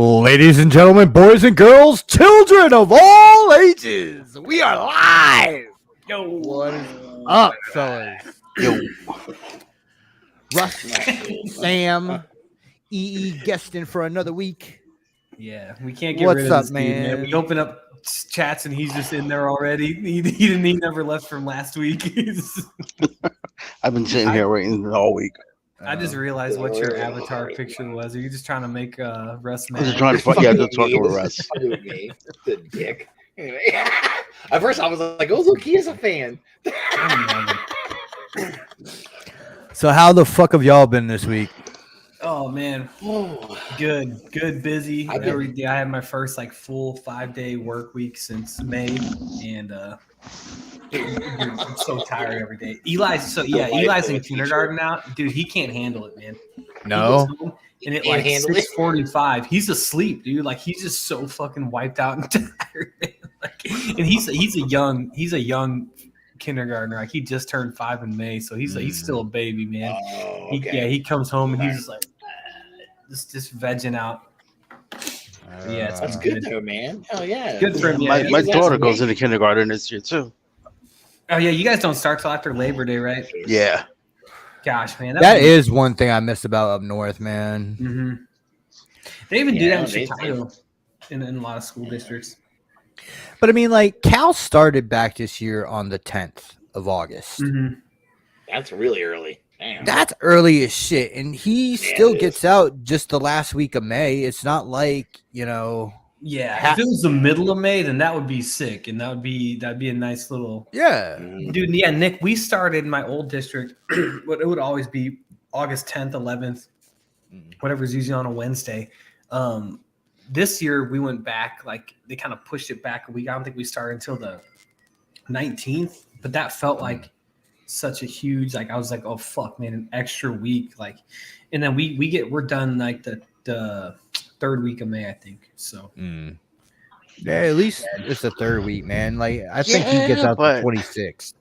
Ladies and gentlemen, boys and girls, children of all ages, we are live. Yo, what is up, fellas? Yo, Russ, Sam, EE guesting for another week. Yeah, we can't get What's rid of up, this dude, man. We open up chats and he's just in there already. He never left from last week. I've been sitting here waiting all week. I just realized what your avatar picture was. Are you just trying to make Russ I mad? was just trying to fuck. Yeah, just fucking with Russ. The dick. Anyway, at first I was like, "Oh, look, he is a fan." So how the fuck have y'all been this week? Oh man, good, busy. Every day I had my first full 5-day work week since May, and I'm so tired every day. Eli's in kindergarten now, dude. He can't handle it, man. No. And at 6:45, he's asleep, dude. He's just so fucking wiped out and tired, man. And he's a young kindergartner. He just turned 5 in May, so he's still a baby, man. Oh, okay. He comes home and he's just just vegging out. Yeah, That's good though, man. Hell yeah. Good for him. Yeah, my daughter goes into kindergarten this year too. Oh yeah, you guys don't start till after Labor Day, right? Yeah. Gosh, man, That is one thing I miss about up north, man. Mm-hmm. They even do that in Chicago, in a lot of school districts. But I mean, Cal started back this year on the 10th of August. Mm-hmm. That's really early. Damn. That's early as shit, and he still gets out just the last week of May. It's not like, Yeah, if it was the middle of May, then that would be sick, and that'd be a nice little dude. Yeah, Nick, we started in my old district. It would always be August 10th, 11th, whatever's usually on a Wednesday. This year we went back, they kind of pushed it back a week. I don't think we started until the 19th, but that felt like such a huge, I was like, oh fuck, man, an extra week, and then we're done the third week of May, I think. So yeah, at least it's the third week, man. I think he gets out the 26th.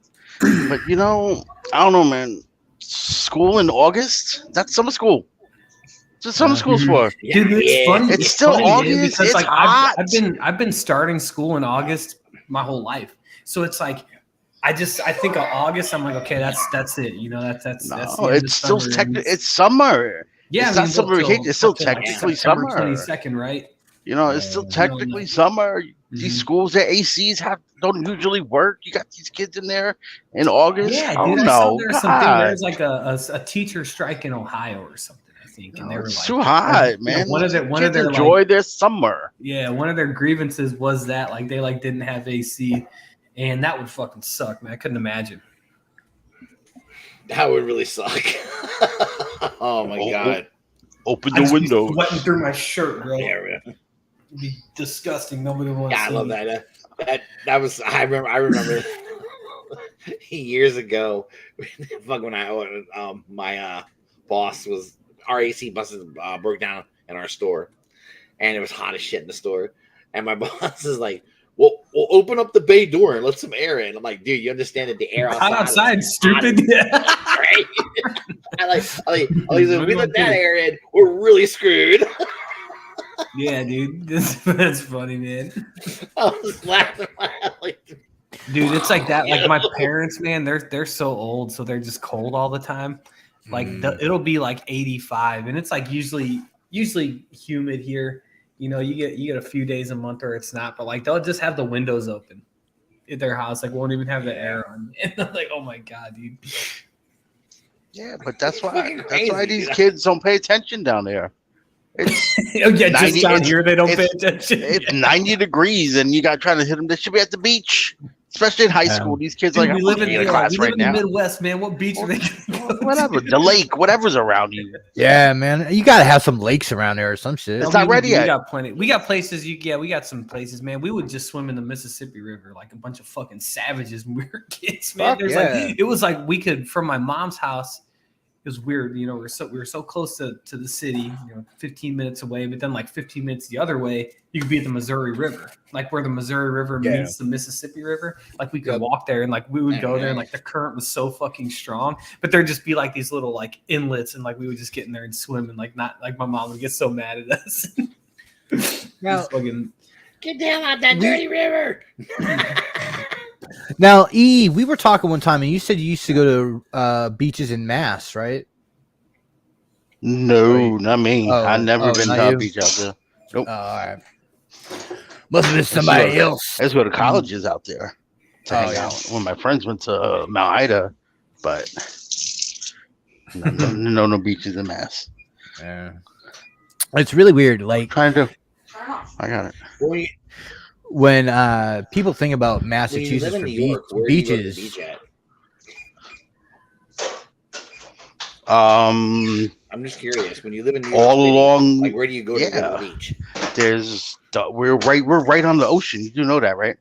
But I don't know, man. School in August? That's summer school. That's what summer school's for. Dude, it's funny. It's still funny, August. Man, because it's hot. I've been starting school in August my whole life. So it's I think of August, I'm like, okay, that's it. That's it's still technically it's summer. Yeah, it's not summer vacation. It's still technically summer. 22nd, right? It's still technically summer. These schools that ACs don't usually work. You got these kids in there in August. Yeah, dude, I saw there's a teacher strike in Ohio or something. I think, and they were it's too hot, man. One of their enjoy their summer. Yeah, one of their grievances was that they didn't have AC, and that would fucking suck, man. I couldn't imagine. That would really suck. Oh my god! Open the window. Sweating through my shirt, bro. Yeah, It'd be disgusting. Nobody wants. Yeah, I love that. That was. I remember years ago. Fuck when my boss was our AC buses broke down in our store, and it was hot as shit in the store. And my boss is like, "We'll open up the bay door and let some air in." I'm like, "Dude, you understand that the air outside stupid." Yeah. Right? We let that air in, we're really screwed. Yeah, dude, that's funny, man. I was laughing. Dude, it's like that. My parents, man, they're so old, so they're just cold all the time. It'll be 85, and it's usually humid here. You get a few days a month where it's not, but they'll just have the windows open at their house, won't even have the air on. And I'm like, oh my god, dude. Yeah, but that's why these kids don't pay attention down there. It's just down here they don't pay attention. It's 90 degrees, and you got trying to hit them. They should be at the beach, especially in high school. These kids dude, we live in the Midwest, man. What beach are they going to whatever, the lake, whatever's around you. Yeah, man, you gotta have some lakes around there or some shit. It's not ready yet. We got plenty. We got places. We got some places, man. We would just swim in the Mississippi River like a bunch of fucking savages when we were kids, man. It was we could, from my mom's house. It was weird, we were so close to the city, 15 minutes away, but then 15 minutes the other way, you could be at the Missouri River, where the Missouri River meets the Mississippi River. We could walk there, and we would go there, and the current was so fucking strong, but there'd just be these little inlets, and we would just get in there and swim, and not my mom would get so mad at us. Now, get down out that dirty river. Now, E, we were talking one time, and you said you used to go to beaches in Mass, right? No, not me. Oh, I've never been to a beach out there. Nope. Oh, all right. Must have been somebody else. That's where the college is out there to hang yeah. out. When my friends went to Mount Ida, but no beaches in Mass. Yeah. It's really weird. Like, I got it. When people think about Massachusetts for beaches, do you go to the beach at? I'm just curious. When you live in New York all City, along, like where do you go to the beach? We're right on the ocean. You do know that, right?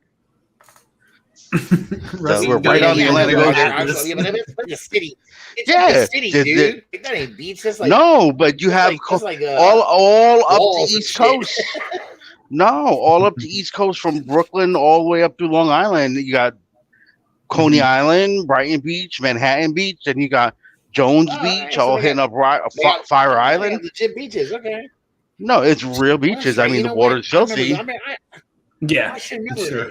We're right on the Atlantic Ocean. It's a city. It's a city, dude. That ain't beach. That's like no, but you have all up the East Coast. No, all up the East Coast from Brooklyn all the way up through Long Island. You got Coney Island, Brighton Beach, Manhattan Beach, and you got Jones Beach, all hitting up Fire Island. Legit beaches, okay. No, it's real beaches. I mean, the water's filthy. Yeah, I should remember. Sure.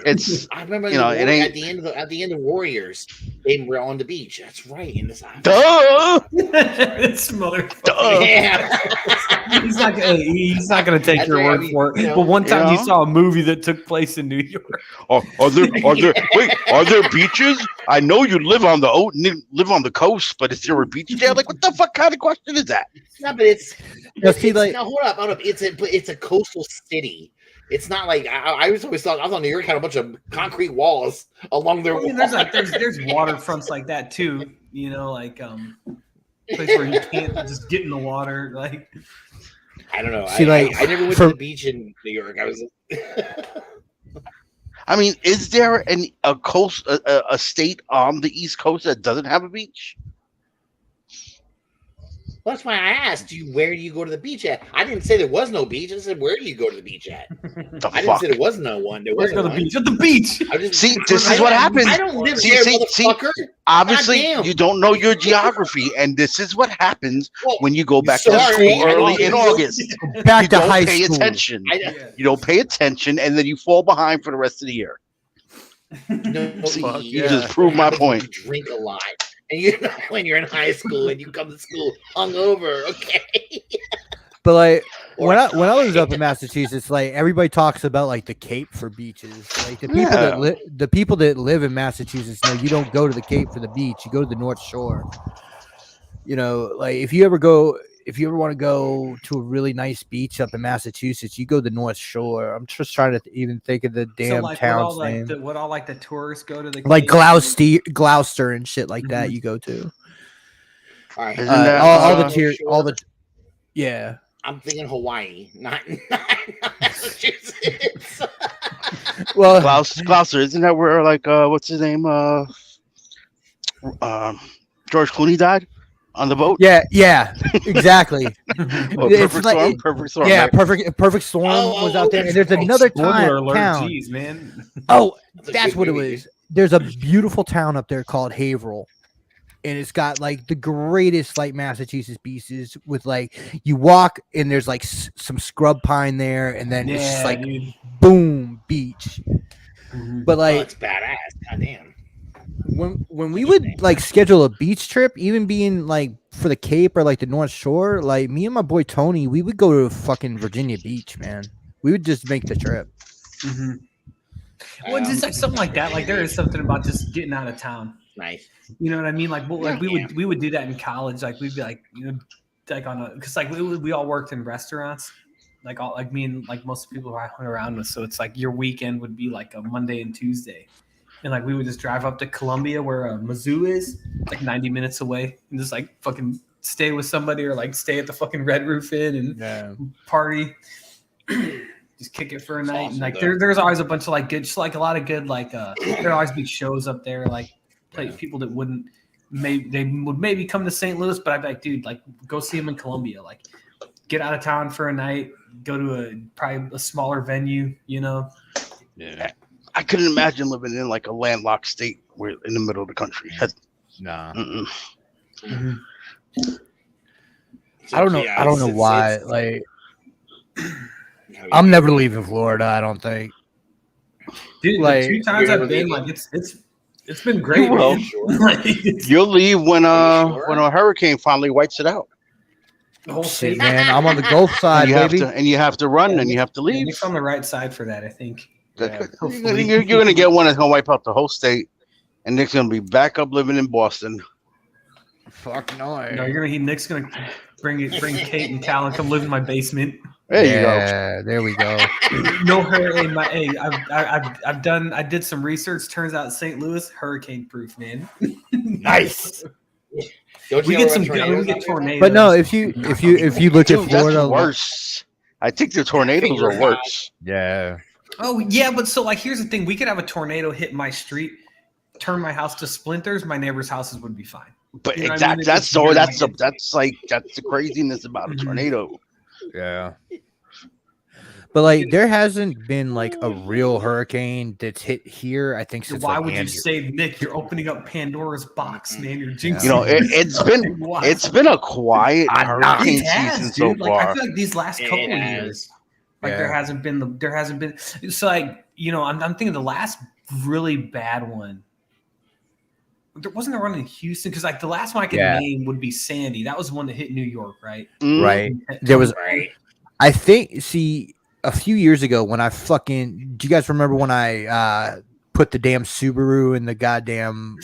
I remember. It ain't at the end of Warriors. They were on the beach. That's right. In this. Duh. This motherfucker. Duh. Yeah. He's not gonna take your word for it. But one time you saw a movie that took place in New York. Are there beaches? I know you live on the coast, but is there a beach there? Like, what the fuck kind of question is that? No, but it's. No, hold up. It's a coastal city. It's not like I was always thought. I thought New York had a bunch of concrete walls along their. There's waterfronts like that too. You know, like place where you can't just get in the water. Like I don't know. See, I never went to the beach in New York. I was. I mean, is there a state on the East Coast that doesn't have a beach? Well, that's why I asked you, where do you go to the beach at? I didn't say there was no beach. I said, where do you go to the beach at? I didn't say there was no one. There was no one. Beach. At the beach. See, this is what happens. I don't live there, motherfucker. Obviously, you don't know your geography, and this is what happens when you go back to school early in August. Back to high school. Attention. You don't pay attention, and then you fall behind for the rest of the year. You just proved my point. You drink a lot. And you know when you're in high school and you come to school hungover, okay? But like when I was up in Massachusetts, like everybody talks about like the Cape for beaches. Like the people that live in Massachusetts know you don't go to the Cape for the beach. You go to the North Shore. You know, like if you ever want to go to a really nice beach up in Massachusetts, you go to the North Shore. I'm just trying to even think of the damn town's name. What all like the tourists go to the like Gloucester and shit like that. You go to. All right, yeah. I'm thinking Hawaii, not Massachusetts. Well, Gloucester, isn't that where like what's his name? George Clooney died on the boat. Yeah, exactly. Perfect Storm. Yeah, right? Perfect Storm was out there, and there's another town. Jeez, man. Oh, that's what it was. There's a beautiful town up there called Haverhill. And it's got like the greatest like Massachusetts beaches with like you walk and there's like some scrub pine there, and then it's just like boom beach. But like it's badass. Goddamn. When we would like schedule a beach trip, even being like for the Cape or like the North Shore, like me and my boy Tony, we would go to fucking Virginia Beach, man. We would just make the trip. Well, just like something like that. Like there is something about just getting out of town. Nice. You know what I mean? Like, we would do that in college. Like we'd be like, you know, like because like we all worked in restaurants. Like me and like most people who I hung around with. So it's like your weekend would be like a Monday and Tuesday, and like we would just drive up to Columbia where Mizzou is, like 90 minutes away, and just like fucking stay with somebody or like stay at the fucking Red Roof Inn and party. Just kick it for a night. And like there's always a bunch of like good, just like a lot of good like there'd always be shows up there like. People that would maybe come to St. Louis, but I'd be like, dude, like go see them in Columbia. Like get out of town for a night, go to probably a smaller venue, you know? Yeah. I couldn't imagine living in like a landlocked state where in the middle of the country. Nah. Mm-mm. I don't know. I don't know why. Like I'm never leaving Florida. I don't think. Dude, like, the 2 times I've been, like, it's been great. You will. Like, you'll leave when a hurricane finally wipes it out. The whole state, man. I'm on the Gulf side, baby. And you have to run, and you have to leave. Nick's on the right side for that, I think. Yeah, you're gonna get one that's gonna wipe out the whole state, and Nick's gonna be back up living in Boston. Fuck no. No, Nick's gonna bring Kate and Cal and come live in my basement. There you go. Yeah, there we go. No hurricane. I did some research. Turns out St. Louis hurricane proof, man. Nice. We get tornadoes. But no, if you look at Florida, that's worse. I think the tornadoes are worse. Yeah. Oh yeah, but so like here's the thing: we could have a tornado hit my street, turn my house to splinters. My neighbors' houses would be fine. But exactly, that's the craziness about a tornado. Yeah. But like, there hasn't been like a real hurricane that's hit here. I think since. Why would you say, Nick? You're opening up Pandora's box, man. You're jinxing. You know, it's been a quiet hurricane season so far. I feel like these last couple of years, like there hasn't been. It's like, you know, I'm thinking the last really bad one. There wasn't a one in Houston because like the last one I could name would be Sandy. That was the one that hit New York, right? Right. There was. I think. See. A few years ago when do you guys remember when I put the damn Subaru in the goddamn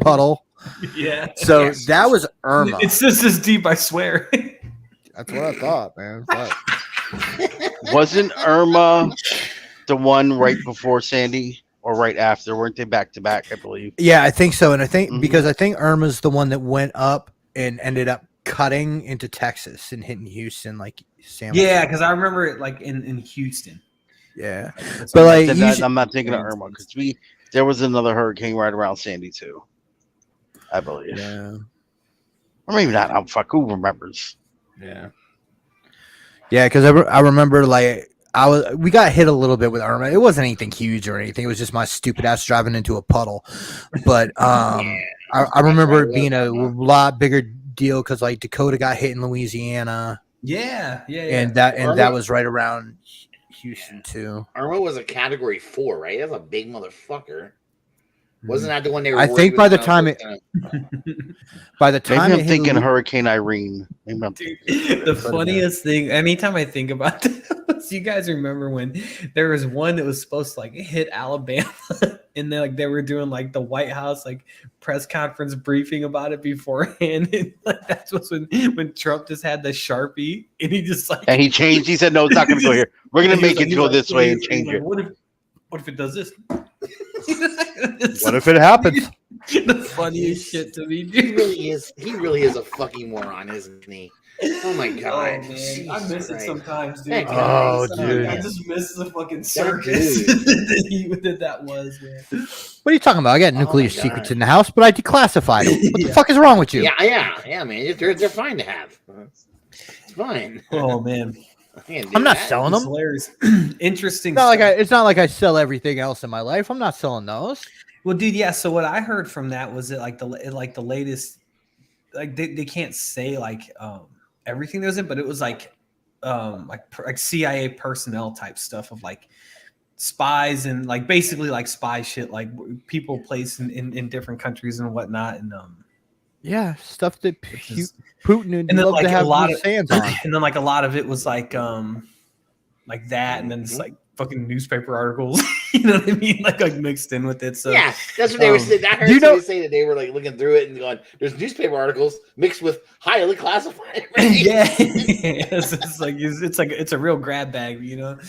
puddle? Yeah. So that was Irma. It's just as deep, I swear. That's what I thought, man. Wasn't Irma the one right before Sandy or right after? Weren't they back to back, I believe? Yeah, I think so. And I think because I think Irma's the one that went up and ended up cutting into Texas and hitting Houston like Sam. Yeah, because I remember it like in Houston. Yeah, but like I'm not thinking of Irma because there was another hurricane right around Sandy too, I believe. Yeah, or maybe not. Who remembers? Yeah, because I remember like we got hit a little bit with Irma. It wasn't anything huge or anything. It was just my stupid ass driving into a puddle. But I remember it being a lot bigger deal because like Dakota got hit in Louisiana. Yeah. And that was right around Houston too. Irma was a category 4, right? That's a big motherfucker. Wasn't that the one they were? I think by the time it. I'm thinking Hurricane Irene. The funniest thing, anytime I think about this, you guys remember when there was one that was supposed to like hit Alabama, and then like they were doing like the White House like press conference briefing about it beforehand, and like that's when Trump just had the Sharpie and he just like and he changed. He said, "No, it's not going to go here. We're going to make it go this way and change it." What if it does this? What if it happens? The funniest shit to me. He really is a fucking moron, isn't he? Oh my god. Oh, man. I miss it sometimes, dude. Dude. I just miss the fucking circus that was, man. What are you talking about? I got nuclear secrets in the house, but I declassified them. What the fuck is wrong with you? Yeah, man. They're fine to have. It's fine. Oh man. I'm not selling them. Hilarious. Interesting. It's not like I sell everything else in my life. I'm not selling those. Well, dude, yeah. So what I heard from that was that like the latest, like they can't say like everything that was in, but it was like CIA personnel type stuff of like spies and like basically like spy shit, like people placed in different countries and whatnot, and stuff that Putin would love like to have a lot of hands on. And then like a lot of it was like that, and then it's like fucking newspaper articles, you know what I mean? Like mixed in with it. So yeah, that's what they were saying. I heard somebody say that they were like looking through it and going, "There's newspaper articles mixed with highly classified." Yeah, it's a real grab bag, you know.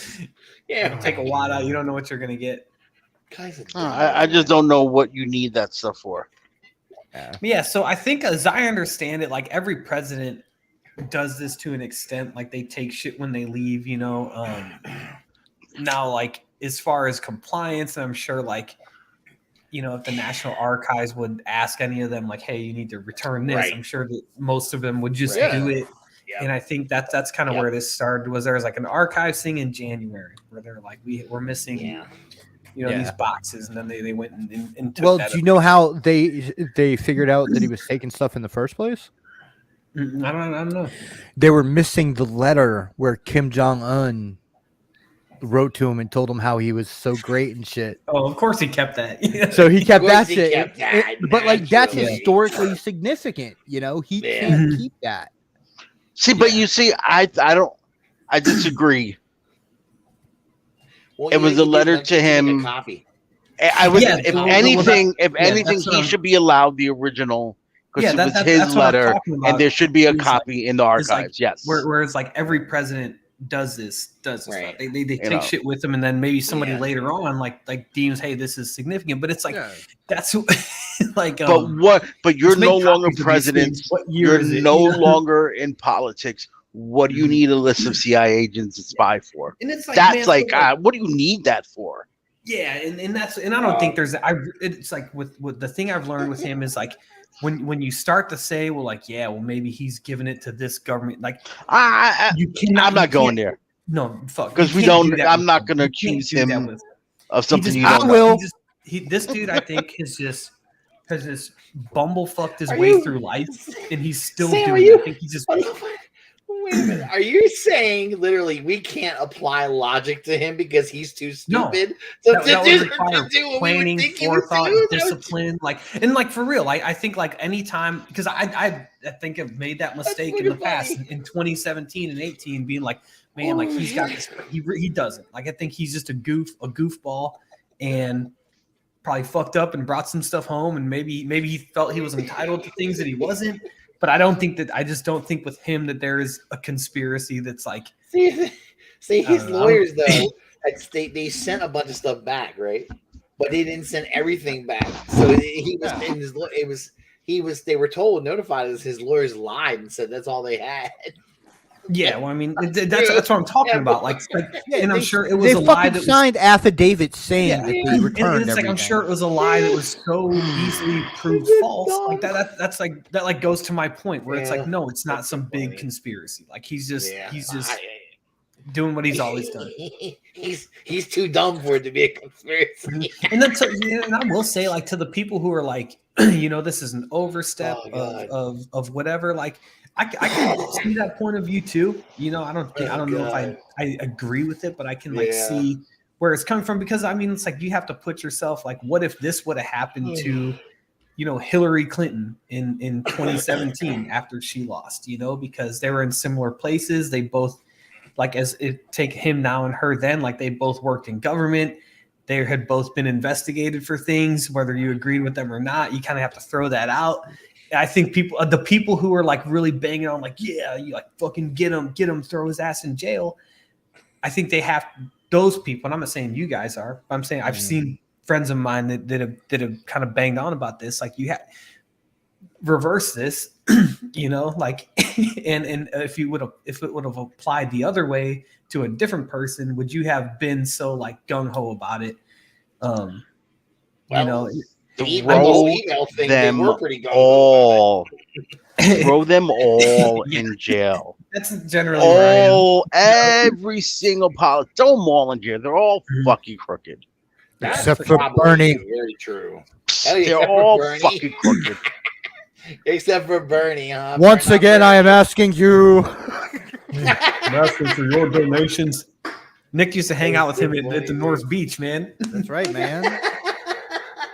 Yeah, take a wad out. You don't know what you're gonna get. I just don't know what you need that stuff for. Yeah, so I think as I understand it, like every president does this to an extent. Like they take shit when they leave, you know. Now, like as far as compliance, I'm sure, like, you know, if the National Archives would ask any of them, like, "Hey, you need to return this," I'm sure that most of them would just do it. Yeah. And I think that's kind of where this started. There was like an archives thing in January where they're like, we're missing. You know, these boxes, and then they went and took that. Do you know how they figured out that he was taking stuff in the first place? I don't know. They were missing the letter where Kim Jong-un wrote to him and told him how he was so great and shit. Oh, of course he kept that. So he kept that shit. Kept that, but like that's historically significant, you know. He can't keep that. See, but you see, I disagree. Well, it was a letter to him. Copy. I was, if anything, he should be allowed the original because it was his letter, and there should be a copy in the archives. Yes. Whereas like every president does this right. They take shit with them, and then maybe somebody later on like deems, hey, this is significant. But it's like that's like. But you're no longer president. You're no longer in politics. What do you need a list of CIA agents to spy for? And it's like, that's what do you need that for? Yeah, and that's I don't think there's it's like with the thing I've learned with him is like when you start to say, well, like, maybe he's giving it to this government, like you cannot. I'm not going there. No, fuck. Because we don't. I'm not going to accuse him of something. I will. This dude, I think, has just bumblefucked his way through life, and he's still doing it. I think he just. Wait a minute. Are you saying literally we can't apply logic to him because he's too stupid? No. That would require planning, forethought, discipline, like for real. I think like anytime, because I think I've made that mistake in the past in 2017 and 18, being like, man, like he's got this. He doesn't. Like I think he's just a goofball, and probably fucked up and brought some stuff home, and maybe he felt he was entitled to things that he wasn't. But I just don't think with him that there is a conspiracy that's like. See, his lawyers though, they sent a bunch of stuff back, right? But they didn't send everything back. So they were notified as his lawyers lied and said that's all they had. Yeah, well, I mean, that's what I'm talking about. Like, and I'm sure it was a lie that signed affidavits saying that they returned. And it's like I'm sure it was a lie that was so easily proved false. Like that's like that like goes to my point where it's like no, it's not some big conspiracy. Like he's just doing what he's always done. He's too dumb for it to be a conspiracy. And then and I will say, like, to the people who are like, this is an overstep of whatever, like. I can see that point of view too. I don't know if I agree with it, but I can see where it's coming from, because I mean it's like you have to put yourself like, what if this would have happened to Hillary Clinton in 2017 after she lost, because they were in similar places. They both, like, as it take him now and her then, like they both worked in government. They had both been investigated for things, whether you agreed with them or not. You kind of have to throw that out. I think the people who are like really banging on, like, yeah, you like fucking get him, throw his ass in jail. I think they have those people. And I'm not saying you guys are, but I'm saying I've seen friends of mine that have kind of banged on about this. Like you have reverse this, like, and if it would have applied the other way to a different person, would you have been so like gung ho about it? Throw them all in jail. That's generally every single politician. Throw them all in jail. They're all fucking crooked. Except for Bernie. Very true. They're all fucking crooked. Except for Bernie, huh? Once again, I am asking you. I'm asking for your donations. Nick used to hang out with him at the North Beach, man. That's right, man.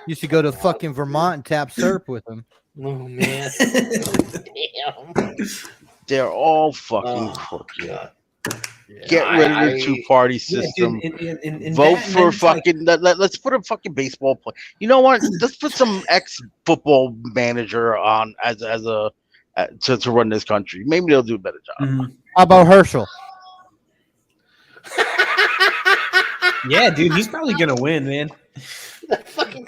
Used to go to fucking Vermont and tap syrup with him. Oh man. Damn. They're all fucking crooked. Get rid of the two-party system. Vote for fucking. Let's put a fucking baseball player. You know what? Let's put some ex-football manager on as a to run this country. Maybe they'll do a better job. Mm-hmm. How about Herschel? Yeah, dude, he's probably gonna win, man.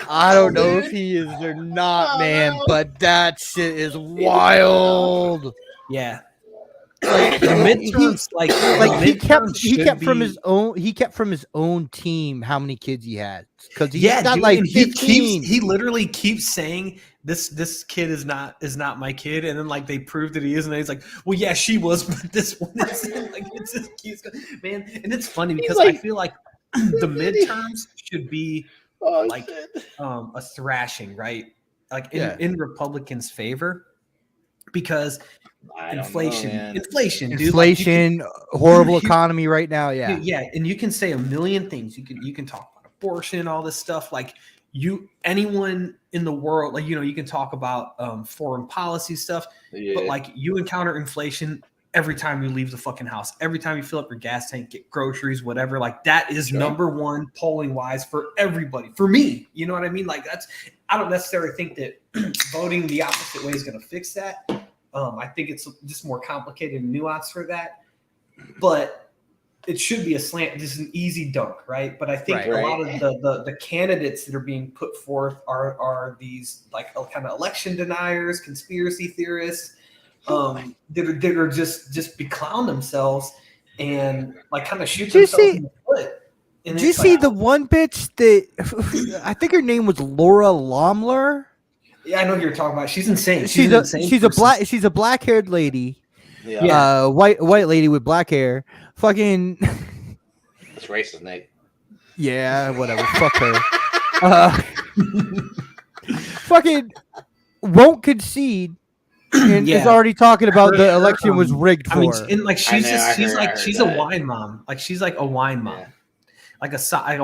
I don't know if he is or not, man, but that shit is wild. Yeah. Like the midterms, he kept from his own team how many kids he had, because he's got like 15. He literally keeps saying this kid is not my kid, and then like they proved that he is, and he's like, well, yeah, she was, but this one isn't. Like it's just keeps going, man, and it's funny because I feel like the midterms should be a thrashing, right? Like in Republicans' favor. because inflation, horrible economy right now. Yeah. Yeah. And you can say a million things. You can talk about abortion, all this stuff. Like anyone in the world, like, you can talk about foreign policy stuff, but like you encounter inflation every time you leave the fucking house, every time you fill up your gas tank, get groceries, whatever. Like that is number one polling wise for everybody. For me, you know what I mean? Like I don't necessarily think that voting the opposite way is going to fix that. I think it's just more complicated and nuanced for that, but it should be a slant, just an easy dunk, right? But I think a lot of the candidates that are being put forth are these like kind of election deniers, conspiracy theorists, that are just beclown themselves and like kind of shoot themselves in the foot. And did you see the one bitch that I think her name was Laura Lomler? Yeah, I know who you're talking about. She's insane. She's a black-haired lady. Yeah. White lady with black hair. Fucking. That's racist, Nate. Yeah, whatever. Fuck her. Fucking won't concede. And is already talking about the election was rigged for. I mean, and like she's a wine mom. Like she's like a wine mom. Yeah. Like a soccer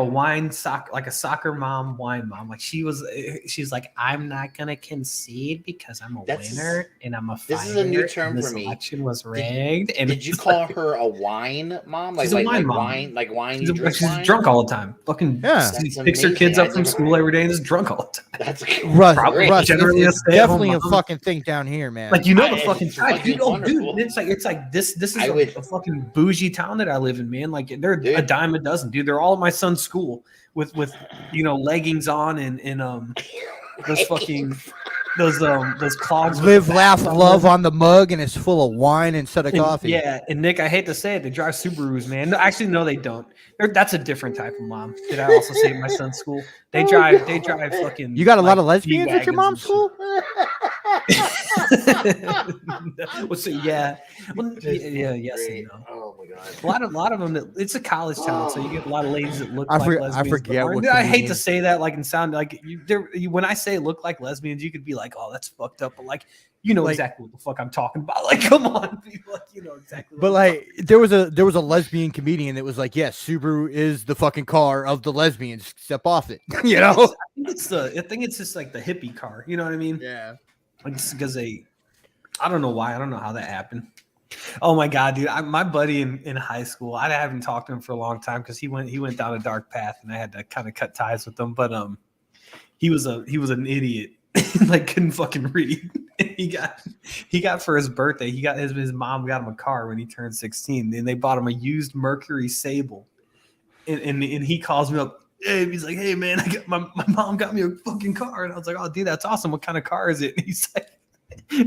mom, wine mom. Like she's like, I'm not gonna concede because I'm a winner and I'm a fighter. This is a new term for me. This election was rigged. Did you call her a wine mom? Like, she's a wine mom. Wine. She's drunk all the time. Fucking picks her kids up from school every day and is drunk all the time. That's Russ, generally definitely a fucking thing down here, man. Like the fucking tribe, dude. Oh, dude, it's like this is a fucking bougie town that I live in, man. Like they're a dime a dozen, dude. They're all at my son's school with leggings on and those fucking those clogs. Live, laugh, love on the mug, and it's full of wine instead of coffee. Yeah, and Nick, I hate to say it, they drive Subarus, man. No, actually, no, they don't. That's a different type of mom. Did I also say at my son's school? They drive fucking. You got a lot of lesbians at your mom's school? Yes and no. Oh my god. A lot of them. It's a college town, so you get a lot of ladies that look like lesbians. I forget. I hate to say that, like, and sound like when I say look like lesbians, you could be like, oh, that's fucked up, but like, exactly what the fuck I'm talking about. Like, come on, people, like, exactly. But like, there was a lesbian comedian that was like, yes, Subaru is the fucking car of the lesbians. Step off it, I think it's just like the hippie car. You know what I mean? Yeah. Like, because I don't know why. I don't know how that happened. Oh my god, dude! My buddy in high school, I haven't talked to him for a long time because he went down a dark path, and I had to kind of cut ties with him. But he was an idiot, like couldn't fucking read. he got for his birthday. He got his mom got him a car when he turned 16, and they bought him a used Mercury Sable. And he calls me up. Hey, he's like, hey man, my mom got me a fucking car, and I was like, oh dude, that's awesome. What kind of car is it? And he's like,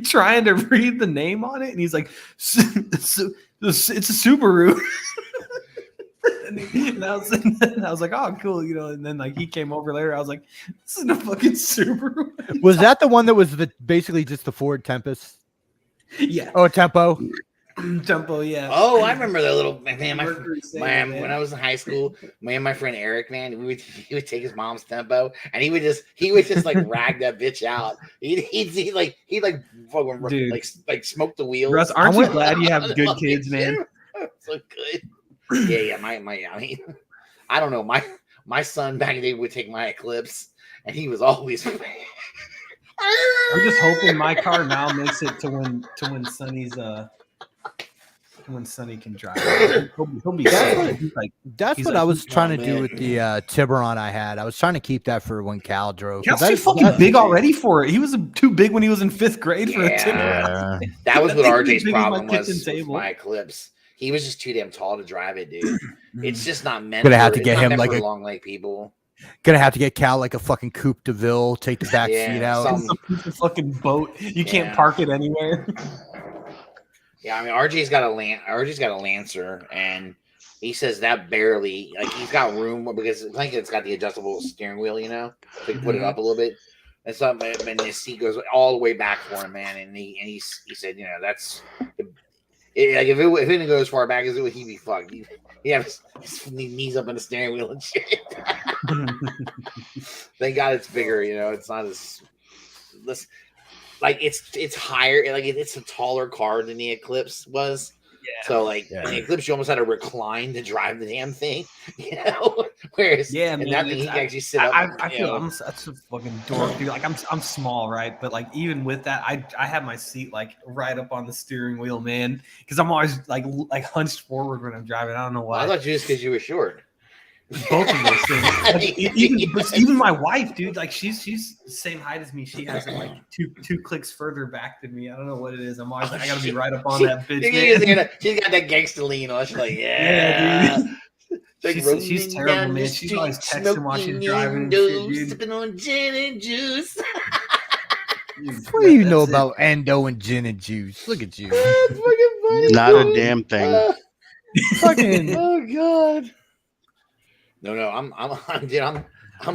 trying to read the name on it, and he's like, it's a Subaru. and I was like, oh cool, and then like he came over later. I was like, this is a fucking Subaru. Was that the one that was basically just the Ford Tempest? Yeah. Oh, Tempo. Tempo, yeah. Oh, I remember that little man. When I was in high school, my friend Eric, man, he would take his mom's Tempo, and he would just like rag that bitch out. He'd smoke the wheels. Russ, aren't you glad you have good kids, man? So good. Yeah. I mean, I don't know. My son back in the day would take my Eclipse, and he was always. I'm just hoping my car now makes it to when Sonny's when Sonny can drive. He'll be that's what I was trying to do with the Tiburon I had. I was trying to keep that for when Cal drove. Cal's too fucking big already for it. He was too big when he was in 5th grade for a Tiburon. That was what RJ's problem was with my Eclipse. He was just too damn tall to drive it, dude. It's just not meant. Gonna have to get him like a long leg people. Gonna have to get Cal like a fucking Coupe de Ville, take the back seat out. Some fucking boat. You can't park it anywhere. Yeah, I mean RJ's got a Lancer, and he says that barely, like, he's got room because I think it's got the adjustable steering wheel, to put it up a little bit. And so, and his seat goes all the way back for him, man. And he said, that's like if it didn't go as far back as it would, he'd be fucked. He'd have his knees up in the steering wheel and shit. Thank God it's bigger, it's not as. like it's higher, like it's a taller car than the Eclipse was. Yeah. So like in the Eclipse, you almost had to recline to drive the damn thing, Whereas man, that thing, you can actually sit up. I feel I'm such a fucking dork, dude. Like I'm small, right? But like even with that, I have my seat like right up on the steering wheel, man, because I'm always like hunched forward when I'm driving. I don't know why. I thought just because you were short. Both of those things. Like, even my wife, dude, like she's the same height as me. She has it like two clicks further back than me. I don't know what it is. I'm always like, I gotta be right up on that bitch. She's got that gangster lean on. She's like, yeah, dude. She's terrible, man. She's always texting while she's driving. Sipping on gin and juice. What do you know about endo and gin and juice? Look at you. That's fucking funny. Not a damn thing. Fucking. Oh god. No, I'm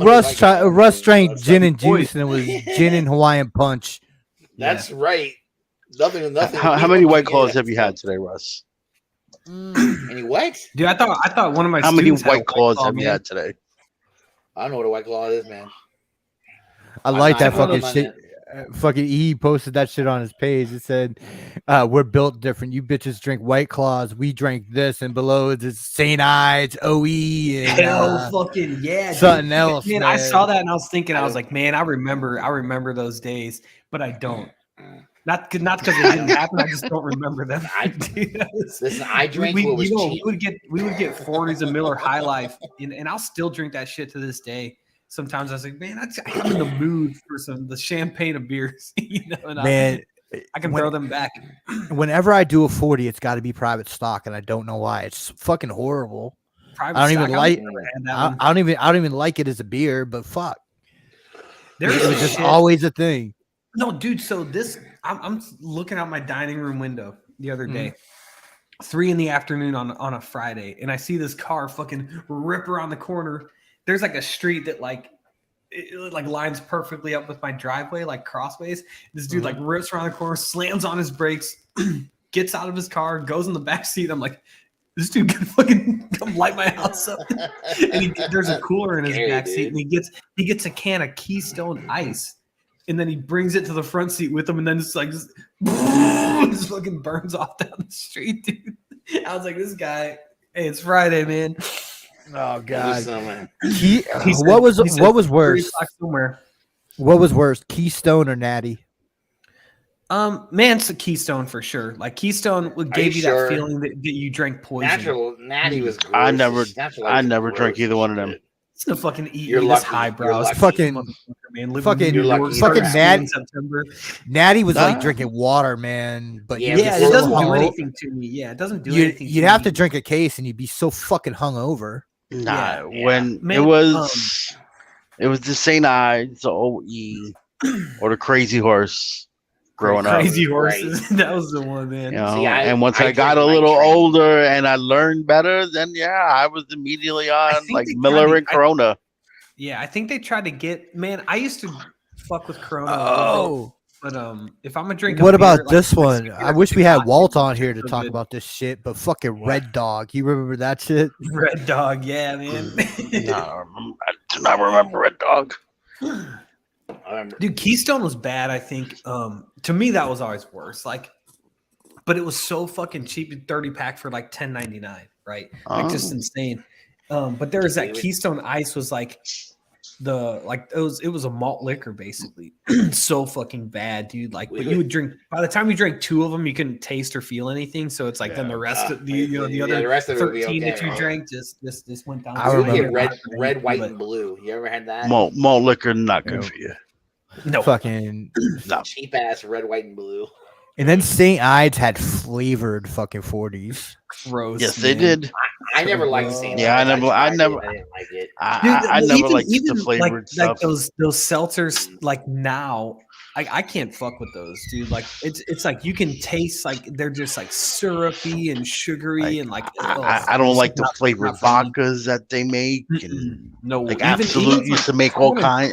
Russ drank gin and juice, and it was gin and Hawaiian punch. That's right. Nothing. How many White Claws have you had today, Russ? Any what? Dude, I thought one of my How many White Claws have you had today? I don't know what a White Claw is, man. I like that fucking shit. Fucking he posted that shit on his page. It said, "We're built different. You bitches drink White Claws. We drank this, and below it's St. Ides, OE, and hell, fucking yeah, something else." Man, I saw that and I was thinking, I was like, man, I remember those days, but I don't. Not because it didn't happen. I just don't remember them. Listen, I drank what was cheap. We would get 40s of Miller High Life, and I'll still drink that shit to this day. Sometimes I was like, man, I'm in the mood for the champagne of beers, and man, I can throw them back. Whenever I do a 40, it's got to be private stock, and I don't know why. It's fucking horrible. I don't even like it as a beer, but fuck, it was just always a thing. No, dude. So I'm looking out my dining room window the other day, 3 p.m. on a Friday, and I see this car fucking rip around the corner. There's like a street that it lines perfectly up with my driveway, like crossways. This dude like rips around the corner, slams on his brakes, gets out of his car, goes in the back seat. I'm like, this dude can fucking come light my house up. And there's a cooler in his back seat, and he gets a can of Keystone Ice, and then he brings it to the front seat with him, and then just fucking burns off down the street, dude. I was like, this guy, hey, it's Friday, man. Oh god! What was worse? What was worse, Keystone or Natty? Man, it's a Keystone for sure. Like Keystone gave you that feeling that you drank poison. Natty was gross. I never drank either one of them. It's gonna fucking eat you. This highbrow, fucking Natty. In September. Natty was like drinking water, man. But it doesn't do anything to me. Yeah, it doesn't do anything. You'd have to drink a case, and you'd be so fucking hungover. Nah, when it was the St. Ides, the OE, or the Crazy Horse. Growing up, Crazy Horses, that was the one, man. And once I got a little older and I learned better, then I was immediately on like Miller and Corona. I think they tried to get. Man, I used to fuck with Corona. But if I'm gonna drink, what about this one? I wish we had Walt on here to talk about this shit. But fucking Red Dog, you remember that shit? Red Dog, yeah, man. I do not remember Red Dog. Dude, Keystone was bad. I think to me that was always worse. Like, but it was so fucking cheap, 30 pack for like $10.99, right? Like just insane. But there was that Keystone Ice was like. It was a malt liquor basically. So fucking bad, dude. Like, but you would drink. By the time you drank 2 of them, you couldn't taste or feel anything. So it's like then the rest of the other 13 that you drank just went down. I remember red, white, and blue. You ever had that? Malt liquor not good for you. No fucking cheap ass red, white, and blue. And then St. Ides had flavored fucking 40s. Gross. Yes, they did. I never liked St. Ides. Yeah, I never didn't like it. I never liked the flavored stuff. Like those seltzers, like now, I can't fuck with those, dude. Like it's like you can taste like they're just like syrupy and sugary and like. I don't like the flavored vodkas that they make. And no, like Absolute used to make all kinds.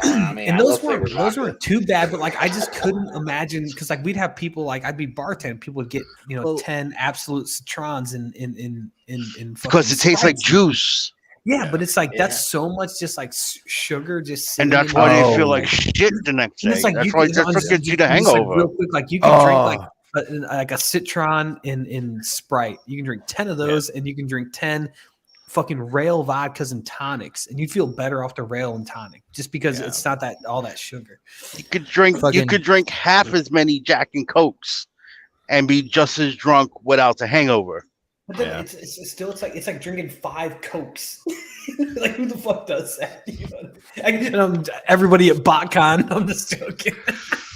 And those weren't too bad, but like I just couldn't imagine because like we'd have people like I'd be bartending, people would get 10 Absolute Citrons in because it tastes like juice. Yeah, but it's like that's so much just like sugar, just and that's why they feel like shit the next day. Like that's what gives you the hangover. Like real quick, like you can drink like a Citron in Sprite. You can drink 10 of those, and you can drink 10 fucking rail vodkas and tonics, and you'd feel better off the rail and tonic just because it's not that all that sugar. You could drink half as many Jack and Cokes and be just as drunk without the hangover. But then it's still it's like drinking 5 Cokes. Like who the fuck does that? Everybody at BotCon. I'm just joking.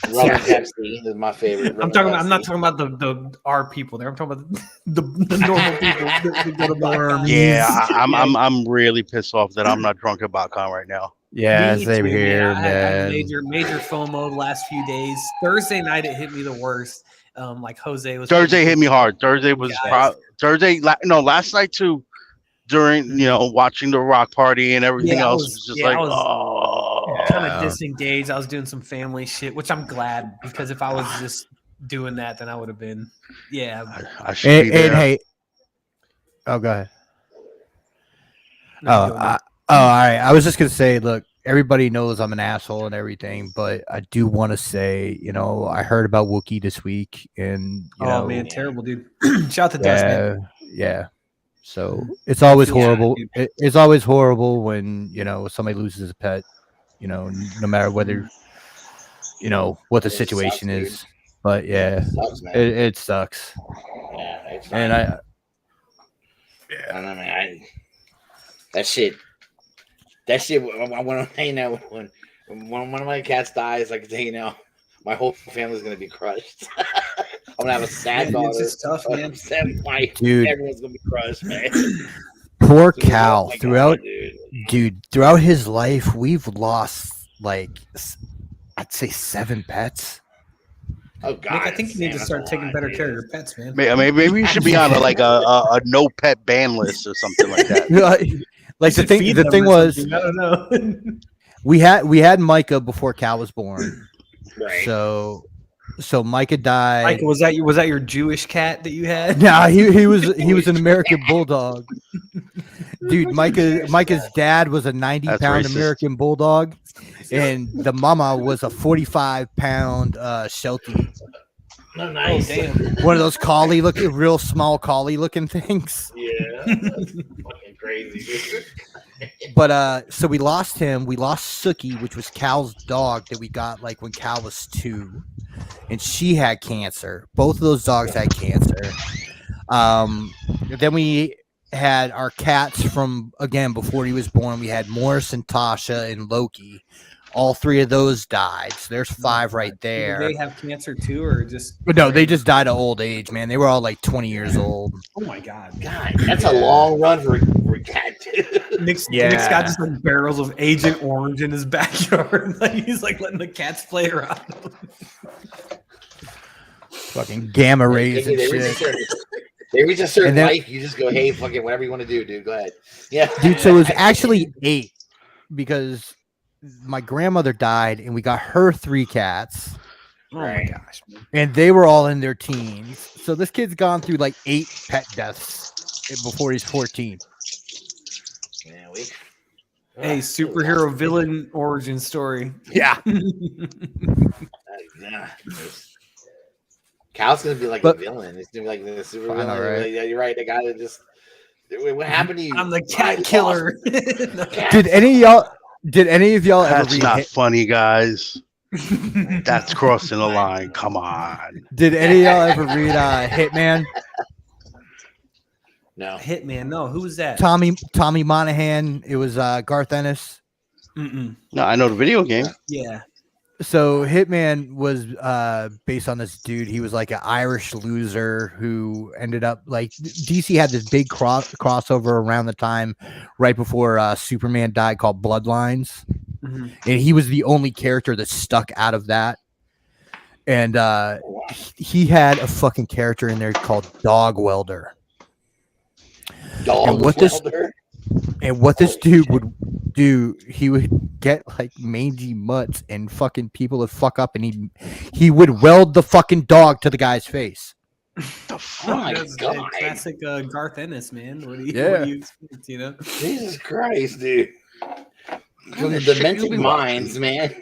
Rum and Pepsi is my favorite. I'm not talking about the our people there. I'm talking about the normal people that go to BotCon. Yeah, I'm really pissed off that I'm not drunk at BotCon right now. Yeah, same here. I had major FOMO the last few days. Thursday night it hit me the worst. Like Jose was. Thursday hit me hard. Thursday was last night too. During watching the rock party and everything else, was just kind of disengaged. I was doing some family shit, which I'm glad, because if I was just doing that, then I would have been I should be there. And hey, go ahead. All right. I was just gonna say, look, everybody knows I'm an asshole and everything, but I do want to say, I heard about Wookiee this week, and man, terrible dude. Shout out to Dust, man. Yeah. So it's always horrible. It's always horrible when somebody loses a pet. No matter whether what the situation is. But yeah, it sucks. Yeah, it's and I don't know, man. That shit. When one of my cats dies, like my whole family's gonna be crushed. I'm gonna have a sad daughter. It's just tough, man. Sad wife. Dude, everyone's gonna be crushed, man. Poor Cal. Throughout his life, we've lost I'd say 7 pets. Oh God! Nick, I think you need to start taking better care of your pets, man. Maybe you should be on a no pet ban list or something like that. The thing was, I don't know. we had Micah before Cal was born. Right. So Micah died. Micah, was that your Jewish cat that you had? Nah, he was an American bulldog. Dude, Micah's dad was a 90-pound American bulldog, and the mama was a 45-pound Sheltie. No, nice. Oh, damn. One of those real small collie looking things. Yeah, that's fucking crazy. But so we lost him. We lost Suki, which was Cal's dog that we got when Cal was 2, and she had cancer. Both of those dogs had cancer. Then we had our cats from before he was born. We had Morris and Tasha and Loki. All 3 of those died. So there's 5 right there. Did they have cancer too, or just? No, they just died of old age, man. They were all 20 years old. Oh my God! God, that's a long run for a cat. Nick's got just barrels of Agent Orange in his backyard. He's letting the cats play around. Fucking gamma rays and shit. They reach a certain life, you just go, hey, fucking whatever you want to do, dude. Go ahead. Yeah, dude. So it was actually 8 because my grandmother died, and we got her 3 cats. Oh my gosh, man. And they were all in their teens. So this kid's gone through 8 pet deaths before he's 14. Hey, superhero villain origin story. Yeah. Cal's gonna be a villain. It's gonna be the super villain. Right? Yeah, you're right. The guy that just what happened to you? I'm the cat killer. Did any of y'all ever read? That's not funny, guys. That's crossing the line. Come on. Did any of y'all ever read Hitman? No. Hitman. No. Who was that? Tommy Monahan. It was Garth Ennis. Mm-mm. No, I know the video game. Yeah. So Hitman was based on this dude. He was an Irish loser who ended up DC had this big crossover around the time right before Superman died called Bloodlines. Mm-hmm. And he was the only character that stuck out of that. And he had a fucking character in there called Dog Welder. And what this dude would do, he would get mangy mutts and fucking people would fuck up, and he would weld the fucking dog to the guy's face. The fuck? That's classic Garth Ennis, man. What do you expect, you know? Jesus Christ, dude. From the demented minds, man.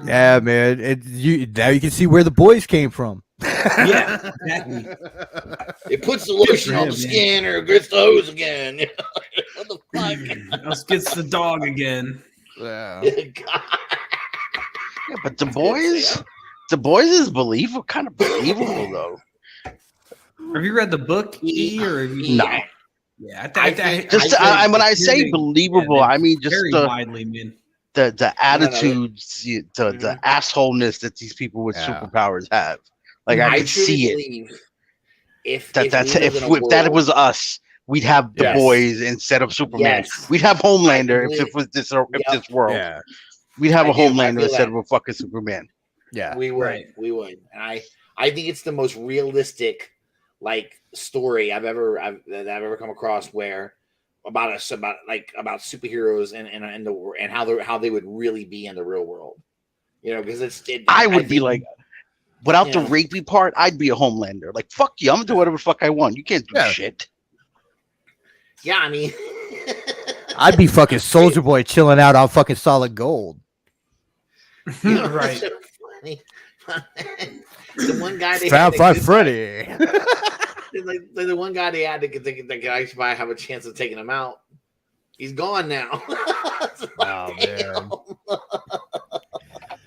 Yeah, man. Now you can see where the boys came from. Yeah, exactly. It puts the lotion on the skin or gets the hose again. What the fuck? Else gets the dog again. Yeah. Yeah, but the boys is believable, kind of believable though. Have you read the book, E, or have you? No. Yeah, when I say believable, I mean just very widely, man. The attitudes, the assholeness that these people with superpowers have. Like I could see it. If that was us, we'd have the boys instead of Superman. Yes. We'd have Homelander if it was this world. Yeah. We'd have a Homelander instead of a fucking Superman. Yeah, we would. We would. And I think it's the most realistic like story I've ever come across where about superheroes and how they would really be in the real world. You know, because I would be like, without the rapey part, I'd be a Homelander. Like, fuck you, I'm gonna do whatever the fuck I want. You can't do shit. Yeah, I mean, I'd be fucking Soldier Boy chilling out on fucking solid gold. Right. The one guy they found by Freddy. Like the one guy they had that could actually have a chance of taking him out. He's gone now. Wow, man.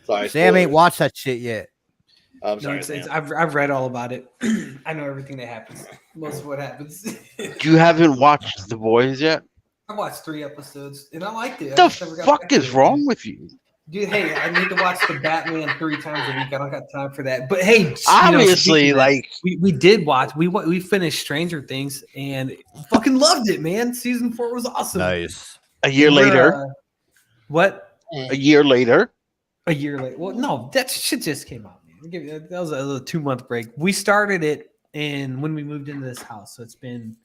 Sorry, Sam ain't watched that shit yet. I'm sorry. I've read all about it. I know everything that happens. Most of what happens. You haven't watched The Boys yet? I watched 3 episodes and I liked it. The fuck is wrong with you? Dude, hey, I need to watch the Batman 3 times a week. I don't got time for that. But hey, obviously, we did watch. We finished Stranger Things and fucking loved it, man. Season 4 was awesome. Nice. A year later. What? A year later. A year later. Well, no, that shit just came out, man. That was a 2-month break. We started it when we moved into this house, so it's been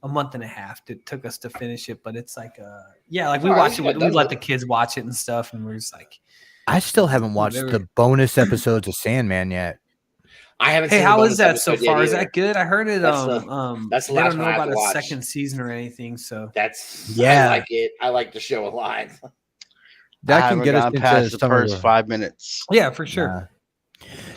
a month and a half. It took us to finish it, but it's like we watched it. We let the kids watch it and stuff, and we're just like, I still haven't watched the bonus episodes of Sandman yet. I haven't. Hey, how is that so far? Is that good? I heard it. That's the they last don't know one I have about to a watch. second season or anything. So I like it. I like the show a lot. That can get us past the first 5 minutes. Yeah, for sure.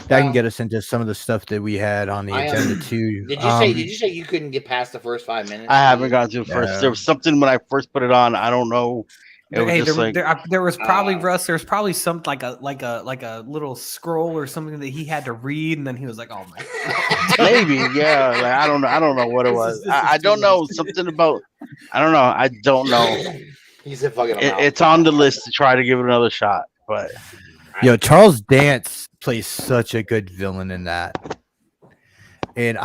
That can get us into some of the stuff that we had on the agenda too. Did you say you couldn't get past the first 5 minutes? I haven't gotten to the first. There was something when I first put it on. I don't know. It was there was probably Russ. There was probably some like a little scroll or something that he had to read, and then he was like, "Oh my." Maybe, yeah. Like, I don't know what it was. I don't know something about. I don't know. I don't know. He said, "Fucking." It's on the list to try to give it another shot, but. Charles Dance plays such a good villain in that, and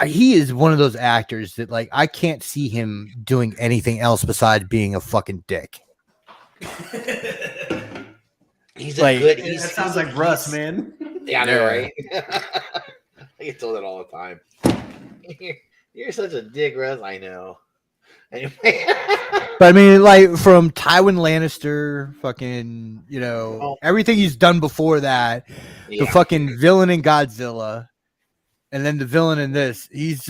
he is one of those actors that I can't see him doing anything else besides being a fucking dick. He's good. That sounds like Russ, man. Yeah, I know, right? I get told that all the time. You're such a dick, Russ. I know. Anyway. But I mean, from Tywin Lannister, fucking, everything he's done before that, the fucking villain in Godzilla, and then the villain in this, he's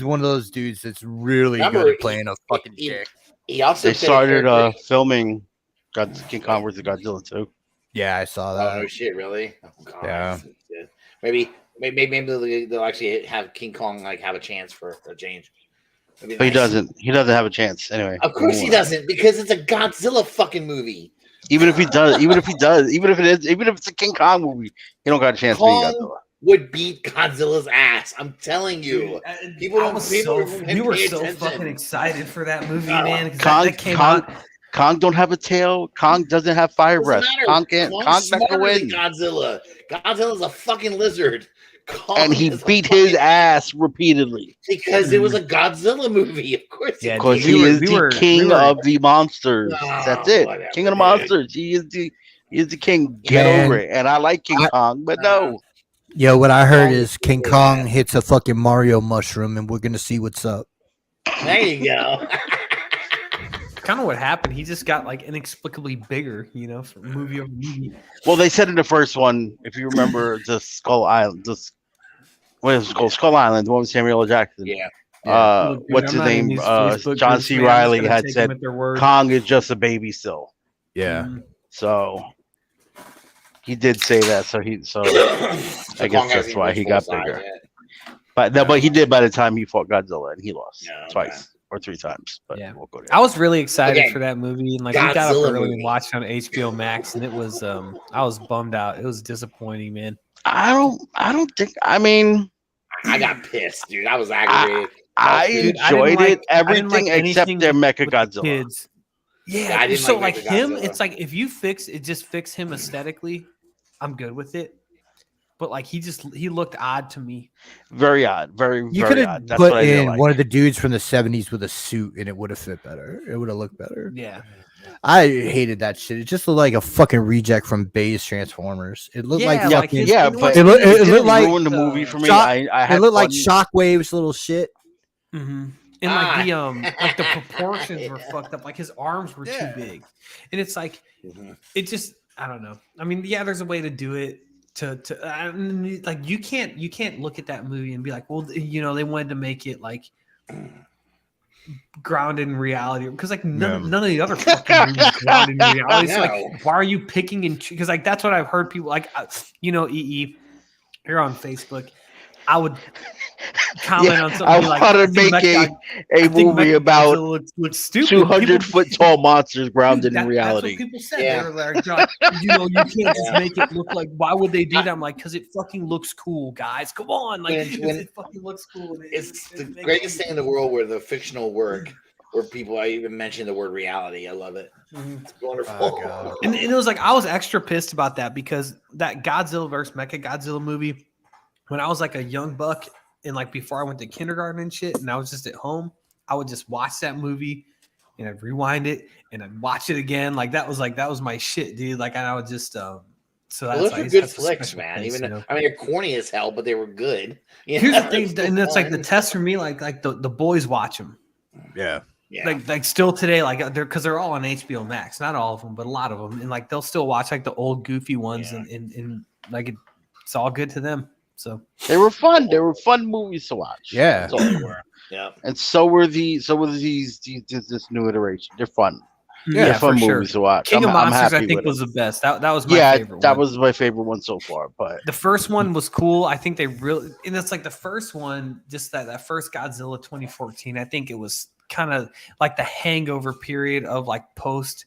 one of those dudes that's really good at playing a fucking dick. They started filming King Kong vs. Godzilla too. Yeah, I saw that. Oh shit, really? Oh, God. Yeah. Maybe they'll actually have King Kong have a chance for a change. But he doesn't. He doesn't have a chance anyway. Of course he doesn't, because it's a Godzilla fucking movie. Even if it's a King Kong movie, he don't got a chance to beat Godzilla. Would beat Godzilla's ass. I'm telling you. We were so fucking excited for that movie, man. That came out. Kong don't have a tail. Kong doesn't have fire breath. Kong can't. Kong's not gonna win. Godzilla. Godzilla's a fuking lizard. And he beat his ass repeatedly because it was a Godzilla movie. Of course, because he is the king of the monsters. That's it, king of the monsters. He is the king. Get over it. And I like King Kong, but no. Yo, what I heard is King Kong hits a fucking Mario mushroom, and we're gonna see what's up. There you go. kind of what happened. He just got like inexplicably bigger, you know, from movie over movie. Well, they said in the first one, if you remember, the Skull Island, what is it called? Skull Island, the one with Samuel L. Jackson. Yeah. Look, dude, what's his name? John C. Reilly had said Kong is just a baby still. Yeah. So he did say that. So I guess that's why he got bigger. But he did by the time he fought Godzilla, and he lost twice or 3 times. But we'll go I was really excited for that movie, and like we got up early and watched it on HBO Max, and it was I was bummed out. It was disappointing, man. I don't think. I mean, I got pissed, dude. I was aggravated. I enjoyed everything except their Mecha Godzilla. Kids. Yeah, I didn't so like him. Godzilla. It's like if you just fix him aesthetically, I'm good with it. But like he looked odd to me. Very odd. Very. You could have put in one of the dudes from the 70s with a suit, and it would have fit better. It would have looked better. Yeah. I hated that shit. It just looked like a fucking reject from Bay's Transformers. It looked like fucking but it looked like ruined the movie for me. It looked like Shockwave's little shit. Mm-hmm. And like like the proportions were fucked up. Like his arms were too big, and it's like it just I don't know. I mean, there's a way to do it. Like you can't look at that movie and be like, well, you know, they wanted to make it like grounded in reality because like none of the other fucking movies grounded in reality. So, like, why are you picking and because like that's what I've heard people like, you know, EE, you're on Facebook. I would comment on something I want to make a movie about looks stupid. 200-foot tall monsters grounded in reality. That's what people said. They were like, you know, you can't just make it look like. Why would they do that? I'm like, because it fucking looks cool, guys. Come on, like it fucking looks cool. It's the greatest thing in the world where the fictional work. Where people I even mention the word reality. I love it. It's wonderful. Oh, and it was like I was extra pissed about that because that Godzilla vs. Mecha Godzilla movie. When I was like a young buck and like before I went to kindergarten and shit, and I was just at home, I would just watch that movie and I'd rewind it and I'd watch it again. Like that was my shit, dude. Like I would just so that's those were good flicks, man. Place, even I mean, they're corny as hell, but they were good. Here's the thing, and that's like the test for me. Like the boys watch them. Yeah. Like still today, like they're all on HBO Max. Not all of them, but a lot of them, and like they'll still watch like the old goofy ones, and like it's all good to them. So they were fun. They were fun movies to watch. Yeah, that's all they were. Yeah, and so were these this new iteration. They're fun. Yeah, they're fun movies to watch. King of Monsters, I think, was the best. That was my favorite. That was my favorite one so far. But the first one was cool. I think they really, and it's like the first one, just that first Godzilla 2014. I think it was kind of like the hangover period of like post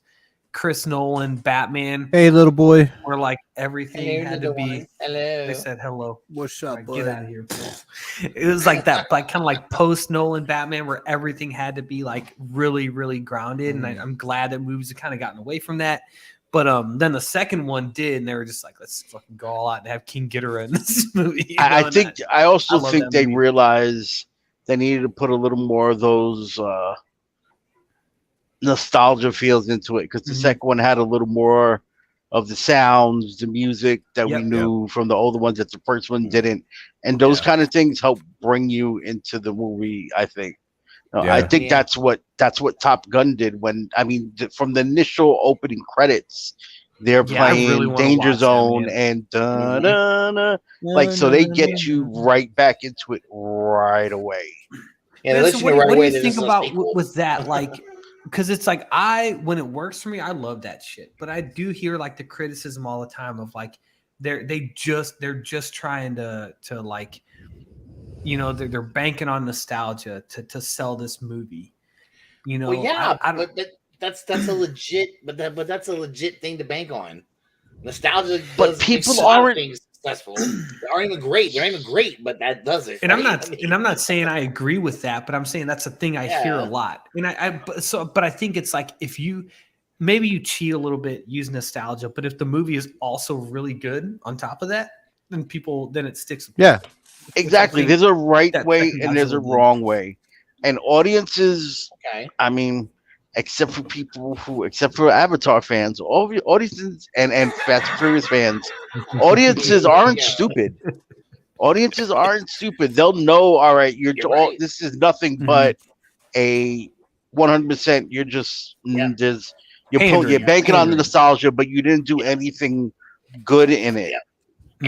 Chris Nolan Batman. Hey, little boy. Where like everything had to be. Hello. They said hello. What's up, boy? Get out of here. It was like that, like kind of like post Nolan Batman, where everything had to be like really, really grounded. And I'm glad that movies have kind of gotten away from that. But then the second one did, and they were just like, let's fucking go all out and have King Ghidorah in this movie. I think they realized they needed to put a little more of those nostalgia feels into it because the second one had a little more of the sounds, the music that we knew from the older ones that the first one didn't, and those kind of things help bring you into the movie. I think. I think that's what Top Gun did when from the initial opening credits, they're playing really Danger Zone and like so they get you right back into it right away. Yeah, so what do you think about with that? Like. Because it's like when it works for me, I love that shit. But I do hear like the criticism all the time of like they're just trying to like, you know, they're banking on nostalgia to sell this movie. You know, but that's a legit that's a legit thing to bank on. Nostalgia, but people aren't successful. They aren't even great. They're not even great, but that does it. And I'm not saying I agree with that, but I'm saying that's a thing I hear a lot. And but I think it's like if you maybe cheat a little bit, use nostalgia, but if the movie is also really good on top of that, then it sticks. Yeah, exactly. There's a right way and there's a wrong way, and audiences. Okay. I mean. Except for Avatar fans, all of your audiences and Fast and Furious fans, audiences aren't stupid. Audiences aren't stupid. They'll know. All right, this is nothing but a 100%. You're just you're banking on the nostalgia, but you didn't do anything good in it. Yeah.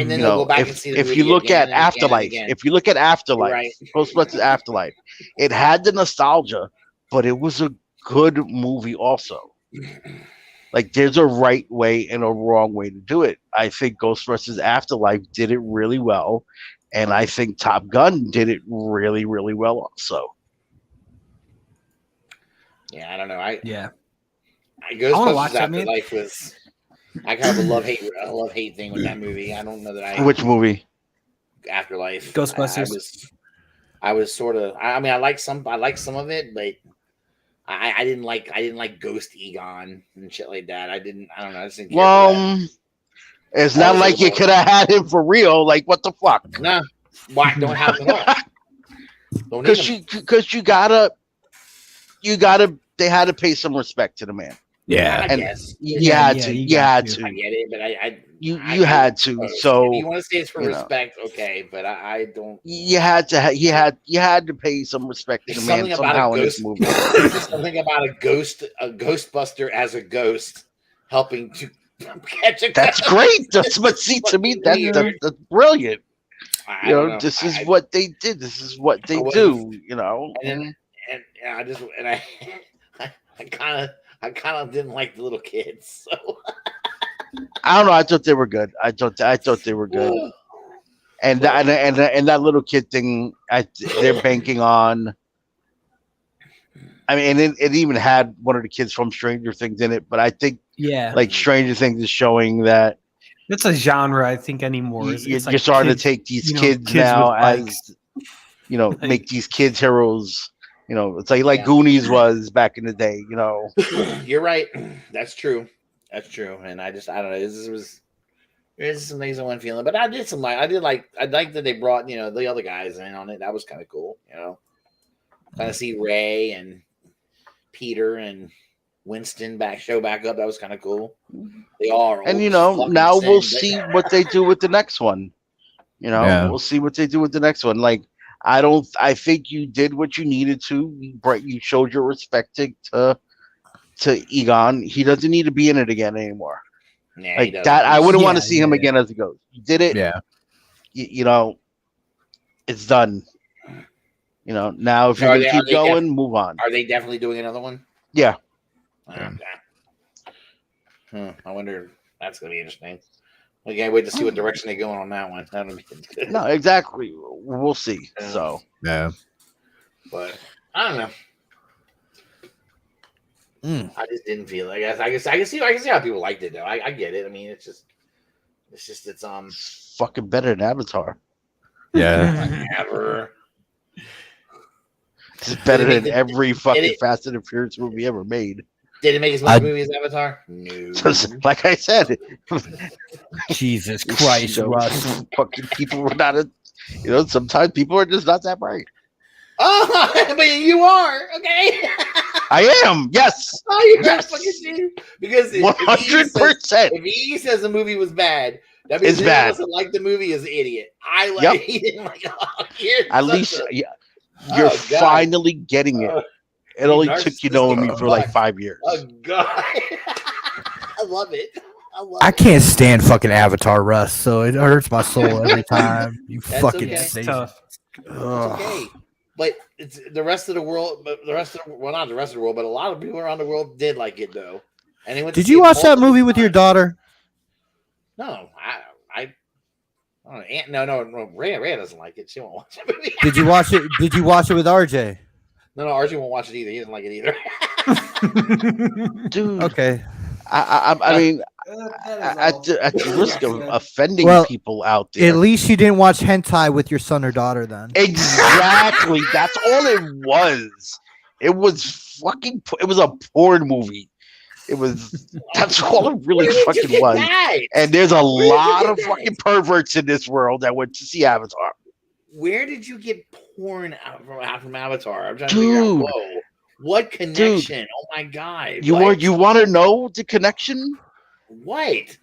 And then they'll go back and see the movie again and Afterlife, again. if you look at Afterlife, right. Ghostbusters Afterlife, it had the nostalgia, but it was a good movie also. Like, there's a right way and a wrong way to do it. I think Ghostbusters Afterlife did it really well, and I think Top Gun did it really, really well also. Yeah, I don't know. Ghostbusters Afterlife was. I kind of a love hate thing with that movie. I don't know that I. Which movie? Afterlife. Ghostbusters. I was sort of. I mean, I like some of it, but I didn't like Ghost Egon and shit like that. I don't know. I just didn't care it's not like you could have had him for real. Like, what the fuck? Nah, why don't have him at all? Because you gotta. They had to pay some respect to the man. Yeah, I guess. You had to. I get it, but you had to. So if you want to say it's for respect, okay, but I don't. You had to pay some respect to the man somehow in this movie. Something about a Ghostbuster as a ghost helping to catch a. That's great. But see, to me, that's brilliant. This is what they did. This is what they do. And I kind of didn't like the little kids. So I don't know. I thought they were good. I thought they were good. And that little kid thing, they're banking on. I mean, and it even had one of the kids from Stranger Things in it. But I think, like Stranger Things is showing that it's a genre. I think anymore. You're starting to take these kids now as make these kids heroes. It's like Goonies was back in the day, You're right. That's true. And I don't know. There's some things I wasn't feeling, but I like that they brought, the other guys in on it. That was kind of cool, Kind of see Ray and Peter and Winston show back up. That was kind of cool. They are. And, now we'll see what they do with the next one. We'll see what they do with the next one. Like, I think you did what you needed to. You showed your respect to Egon. He doesn't need to be in it again anymore. Yeah, like that, I wouldn't want to see him again as a ghost. You did it. Yeah. It's done. Now if you're going to keep going, move on. Are they definitely doing another one? Yeah. I wonder. That's going to be interesting. We can't wait to see what direction they go on that one. That'll be good. No, exactly. We'll see. So yeah, but I don't know. I just didn't feel it. I can see how people liked it though. I get it. I mean, it's fucking better than Avatar. Yeah, ever. It's better than every fucking Fast and Furious movie ever made. Did it make as much movie as Avatar? No. Like I said, Jesus Christ, Russ. Fucking people were not, sometimes people are just not that bright. Oh, but you are, okay? I am, yes. Oh, you're fucking because 100%. If he says the movie was bad, that means he doesn't like the movie is an idiot. He didn't like at least you're finally getting it. It only took you knowing me for like 5 years. Oh God, I love it. I can't stand fucking Avatar, Russ. So it hurts my soul every time. You fucking say tough. It's okay, but it's the rest of the world. But not the rest of the world, but a lot of people around the world did like it though. And did you watch that movie with your daughter? No, I no. Ray doesn't like it. She won't watch that movie. Did you watch it? Did you watch it with RJ? No, RJ won't watch it either. He doesn't like it either. Dude. Okay. I mean, at the risk of offending people out there. At least you didn't watch hentai with your son or daughter then. Exactly. That's all it was. It was a porn movie. That's all it really fucking was. And there's a lot of fucking perverts in this world that went to see Avatar. Where did you get porn from Avatar? I'm trying to figure out. Whoa, what connection? Oh my God! You want to know the connection? What?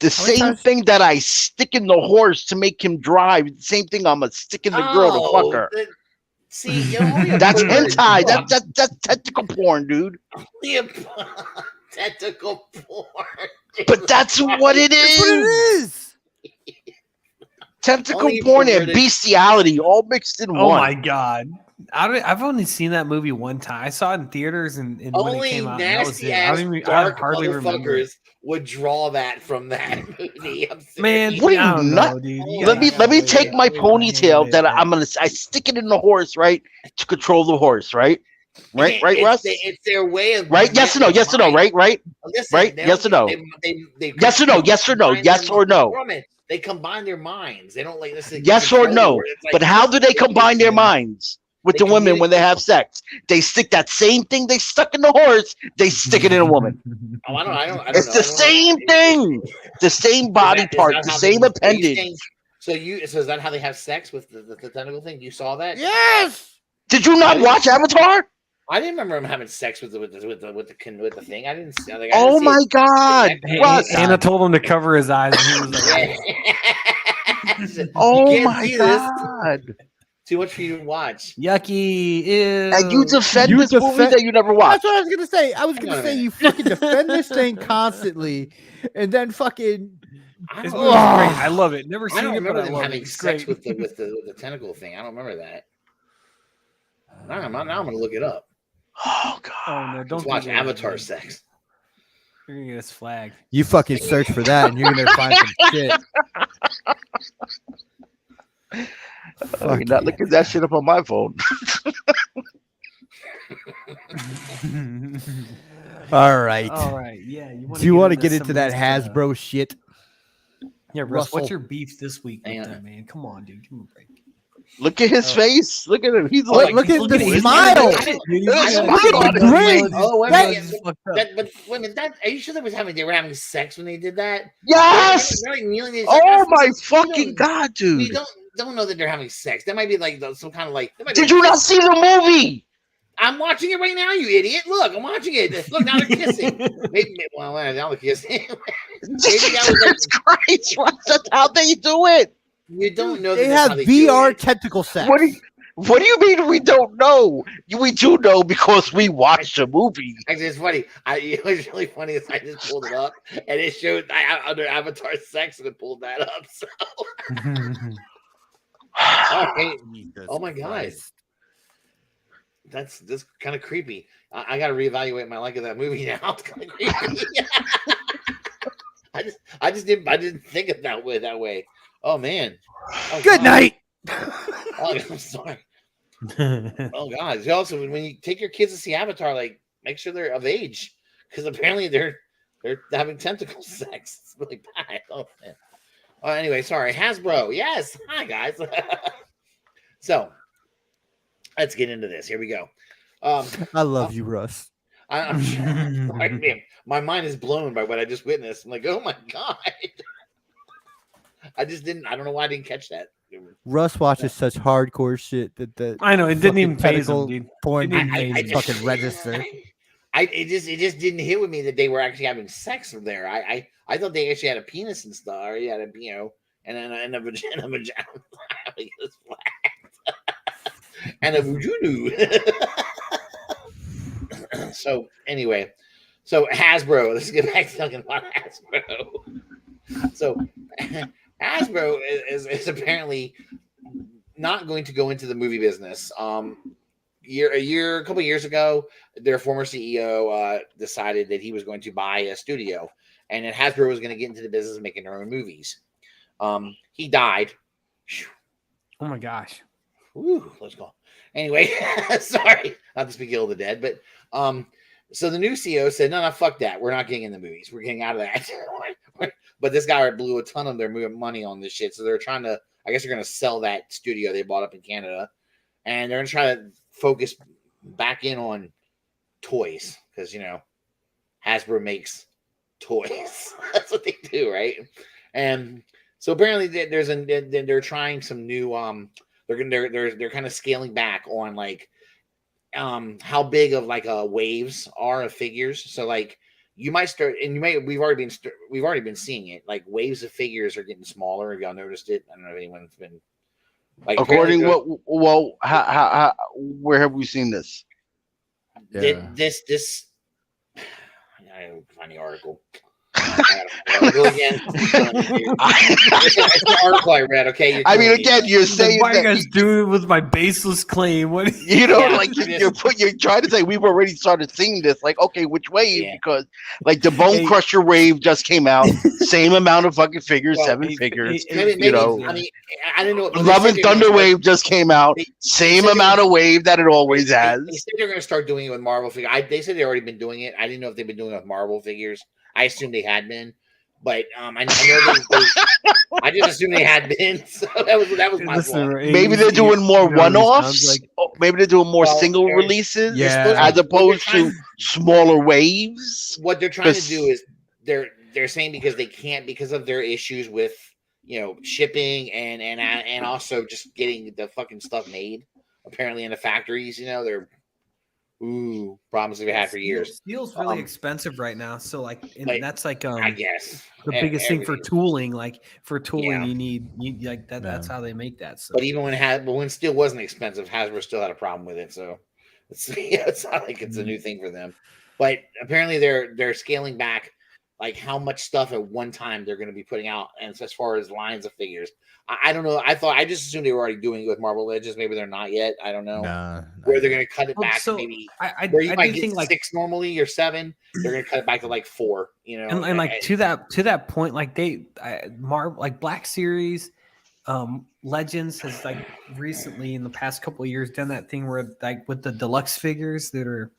The same thing that I stick in the horse to make him drive. The same thing I'm gonna stick in the girl to fuck her. See, that's hentai. That's tentacle porn, dude. Tentacle porn. But that's what it is. Tentacle porn and bestiality all mixed in one. Oh my god. I've only seen that movie one time. I saw it in theaters and when it came out. Nasty ass dark hardly motherfuckers would draw that from that movie. Man, what are you nuts? Let me take my ponytail that I stick it in the horse, right, to control the horse, right, Russ? It's their way of right. Yes or no? Yes or no? Right. Listen, right. Yes or no? Yes or no? Yes or no? Yes or no? They combine their minds. They don't like this. Yes or no? Like, but how do they combine their minds with the women when they have sex? They stick that same thing they stuck in the horse. They stick it in a woman. Oh, I don't. It's the same thing. The same body part. The same appendage. So is that how they have sex with the tentacle thing? You saw that? Yes. Did you not watch Avatar? I didn't remember him having sex with the thing. I didn't see. Like, oh my god! Anna told him to cover his eyes, and he was like, "Oh my god!" Too much for you to watch. Yucky! Ew. And you defend this movie that you never watched. That's what I was gonna say. I was gonna say you fucking defend this thing constantly, and then fucking. This movie's great. I love it. Never seen it, but I love having it. sex with the tentacle thing. I don't remember that. Now I'm gonna look it up. Oh god! Oh no! Don't watch Avatar sex. You're gonna get us flagged. You fucking search for that, and you're gonna find some shit. You're not looking that shit up on my phone. All right. Yeah. Do you want to get into that Hasbro shit? Yeah, Russ. What's your beef this week with that, man? Come on, dude. Give me a break. Look at his face. Look at him. He's like, look at the smile. Great. Oh, wait a minute. But wait a minute. Are you sure they were having sex when they did that? Yes. Oh my fucking god, dude. We don't know that they're having sex. That might be like some kind of like. Did you not see the movie? I'm watching it right now, you idiot. Look, I'm watching it. Look, now they're kissing. Now they're kissing. Jesus Christ, that's how they do it. You don't know. They have VR tentacle sex. What do you mean we don't know? We do know because we watched the movie. Actually, it's funny. It was really funny. I just pulled it up and it showed under Avatar sex and it pulled that up. So. Okay. Oh my god. That's kind of creepy. I got to reevaluate my like of that movie now. It's kind of creepy. I didn't think of that way. Oh man. Oh, good night. Oh, I'm sorry. Oh god. Also, when you take your kids to see Avatar, like make sure they're of age because apparently they're having tentacle sex. It's really bad. Oh man. Anyway, sorry. Hasbro. Yes. Hi guys. So let's get into this. Here we go. I love you, Russ. I'm sorry, man. My mind is blown by what I just witnessed. I'm like, oh my god. I don't know why I didn't catch that. Russ watches such hardcore shit that I know it didn't even phase him, dude. Porn didn't fucking register. It just didn't hit with me that they were actually having sex there. I thought they actually had a penis and stuff. Or you had and a vagina. And a vujunu. So anyway, Hasbro. Let's get back to talking about Hasbro. So Hasbro is apparently not going to go into the movie business. A couple years ago, their former CEO decided that he was going to buy a studio, and that Hasbro was going to get into the business of making their own movies. He died. Oh my gosh. Ooh, let's go. Anyway, sorry, not to speak ill of the dead, but so the new CEO said, no, fuck that. We're not getting in the movies. We're getting out of that. But this guy blew a ton of their money on this shit. So they're trying to, I guess they're going to sell that studio they bought up in Canada. And they're going to try to focus back in on toys. Because, Hasbro makes toys. That's what they do, right? And so apparently they're trying some new, they're kind of scaling back on like, how big of like waves are of figures. So like, you might start, and we've already been seeing it. Like waves of figures are getting smaller. Have y'all noticed it? I don't know if anyone's been Like according how where have we seen this? This I don't find the article. It's an article I read. Okay, I mean, again, you're saying why are you guys doing it with my baseless claim? What like you're trying to say we've already started seeing this. Like, okay, which wave? Yeah. Because like the Bone Crusher wave just came out, same amount of fucking figures, 7 figures. I mean, I don't know. Love and Thunder wave just came out, same amount of wave that it always has. They said they're going to start doing it with Marvel figures. They said they already been doing it. I didn't know if they've been doing it with Marvel figures. I assumed they had been, but I know I just assumed they had been. So that was my fault. Maybe they're doing more one-offs. Maybe they're doing more single releases, as opposed to smaller waves. What they're trying to do is they're saying because they can't because of their issues with shipping and also just getting the fucking stuff made. Apparently in the factories, they're. Problems we've had for years. Steel's really expensive right now, so that's like I guess the biggest thing for tooling. Like for tooling, you need like that. That's how they make that. So. But even when steel wasn't expensive, Hasbro still had a problem with it. So it's not like it's a new thing for them. But apparently they're scaling back like how much stuff at one time they're going to be putting out, and as far as lines of figures. I don't know. I just assumed they were already doing it with Marvel Legends. Maybe they're not yet. I don't know. Where they're going to cut it back. So maybe where you might get 6 normally or 7, they're going to cut it back to like 4. And like to that point, like like Black Series, Legends has like recently in the past couple of years done that thing where like with the deluxe figures that are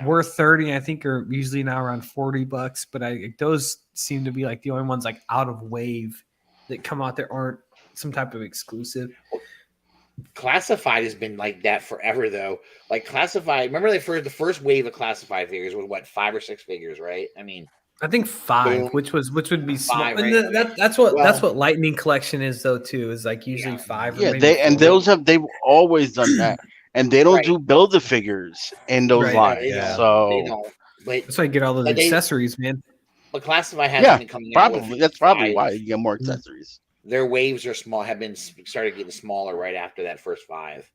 worth 30, I think are usually now around $40. But those seem to be like the only ones like out of wave that come out that aren't some type of exclusive. Classified has been like that forever, though. Like Classified, remember the first wave of Classified figures was what 5 or 6 figures, right? I mean, I think 5, which would be small. Right? And that's what Lightning Collection is, though. Too is like usually 5. Yeah, they've always done that, and they don't do build the figures in those lines. So they don't. But that's why you get all those accessories, man. But Classified hasn't been coming out. Probably that's probably why you get more accessories. Their waves are small, started getting smaller right after that first 5.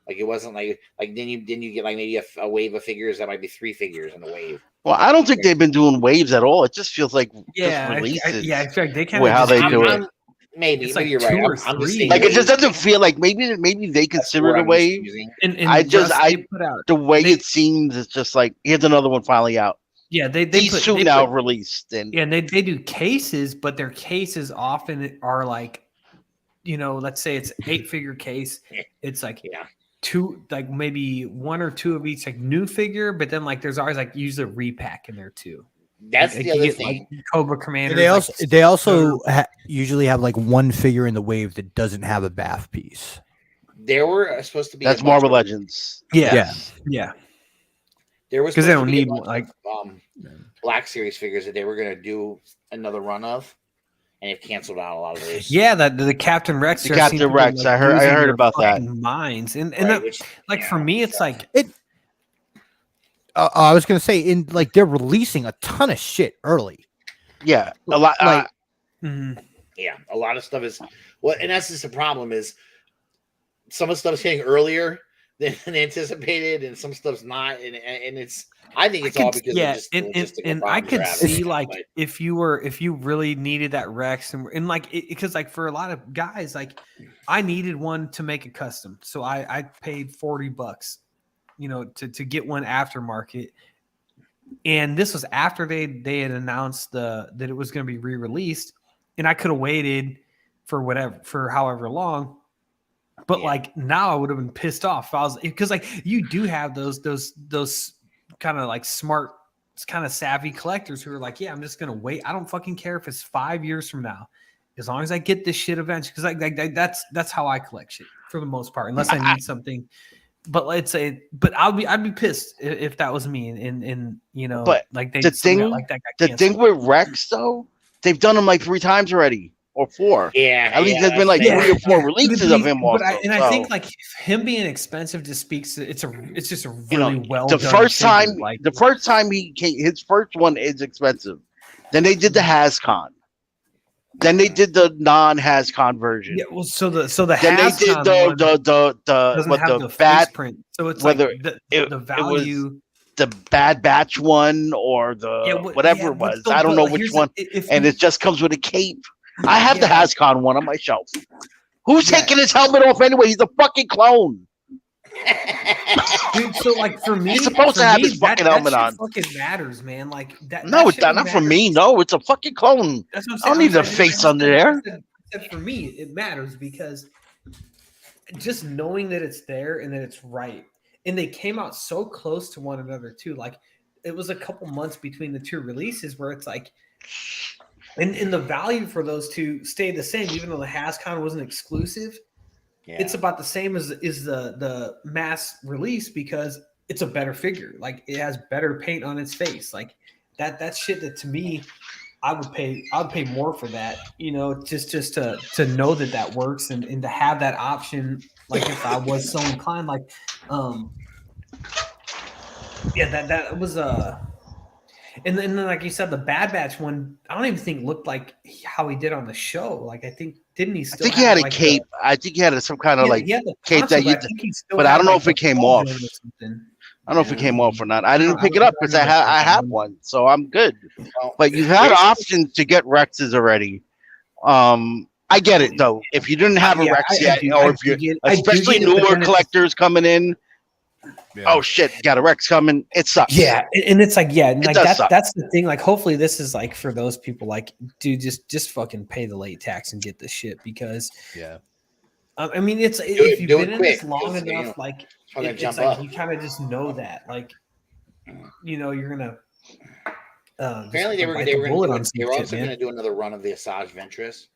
Like it wasn't like then you get like maybe a wave of figures that might be 3 figures in a wave. Well, I don't think they've been doing waves at all. It just feels like just releases. In fact, they kind of how they do it. Maybe you're right. I'm just saying, like it just doesn't feel like maybe they consider it a wave. And the way it seems, it's just like here's another one finally out. Yeah, these two now released, and they do cases, but their cases often are like, let's say it's 8-figure case. It's like 2, like maybe 1 or 2 of each like new figure, but then like there's always like usually a repack in there too. That's the other thing. Like Cobra Commander. They also usually have like 1 figure in the wave that doesn't have a bath piece. There were supposed to be that's Marvel Legends. Yeah. There was because they don't need like Black Series figures that they were going to do another run of, and they've canceled out a lot of those. Yeah, the Captain Rex. The Captain Rex. I heard about that. Minds and for me, it's like it. I was going to say they're releasing a ton of shit early. Yeah, a lot. Yeah, a lot of stuff is and that's just the problem is some of the stuff is hitting earlier than anticipated, and some stuff's not, and it's. I think it's all because and I could see if you really needed that Rex and because like for a lot of guys like I needed one to make a custom, so I paid $40, to get one aftermarket, and this was after they had announced that it was going to be re-released, and I could have waited for however long. But like now I would have been pissed off. Because like you do have those kind of like smart, kind of savvy collectors who are like, yeah, I'm just gonna wait. I don't fucking care if it's 5 years from now, as long as I get this shit eventually. Because that's how I collect shit for the most part, unless I need something. But I'd be pissed if that was me. And but like the thing with Rex though, they've done them like 3 times already. Or 4. Yeah. At least there's been like 3 or 4 releases of him also. I think like him being expensive just speaks to it's just a really well done. The first time he came, his first one is expensive. Then they did the HasCon. Then they did the non-Hascon version. Yeah, well, so the then they did the bad print. So it's whether like the value. It was the the Bad Batch one or the whatever it was. I don't know which one. And it just comes with a cape. I have the Hascon one on my shelf. Who's taking his helmet off anyway? He's a fucking clone. Dude, so like for me, he's supposed to have his fucking helmet on. Fucking matters, man. Like that. No, it's not for me. No, it's a fucking clone. That's what I'm saying. I don't need the face under there. For me, it matters because just knowing that it's there and that it's right, and they came out so close to one another too. Like it was a couple months between the two releases where it's like, and the value for those two stayed the same, even though the Hascon wasn't exclusive. Yeah. It's about the same as the mass release because it's a better figure. Like it has better paint on its face. Like that shit that to me, I would pay more for that, you know, just to know that works and to have that option. Like if I was so inclined, like, that was and then like you said, the Bad Batch one, I don't even think looked like how he did on the show. Like I think didn't he? Still I think he had a cape. I think he had some kind of cape that you. But I don't know if it came off. I don't know if it came off or not. I didn't pick it up because I have one, so I'm good. But you had options to get Rexes already. I get it though. If you didn't have a Rex yet, or if you're especially newer collectors coming in. Yeah. Oh shit! Got a Rex coming. It sucks. Yeah, and it's like like that's the thing. Like, hopefully, this is like for those people. Like, dude, just fucking pay the late tax and get this shit because. Yeah. I mean, if you've been in this long enough, like, it's like you kind of just know that, like, you know, you're gonna. Apparently, they were also gonna do another run of the Asajj Ventress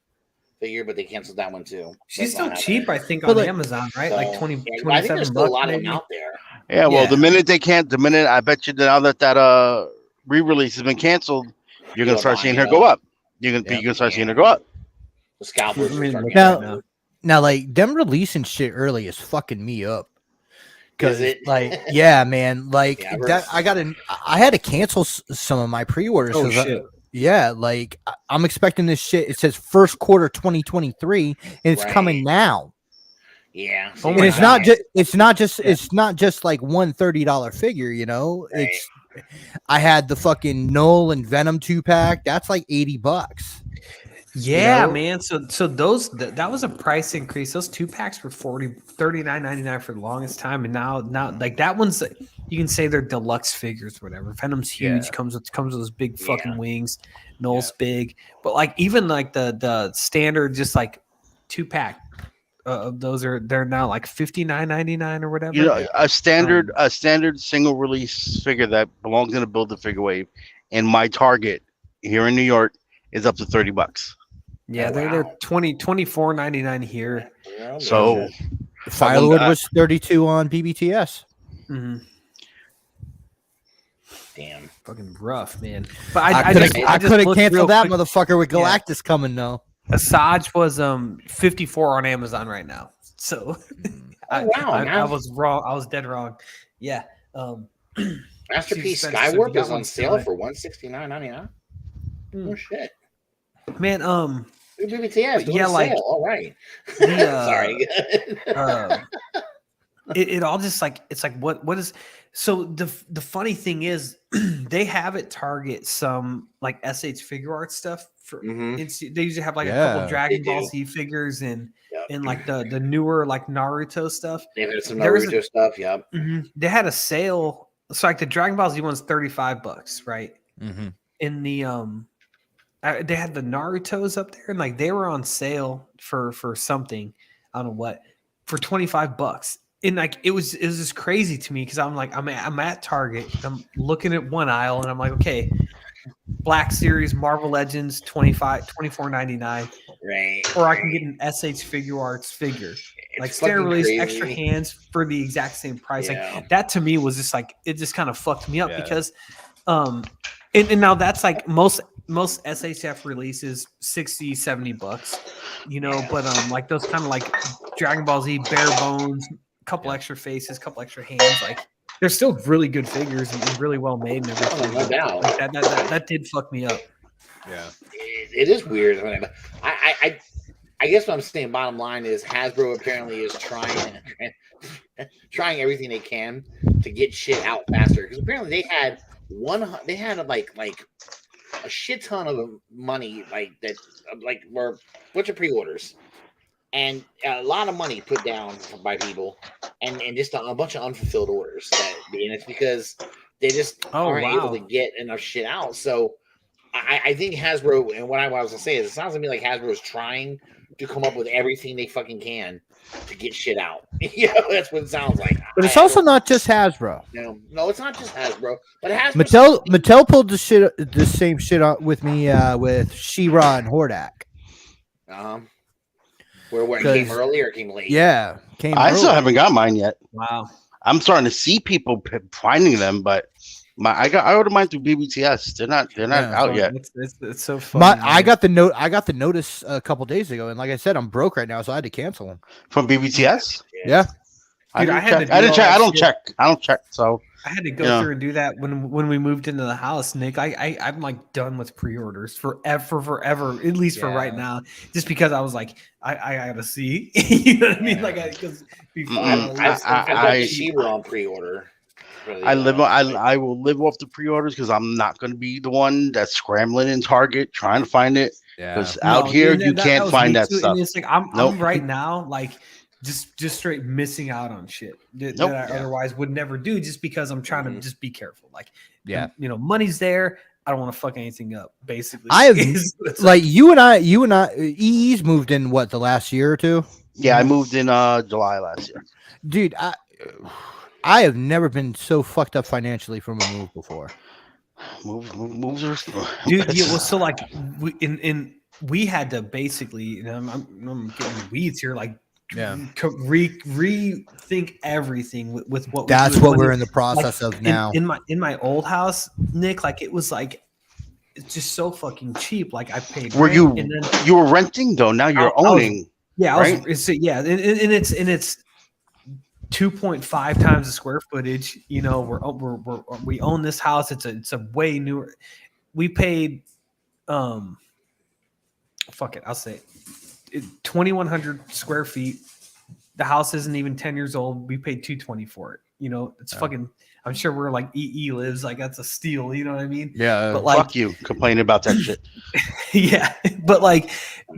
figure, but they canceled that one too. She's still cheap, I think, on Amazon, right? So, like 20, yeah, 27 I think there's still a lot of them out there. Yeah, well, the minute I bet you now that re-release has been canceled, you're gonna start seeing her go up. You're gonna start seeing her go up. The scalpers now, like them releasing shit early is fucking me up. Because like, yeah, man, like that. I had to cancel some of my pre-orders. Oh shit. Yeah, like I'm expecting this shit. It says first quarter 2023, and it's coming now. Yeah, and it's not just it's not just like one $30 figure. You know, it's I had the fucking Null and Venom 2-pack. That's like $80. Yeah, you know? Man. So those that was a price increase. Those 2-packs were $39.99 for the longest time, and now like that one's. You can say they're deluxe figures, whatever. Venom's huge, comes with those big fucking wings. Null's big, but like even like the standard, just like 2-pack of those they're now like $59.99 or whatever. You know, a standard single release figure that belongs in a Build-A-Figure wave, in my Target here in New York is up to $30. Yeah, they're $24.99 here. So Firelord was 32 on BBTS. Mm-hmm. Damn, fucking rough, man. But I could have canceled that motherfucker with Galactus coming though. Asajj was 54 on Amazon right now. So I was wrong. I was dead wrong. Yeah. Masterpiece Skywarp is on sale for $169.99. Oh shit, man. BBTS doing like sale. All right. Sorry. It all just like it's like what is so the funny thing is they have at Target some like SH Figure Art stuff for they usually have like a couple Dragon Ball Z figures and like the newer like Naruto stuff. They have some Naruto stuff. Yep. They had a sale. So like the Dragon Ball Z one's $35, right? Mm-hmm. In the they had the Narutos up there and like they were on sale for something, I don't know what, for $25. And like it was just crazy to me because I'm like I'm at Target, I'm looking at one aisle and I'm like, okay, Black Series Marvel Legends $24.99, right? Or I can get an SH Figure Arts figure, like standard release, extra hands for the exact same price. Like that to me was just like it just kind of fucked me up because and now that's like most SHF releases $60-$70, you know, but like those kind of like Dragon Ball Z bare bones, couple extra faces, couple extra hands, like they're still really good figures and really well made and everything. No doubt. Like that did fuck me up. Yeah, it is weird. I guess what I'm saying, bottom line is Hasbro apparently is trying everything they can to get shit out faster, because apparently they had like a shit ton of money were a bunch of pre-orders and a lot of money put down by people and just a bunch of unfulfilled orders and it's because they just aren't able to get enough shit out. So I think Hasbro, and what I was gonna say is, it sounds to me like Hasbro is trying to come up with everything they fucking can to get shit out. That's what it sounds like. But it's also not just Hasbro. No, it's not just Hasbro. But Mattel pulled the same shit out with me with She-Ra and Hordak. Where it came early or came late? Yeah, I still haven't got mine yet. Wow. I'm starting to see people finding them, but I ordered mine through BBTS. They're not out yet. It's so funny. I got the notice a couple days ago, and like I said, I'm broke right now, so I had to cancel them from BBTS. Yeah, dude, I didn't check. I don't check. So I had to go through and do that when we moved into the house, Nick. I'm like done with pre-orders forever, at least for right now, just because I was like, I gotta see. You know what I mean? Like, because before I She-Ra on pre-order. Really, I will live off the pre-orders because I'm not going to be the one that's scrambling in Target trying to find it. Because out here you can't find that stuff. And it's like I'm right now like just straight missing out on shit that I otherwise would never do, just because I'm trying to just be careful. Like, money's there. I don't want to fuck anything up. Basically, I have like you and I. EE's moved in what, the last year or two? Yeah, I moved in July last year. Dude, I have never been so fucked up financially from a move before. Moves are dude. Yeah, well, so like we had to basically, I'm getting weeds here, like rethink everything with what. That's what we're in the process of now. In my old house, Nick, like it was like it's just so fucking cheap. Like I paid. You were renting though? Now you're owning. And it's 2.5 times the square footage. We own this house. It's a way newer. We paid fuck it, I'll say 2,100 square feet. The house isn't even 10 years old. We paid $220 for it. It's fucking. I'm sure we're like EE lives, like that's a steal. You know what I mean? Yeah. But like, fuck you complaining about that shit. Yeah, but like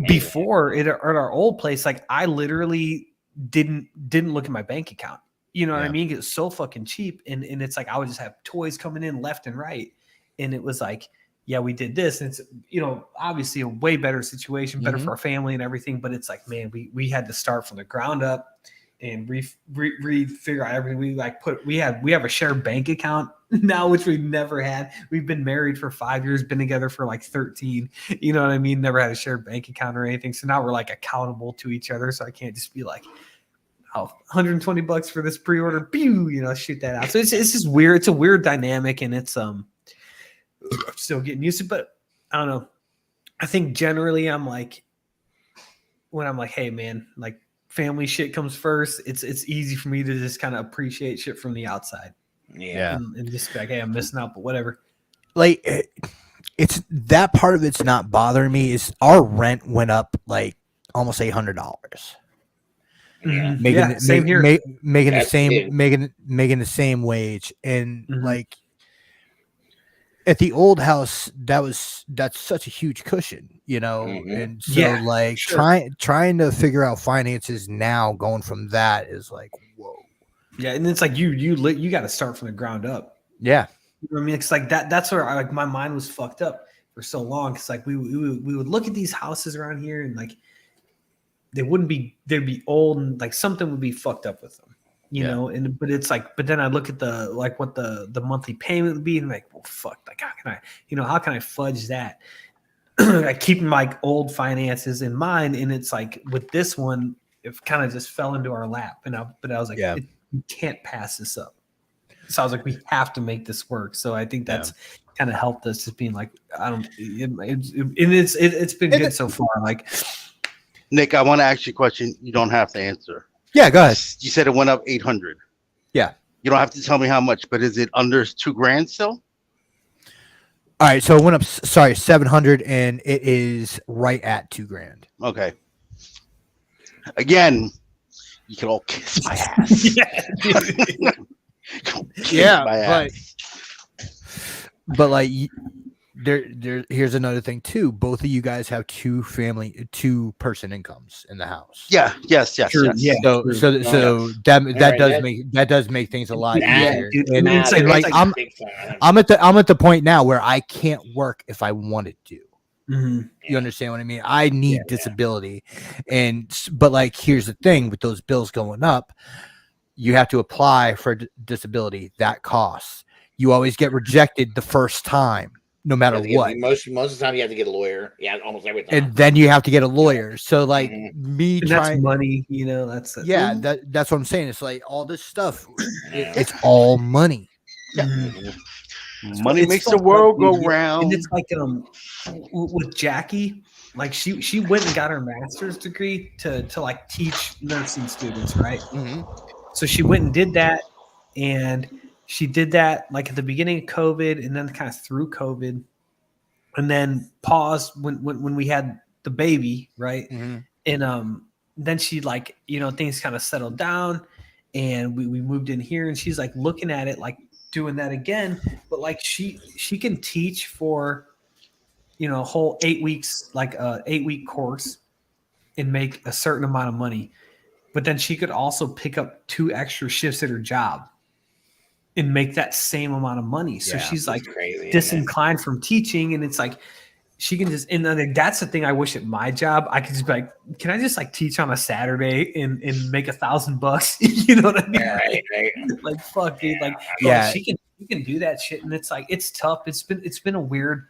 before at our old place, like I literally didn't look at my bank account. You know what I mean? It's so fucking cheap, and it's like I would just have toys coming in left and right, and it was like, yeah, we did this, and it's obviously a way better situation, better for our family and everything. But it's like, man, we had to start from the ground up and refigure out everything. We have a shared bank account now, which we've never had. We've been married for 5 years, been together for like 13. You know what I mean? Never had a shared bank account or anything. So now we're like accountable to each other. So I can't just be like, oh, $120 for this pre-order, pew, shoot that out. So it's just weird. It's a weird dynamic, and it's I'm still getting used to it, but I don't know. I think generally I'm like, when I'm like, hey man, like family shit comes first, it's easy for me to just kind of appreciate shit from the outside. Yeah. And just be like, hey, I'm missing out, but whatever. Like it's that part of it's not bothering me. Is our rent went up like almost $800. Same here. Making the same wage, and like at the old house, that's such a huge cushion, and so trying to figure out finances now, going from that is like, whoa. Yeah, and it's like you got to start from the ground up. Yeah, I mean, it's like that. That's where my mind was fucked up for so long. It's like we would look at these houses around here, and like they'd be old, and like something would be fucked up with them. But it's like, but then I look at what the monthly payment would be, and I'm like, well, fuck, like how can I fudge that? Like keeping my old finances in mind, and it's like with this one, it kind of just fell into our lap, but I was like, you can't pass this up. So I was like, we have to make this work. So I think that's kind of helped us, just being like, it's been good so far. Like, Nick, I want to ask you a question. You don't have to answer. Yeah, go ahead. You said it went up 800. Yeah. You don't have to tell me how much, but is it under $2,000 still? All right, so it went up. Sorry, 700, and it is right at $2,000. Okay. Again, you can all kiss my ass. But like there here's another thing too. Both of you guys have two person incomes in the house. Yeah, yes. True. Yeah. So that does make things a lot easier. And I'm at the point now where I can't work if I wanted to. Mm-hmm. You understand what I mean? I need disability, but like here's the thing: with those bills going up, you have to apply for disability. That costs. You always get rejected the first time, no matter what. Most of the time, you have to get a lawyer. Yeah, almost every time. And then you have to get a lawyer. So like that's money. You know, that's that's what I'm saying. It's like all this stuff. It's all money. Mm-hmm. Money makes the world go round. And it's like with Jackie, like she went and got her master's degree to like teach nursing students, right? Mm-hmm. So she went and did that, and she did that like at the beginning of COVID, and then kind of through COVID, and then paused when we had the baby, right? Mm-hmm. And then she like things kind of settled down, and we moved in here, and she's like looking at it like doing that again, but like she can teach for a whole 8 weeks, like a 8-week course, and make a certain amount of money. But then she could also pick up 2 extra shifts at her job and make that same amount of money. So she's like crazy, disinclined from teaching, and it's like she can just, and then that's the thing I wish at my job. I could just be like, can I just like teach on a Saturday and make $1,000? You know what I mean? Right. Like fuck, dude. Like she can do that shit, and it's like it's tough. It's been a weird,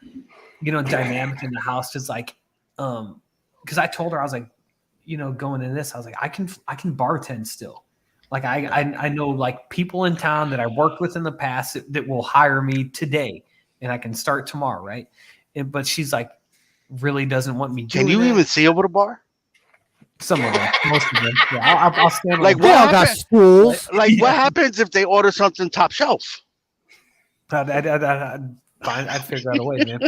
dynamic in the house. Just like, because I told her I was like, going in this, I was like, I can bartend still. Like I know like people in town that I worked with in the past that will hire me today, and I can start tomorrow, right? But she's like, really doesn't want me. Can you even see over the bar? Some of them, most of them. Yeah, I'll stand. Like what happens? Like what happens if they order something top shelf? I'd figure out a way, man.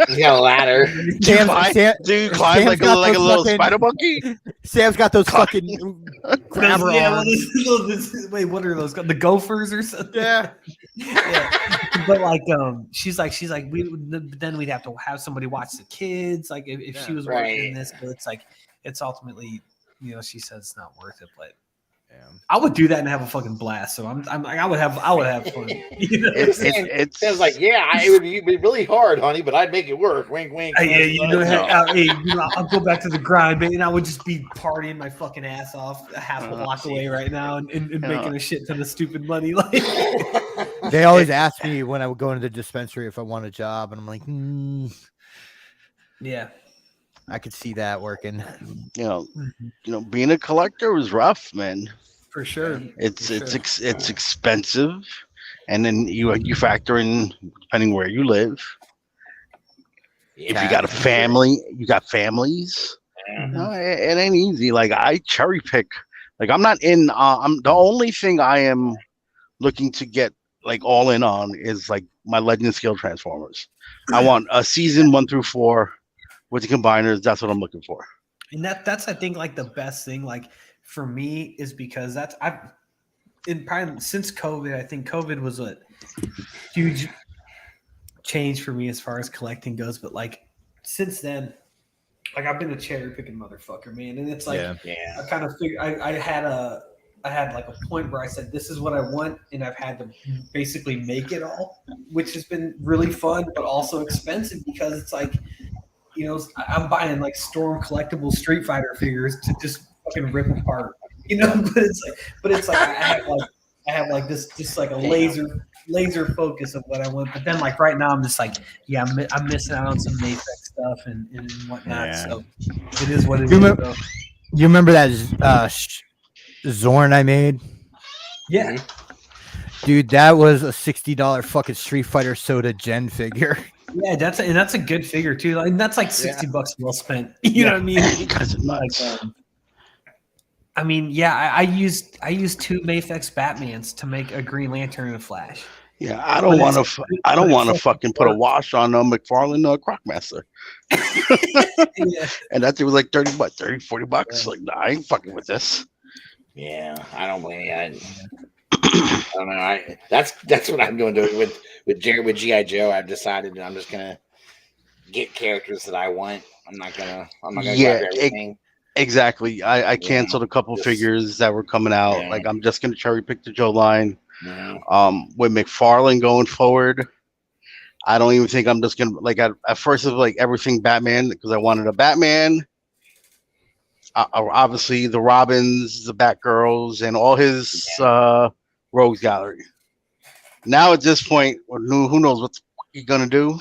He's got a ladder. Do you climb like a little spider monkey? Sam's got those fucking grabber arms. Wait, what are those? The gophers or something? Yeah. But like, she's like, then we'd have to have somebody watch the kids. Like if she was working in this, but it's like, it's ultimately, she says it's not worth it, but. I would do that and have a fucking blast. So I'm like, I would have fun. It sounds like, it would be really hard, honey, but I'd make it work. Wink, wink. I'll go back to the grind, and I would just be partying my fucking ass off a half a block away right now and making a shit ton of stupid money. Like they always ask me when I would go into the dispensary if I want a job, and I'm like, yeah. I could see that working. Being a collector was rough, man. For sure. It's expensive, and then you factor in depending where you live. If you got a family, you got families. It ain't easy. Like I cherry pick. Like I'm not in. I'm the only thing I am looking to get like all in on is like my Legend Scale Transformers. I want a season 1 through 4. With the combiners, that's what I'm looking for. And that's I think like the best thing like for me is because since COVID, I think COVID was a huge change for me as far as collecting goes. But like since then, like I've been a cherry picking motherfucker, man. And it's like I kind of figured I had like a point where I said this is what I want, and I've had to basically make it all, which has been really fun, but also expensive because it's like. I'm buying like Storm collectible Street Fighter figures to just fucking rip apart, but it's like I have like this just like a laser focus of what I want. But then like right now I'm just like, I'm missing out on some Mayfix stuff and whatnot. Yeah. So it is what it is. You remember that Zorn I made? Yeah. Dude, that was a $60 fucking Street Fighter Soda Gen figure. Yeah, that's a good figure too. And that's like $60 well spent. You know what I mean? Because it's nuts. I used 2 Mayfix Batmans to make a Green Lantern and a Flash. Yeah, I don't want to. I don't want to fucking put a wash on a McFarlane Crockmaster. And that thing was like 30 bucks, 30, 40 bucks. Like, nah, I ain't fucking with this. Yeah, I don't blame you. I don't know. That's what I'm doing with GI Joe. I've decided that I'm just gonna get characters that I want. I'm not gonna go after everything. Exactly. I canceled a couple figures that were coming out. Yeah. Like, I'm just gonna cherry pick the Joe line. Mm-hmm. With McFarlane going forward, I don't even think I'm just gonna like at first it was like everything Batman because I wanted a Batman. Obviously the Robins, the Batgirls, and all his Rogues Gallery. Now at this point, who knows what he's gonna do?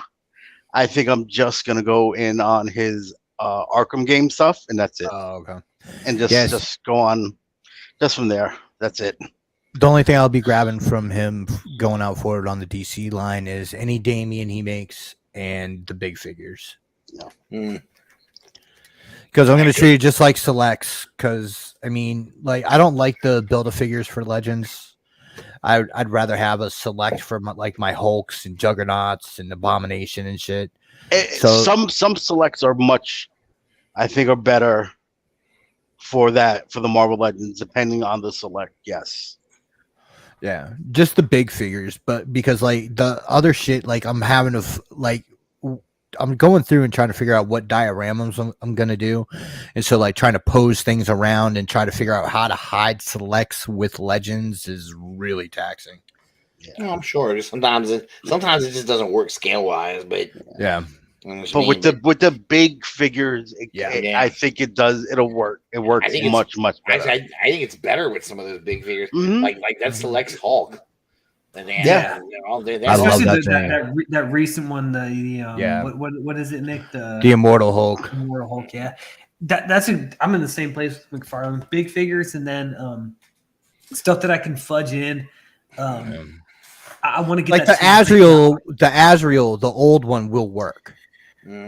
I think I'm just gonna go in on his Arkham game stuff, and that's it. Oh, okay. And just go on, just from there. That's it. The only thing I'll be grabbing from him going out forward on the DC line is any Damian he makes and the big figures. Yeah. Because I'm going to treat it just like selects. Because I mean, like, I don't like the build of figures for Legends. I'd rather have a select for my Hulks and Juggernauts and Abomination and shit. So some selects are I think are better for the Marvel Legends, depending on the select. Yes. Yeah, just the big figures, but because like the other shit, like I'm going through and trying to figure out what dioramas I'm gonna do, and so like trying to pose things around and try to figure out how to hide selects with Legends is really taxing. Yeah, no, I'm sure. Sometimes it just doesn't work scale wise, but yeah. But with the big figures, I think it does. It'll work. It works much better. I think it's better with some of those big figures, like that selects Hulk. Especially that recent one. What is it, Nick? The Immortal Hulk. Immortal Hulk. Yeah, I'm in the same place with McFarlane. Big figures, and then stuff that I can fudge in. I want to get like the Azrael, the old one will work.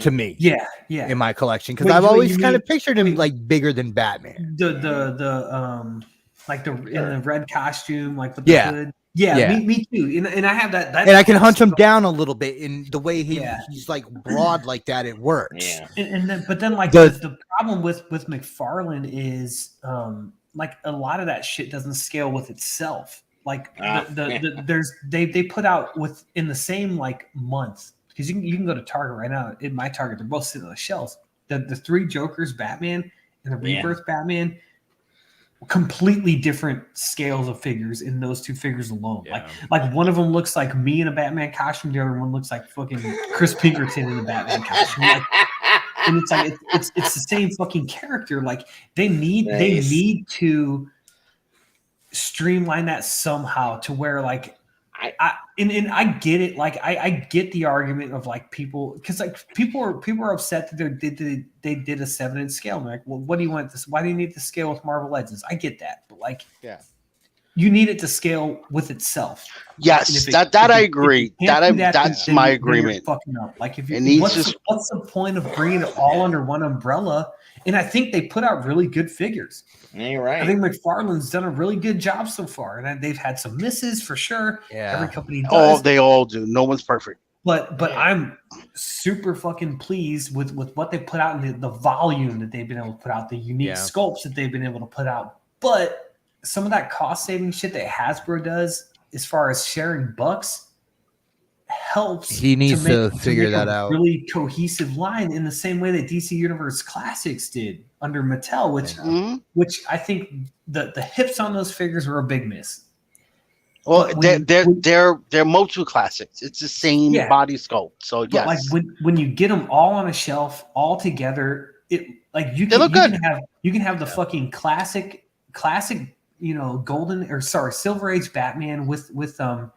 To me, yeah, in my collection, because I've always kind of pictured him like bigger than Batman. The like in the red costume, like with the hood. Yeah. Me too. And I have that and I can hunch him down a little bit in the way he's like broad like that. It works. Yeah. But then like the problem with McFarlane is like a lot of that shit doesn't scale with itself. Like they put out in the same like month. Because you can go to Target right now. In my Target, they're both sitting on the shelves. The three Jokers Batman and the Rebirth Batman, completely different scales of figures in those two figures alone. Yeah. Like one of them looks like me in a Batman costume. The other one looks like fucking Chris Pinkerton in a Batman costume. And it's like it's the same fucking character. Like they need to streamline that somehow to where like. I get it. Like I get the argument of like people because like people are upset that they did a 7-inch scale. I'm like, well, what do you want this? Why do you need to scale with Marvel Legends? I get that, but like, you need it to scale with itself. Yes, I agree. That's my agreement. Fucking up. Like what's the point of bringing it all under one umbrella? And I think they put out really good figures. Yeah, you're right. I think McFarlane's done a really good job so far, and they've had some misses for sure. Yeah, every company does. They all do. No one's perfect. But I'm super fucking pleased with what they put out and the volume that they've been able to put out, the unique sculpts that they've been able to put out. But some of that cost saving shit that Hasbro does, as far as sharing bucks, helps. He needs to figure that out. Really cohesive line in the same way that DC Universe Classics did under Mattel, which I think the hips on those figures were a big miss. Well, they're Motu classics. It's the same body sculpt. So yes, like when you get them all on a shelf, all together, it like you can have the fucking classic, golden Silver Age Batman with a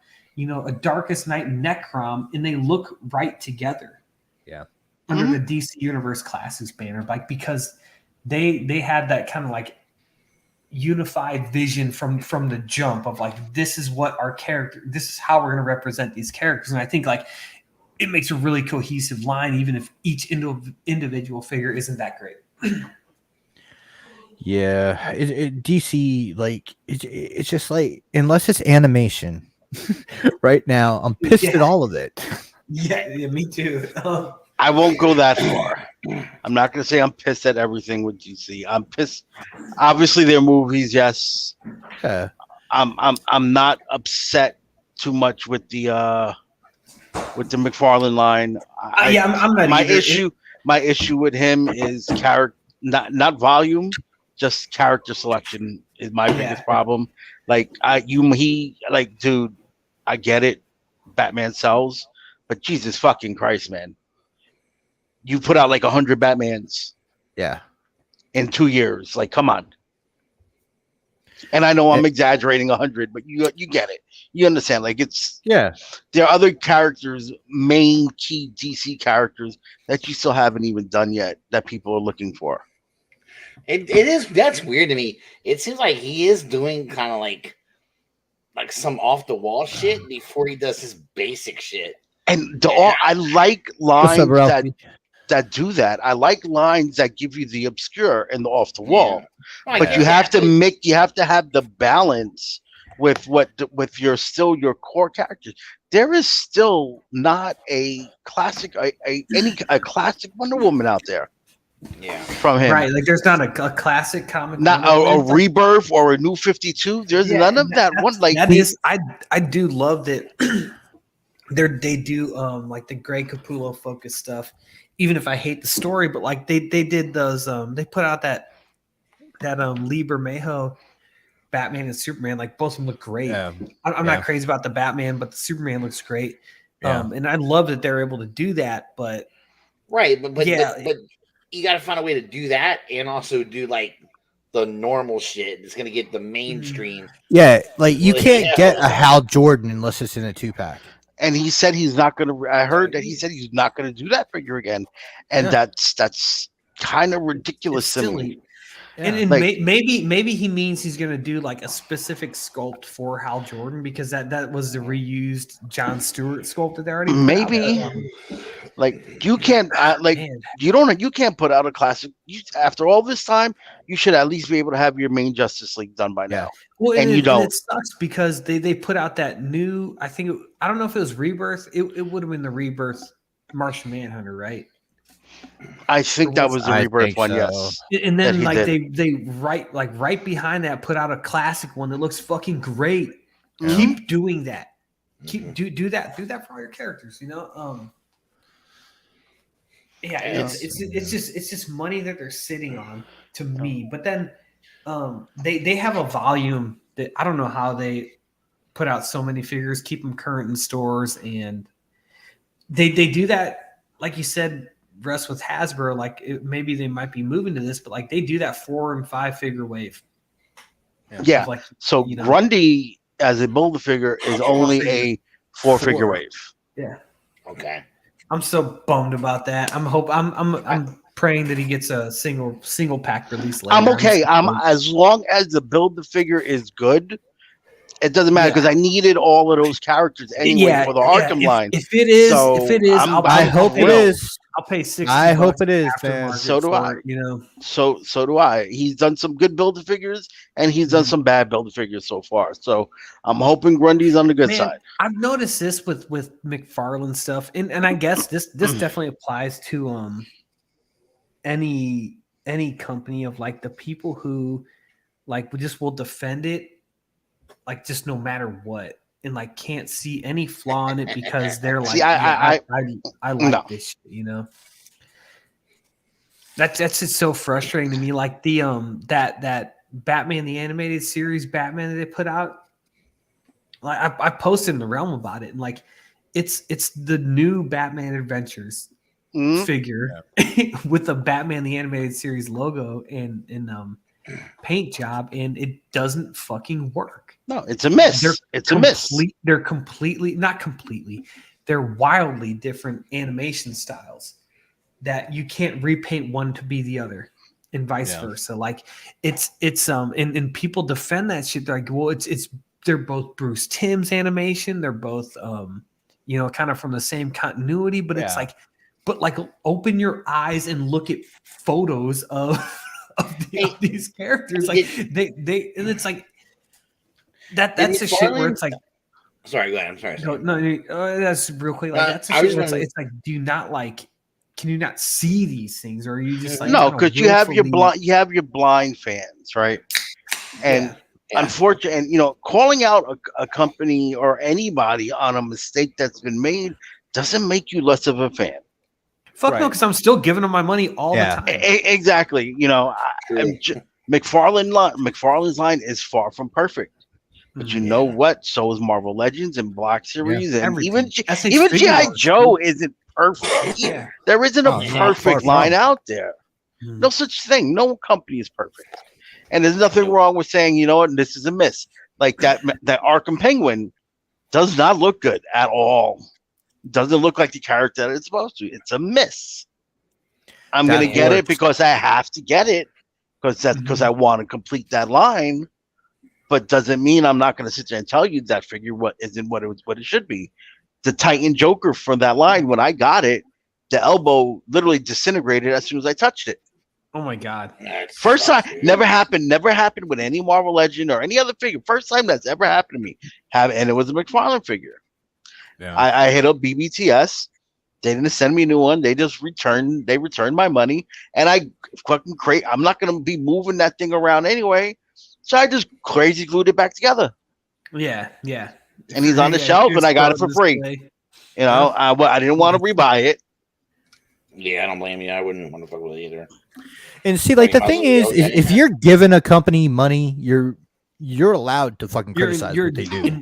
Darkest Night Necrom, and they look right together. Yeah. Under the DC Universe Classics banner, like because they had that kind of like unified vision from the jump of like, this is what our character, this is how we're going to represent these characters. And I think like it makes a really cohesive line, even if each individual figure isn't that great. Yeah. DC, like it's just like, unless it's animation, right now. I'm pissed at all of it. Yeah, me too. I won't go that far. I'm not going to say I'm pissed at everything with DC. I'm pissed. Obviously, their movies, yes. Yeah. I'm not upset too much with the McFarlane line. I'm not my either. My issue with him is character, not volume, just character selection is my biggest problem. Like dude, I get it. Batman sells, but Jesus fucking Christ, man. You put out like 100 Batmans. Yeah. In 2 years. Like, come on. And I know I'm exaggerating 100, but you get it. You understand? Like, it's there are other characters, main key DC characters that you still haven't even done yet that people are looking for. That's weird to me. It seems like he is doing kind of like some off the wall shit before he does his basic shit. And I like lines that do that. I like lines that give you the obscure and the off the wall. Yeah. But you have to have the balance with your core characters. There is still not a classic a classic Wonder Woman out there. Yeah. From him. Right, like there's not a classic comic. Not a rebirth or a new 52. There's none of that one. Like I do love that they do like the Greg Capullo focused stuff. Even if I hate the story, but like they did those they put out that Lee Bermejo Batman and Superman, like both of them look great. Yeah. I'm not crazy about the Batman, but the Superman looks great. Yeah. And I love that they're able to do that, but but you got to find a way to do that and also do like the normal shit that's going to get the mainstream. Yeah, like you can't get a Hal Jordan unless it's in a 2-pack. And he said he's not going to. I heard that he said he's not going to do that figure again, and that's kind of ridiculous to me. Yeah. And like, maybe he means he's going to do like a specific sculpt for Hal Jordan because that was the reused John Stewart sculpt that they already maybe. Like you can't you can't put out a classic. After all this time, you should at least be able to have your main Justice League done by now. Well, and you don't. It sucks because they put out that new. I don't know if it was Rebirth. It would have been the Rebirth Martian Manhunter, right? I think that was the Rebirth one, yes. And then like they right behind that put out a classic one that looks fucking great. Mm-hmm. Keep doing that. Do that for all your characters, you know? It's just money that they're sitting on to me. But then they have a volume that I don't know how they put out so many figures, keep them current in stores, and they do that, like you said, Russ, with Hasbro. Like maybe they might be moving to this, but like they do that 4 and 5 figure wave. Yeah. Like, so Grundy as a Build-A-Figure is only a 4 figure wave. Yeah. Okay. I'm so bummed about that. I'm praying that he gets a single pack release later. I'm okay. As long as the Build-A-Figure is good, it doesn't matter because I needed all of those characters anyway for the Arkham line. If it is, I hope it is. I'll pay $60. I hope it is, man. So do I. You know. So do I. He's done some good Build-A-Figures and he's done some bad Build-A-Figures so far. So I'm hoping Grundy's on the good side. I've noticed this with McFarlane stuff, and I guess this definitely applies to any company of like the people who like just will defend it, like just no matter what, and like can't see any flaw in it because they're like, I like this shit, you know. That's just so frustrating to me. Like the that Batman the Animated Series Batman that they put out, like I posted in the realm about it, and like it's the new Batman Adventures figure with the Batman the Animated Series logo and paint job, and it doesn't fucking work. No, it's a miss. They're completely, not completely, they're wildly different animation styles that you can't repaint one to be the other and vice versa. Like it's and people defend that shit. They're like, well, they're both Bruce Timm's animation. They're both kind of from the same continuity, but it's like, but like open your eyes and look at photos of these characters. Like they and it's like that's the shit where it's like, Sorry, go ahead. I'm sorry. No, that's real quick. Like that's it's like, do you not like? Can you not see these things, or are you just like no? Because you have your blind fans, right? And unfortunately, and calling out a company or anybody on a mistake that's been made doesn't make you less of a fan. Fuck no, because I'm still giving them my money all the time. Exactly. McFarlane's line is far from perfect. But you know what? So is Marvel Legends and Black Series, and even G.I. Joe isn't perfect. There isn't a perfect line out there. No such thing. No company is perfect. And there's nothing wrong with saying, you know what, this is a miss. Like that Arkham Penguin does not look good at all. Doesn't look like the character that it's supposed to. It's a miss. I'm going to get it because I have to get it because I want to complete that line. But doesn't mean I'm not going to sit there and tell you that figure isn't what it should be. The Titan Joker from that line, when I got it, the elbow literally disintegrated as soon as I touched it. Oh my God! First time, never happened with any Marvel Legend or any other figure. First time that's ever happened to me. And it was a McFarlane figure. Yeah. I hit up BBTS. They didn't send me a new one. They just returned my money, and I'm not going to be moving that thing around anyway. So I just crazy glued it back together. Yeah. And he's on the shelf, and I got it for free. I didn't want to rebuy it. Yeah, I don't blame you. I wouldn't want to fuck with it either. And see, like the thing is, if you're giving a company money, you're allowed to fucking criticize what they do.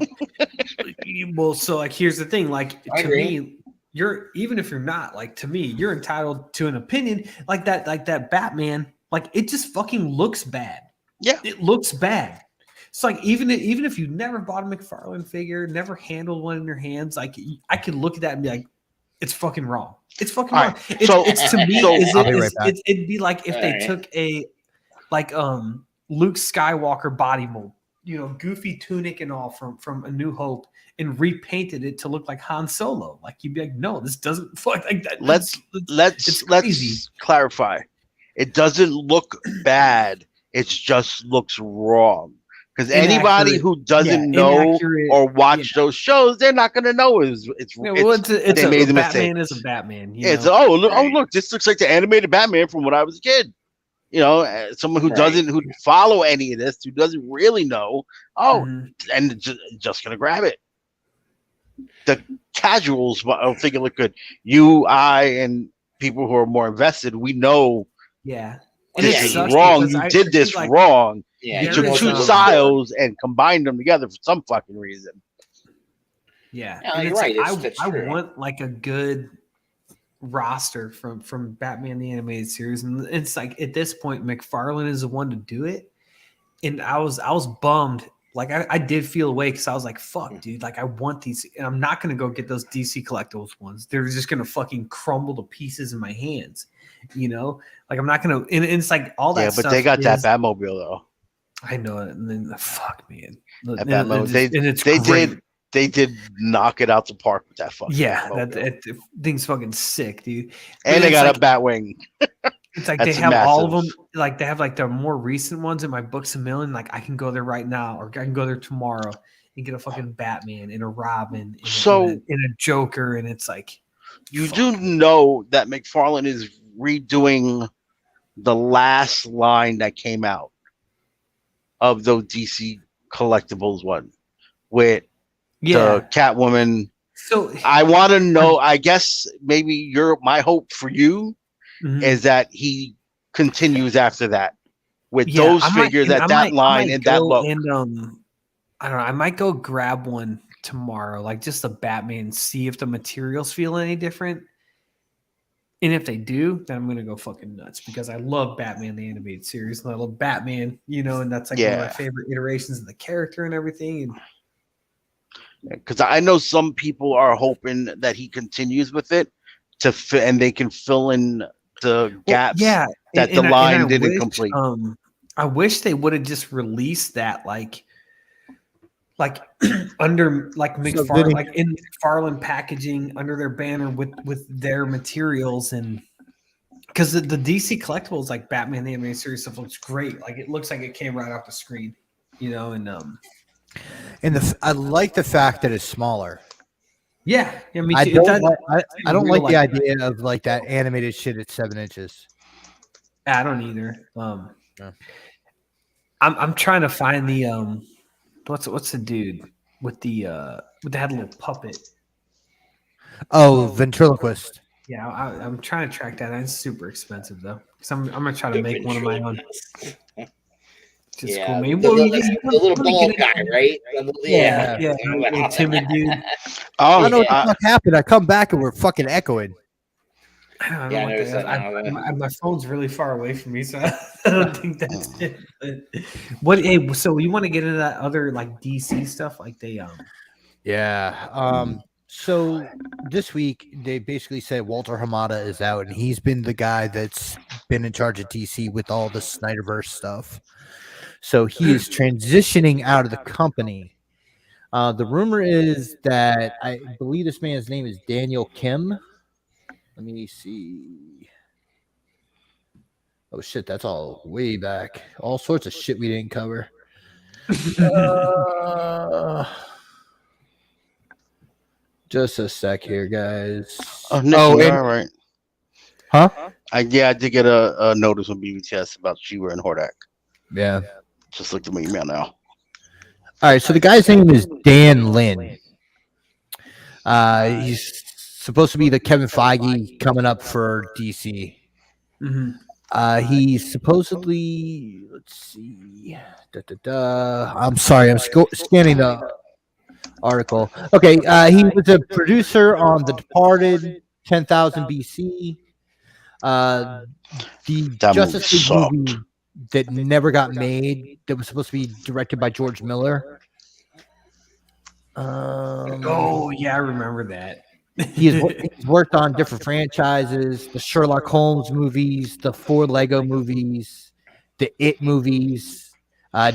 Well, so like here's the thing, like to me, even if you're not, like to me, you're entitled to an opinion like that Batman, like it just fucking looks bad. Yeah, it looks bad. It's like even if you never bought a McFarlane figure, never handled one in your hands, like I could look at that and be like, it's fucking wrong. It's fucking wrong. It's to me, it'd be like if they took a Luke Skywalker body mold, goofy tunic and all from A New Hope, and repainted it to look like Han Solo. Like you'd be like, no, this doesn't fuck like that. Let's clarify. It doesn't look bad. It just looks wrong. Because anybody who doesn't know or watch those shows, they're not going to know it's they made the mistake. Batman is a Batman. Look, this looks like the animated Batman from when I was a kid. Someone who follow any of this, who doesn't really know. And just going to grab it. The casuals think it look good. You, I, and people who are more invested, we know. Yeah. This is wrong. You did this wrong. Yeah, you took two styles and combined them together for some fucking reason. Yeah, and you're right. I want like a good roster from Batman the Animated Series, and it's like at this point, McFarlane is the one to do it. And I was bummed. Like I did feel away because I was like, "Fuck, dude! Like I want these, and I'm not gonna go get those DC Collectibles ones. They're just gonna fucking crumble to pieces in my hands." Like I'm not gonna. And it's like all that. Yeah, but they got that Batmobile though. I know it, and then fuck, man. They did knock it out the park with that fucking. Yeah, that thing's fucking sick, dude. And they got a Batwing. It's like they have all of them. Like they have like the more recent ones in my Books a Million. Like I can go there right now, or I can go there tomorrow and get a fucking Batman and a Robin and a Joker, and it's like you do know that McFarlane is redoing the last line that came out of those DC Collectibles one with the Catwoman. So I want to know, I guess maybe my hope for you is that he continues after that with those figures that line and that look. And I don't know, I might go grab one tomorrow, like just a Batman, see if the materials feel any different. And if they do, then I'm gonna go fucking nuts because I love Batman the Animated Series and I love Batman, and that's like one of my favorite iterations of the character and everything. And because I know some people are hoping that he continues with it and they can fill in the gaps that the line didn't complete. I wish they would have just released that like under like McFarlane, like in McFarlane packaging under their banner with their materials, and because the DC Collectibles like Batman the Animated Series stuff looks great. Like it looks like it came right off the screen, and And I like the fact that it's smaller. Yeah, me too. I don't like the idea of like that animated shit at 7 inches. I don't either. I'm trying to find the what's the dude with the had a little puppet. Oh, ventriloquist. Yeah, I'm trying to track that. It's super expensive though, because I'm gonna try to make one of my own. Just cool. Maybe the little bald guy, right? Yeah, timid dude. I don't know what the fuck happened. I come back and we're fucking echoing. I don't know my phone's really far away from me, so I don't think that's it. But so you want to get into that other like DC stuff, like they So this week they basically said Walter Hamada is out, and he's been the guy that's been in charge of DC with all the Snyderverse stuff. So he is transitioning out of the company. The rumor is that I believe this man's name is Daniel Kim. Let me see. Oh shit, that's all way back. All sorts of shit we didn't cover. Just a sec here, guys. All right. Huh? I did get a notice on BBTS about She-Ra and Hordak. Yeah. Just looked at my email now. All right, so the guy's name is Dan Lin. He's supposed to be the Kevin Feige coming up for DC. Mm-hmm. He's supposedly, let's see. I'm sorry, I'm scanning the article. Okay, he was a producer on The Departed, 10,000 BC. The Justice League movie that never got made, that was supposed to be directed by George Miller. I remember that. He's worked on different franchises, the Sherlock Holmes movies, the 4 Lego movies, the It movies,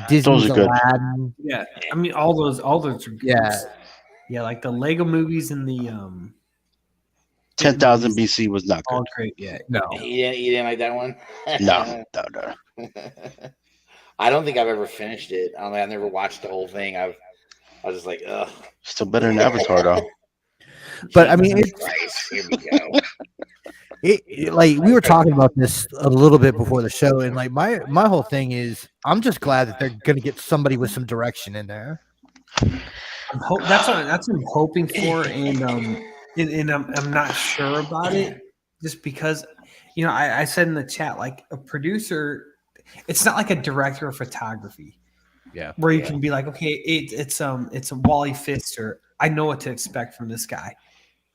Disney's Aladdin. Yeah, I mean all those are good. Yeah, like the Lego movies and the 10,000 BC was not good. All great. Yeah, no, you didn't like that one. No. I don't think I've ever finished it. I've never watched the whole thing. I was just like, ugh. Still better than Avatar, though. But I mean, here we go. Like we were talking about this a little bit before the show, and like my whole thing is, I'm just glad that they're gonna get somebody with some direction in there. That's what I'm hoping for, and I'm not sure about it, just because I said in the chat, like a producer, it's not like a director of photography. Yeah, where you can be like, okay, it's a Wally Pfister. I know what to expect from this guy.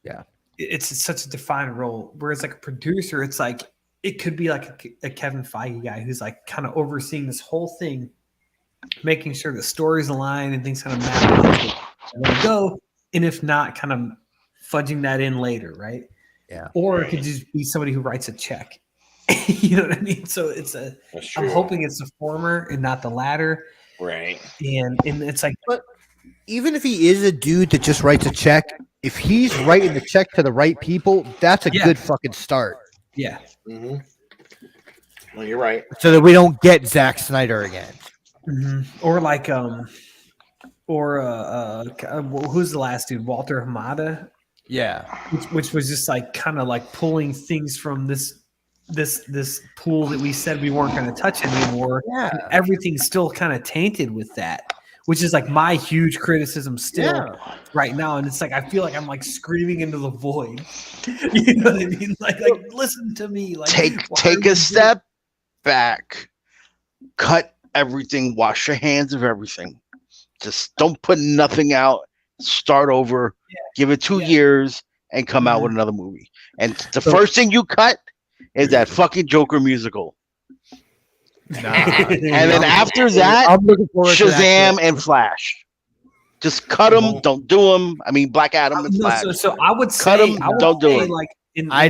Yeah, it's such a defined role. Whereas like a producer, it's like it could be like a Kevin Feige guy who's like kind of overseeing this whole thing, making sure the stories align and things kind of map out where to go, and if not, kind of fudging that in later, right? Yeah. Or it could just be somebody who writes a check. You know what I mean? So I'm hoping it's the former and not the latter. Right. And it's like, but even if he is a dude that just writes a check, if he's writing the check to the right people, that's a good fucking start. Yeah. Mm-hmm. Well, you're right. So that we don't get Zack Snyder again. Mm-hmm. Or like, who's the last dude? Walter Hamada. Yeah. Which was just like kind of like pulling things from this pool that we said we weren't going to touch anymore. Yeah. And everything's still kind of tainted with that, which is like my huge criticism still right now. And it's like, I feel like I'm like screaming into the void. You know what I mean? Like listen to me. Like take a step back, cut everything, wash your hands of everything. Just don't put nothing out. Start over, give it 2 years, and come out with another movie. And the first thing you cut is that fucking Joker musical. And then after that, I'm looking forward to Shazam and Flash. Just cut them, don't do them. I mean, Black Adam and Flash. So I would say, cut them, don't do it. Like I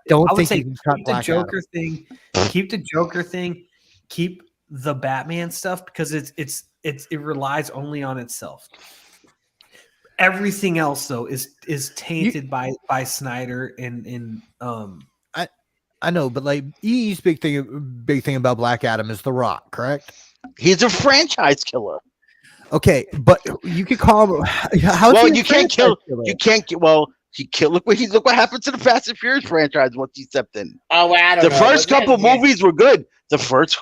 don't think say you can cut keep the Black Joker Adam. thing. Keep the Joker thing. Keep the Batman stuff because it relies only on itself. Everything else though is tainted by Snyder and I know, but like E's big thing about Black Adam is The Rock, correct? He's a franchise killer. Okay, but you could call him. Well, you can't kill. You can't. Well, he killed. Look what happened to the Fast and Furious franchise once he stepped in. Oh, well, I don't know. The first couple movies were good. The first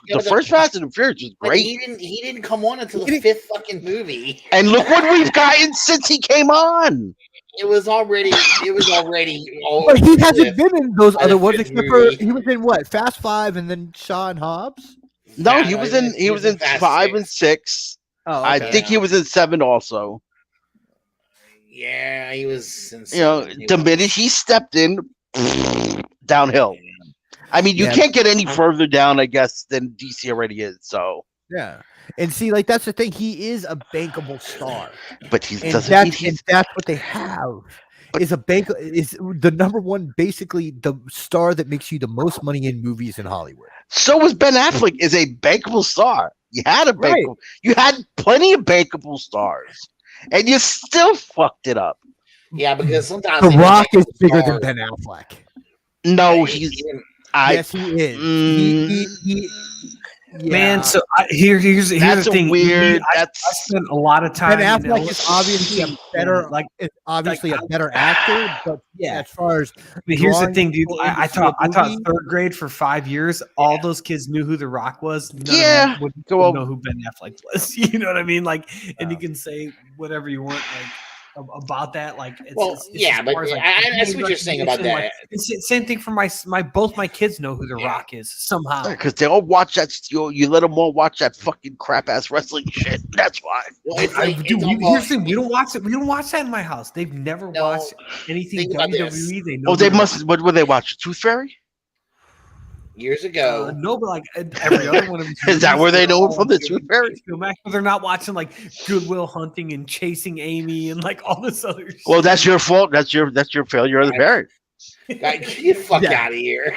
Fast and Furious was great. He didn't come on until the fifth fucking movie. And look what we've gotten since he came on. It was already. But he hasn't been in those other ones except for he was in what Fast 5 and then Shaw and Hobbs. No, he was in 5 and 6. Oh, okay. I think he was in 7 also. Yeah, he was. The minute he stepped in, downhill. I mean, you can't get any further down, I guess, than DC already is. So yeah, and see, like that's the thing. He is a bankable star, but that's what they have. Is the number one, basically the star that makes you the most money in movies in Hollywood. So was Ben Affleck is a bankable star. You had you had plenty of bankable stars, and you still fucked it up. Yeah, because sometimes The Rock is bigger than Ben Affleck. No, yes, he is. Man, so here's the thing. Weird. I spent a lot of time. Ben Affleck is obviously a better actor, but as far as here's the thing, dude. I taught third grade for 5 years. All those kids knew who The Rock was. None of them would know who Ben Affleck was. You know what I I and you can say whatever you want, about that, but I see what you're saying about that. It's the same thing for both my kids know who The Rock is somehow because they all watch that. You let them all watch that fucking crap ass wrestling shit. That's why. Well, here's the thing: we don't watch it. We don't watch that in my house. They've never watched anything WWE. They know. They must. What would they watch? Tooth Fairy? Years ago, no, but every other one of them. Is that where they know it from? The Tooth Fairy? They're not watching Goodwill Hunting and Chasing Amy and all this other shit. Well, that's your fault. That's your failure as a parent. Get the fuck out of here.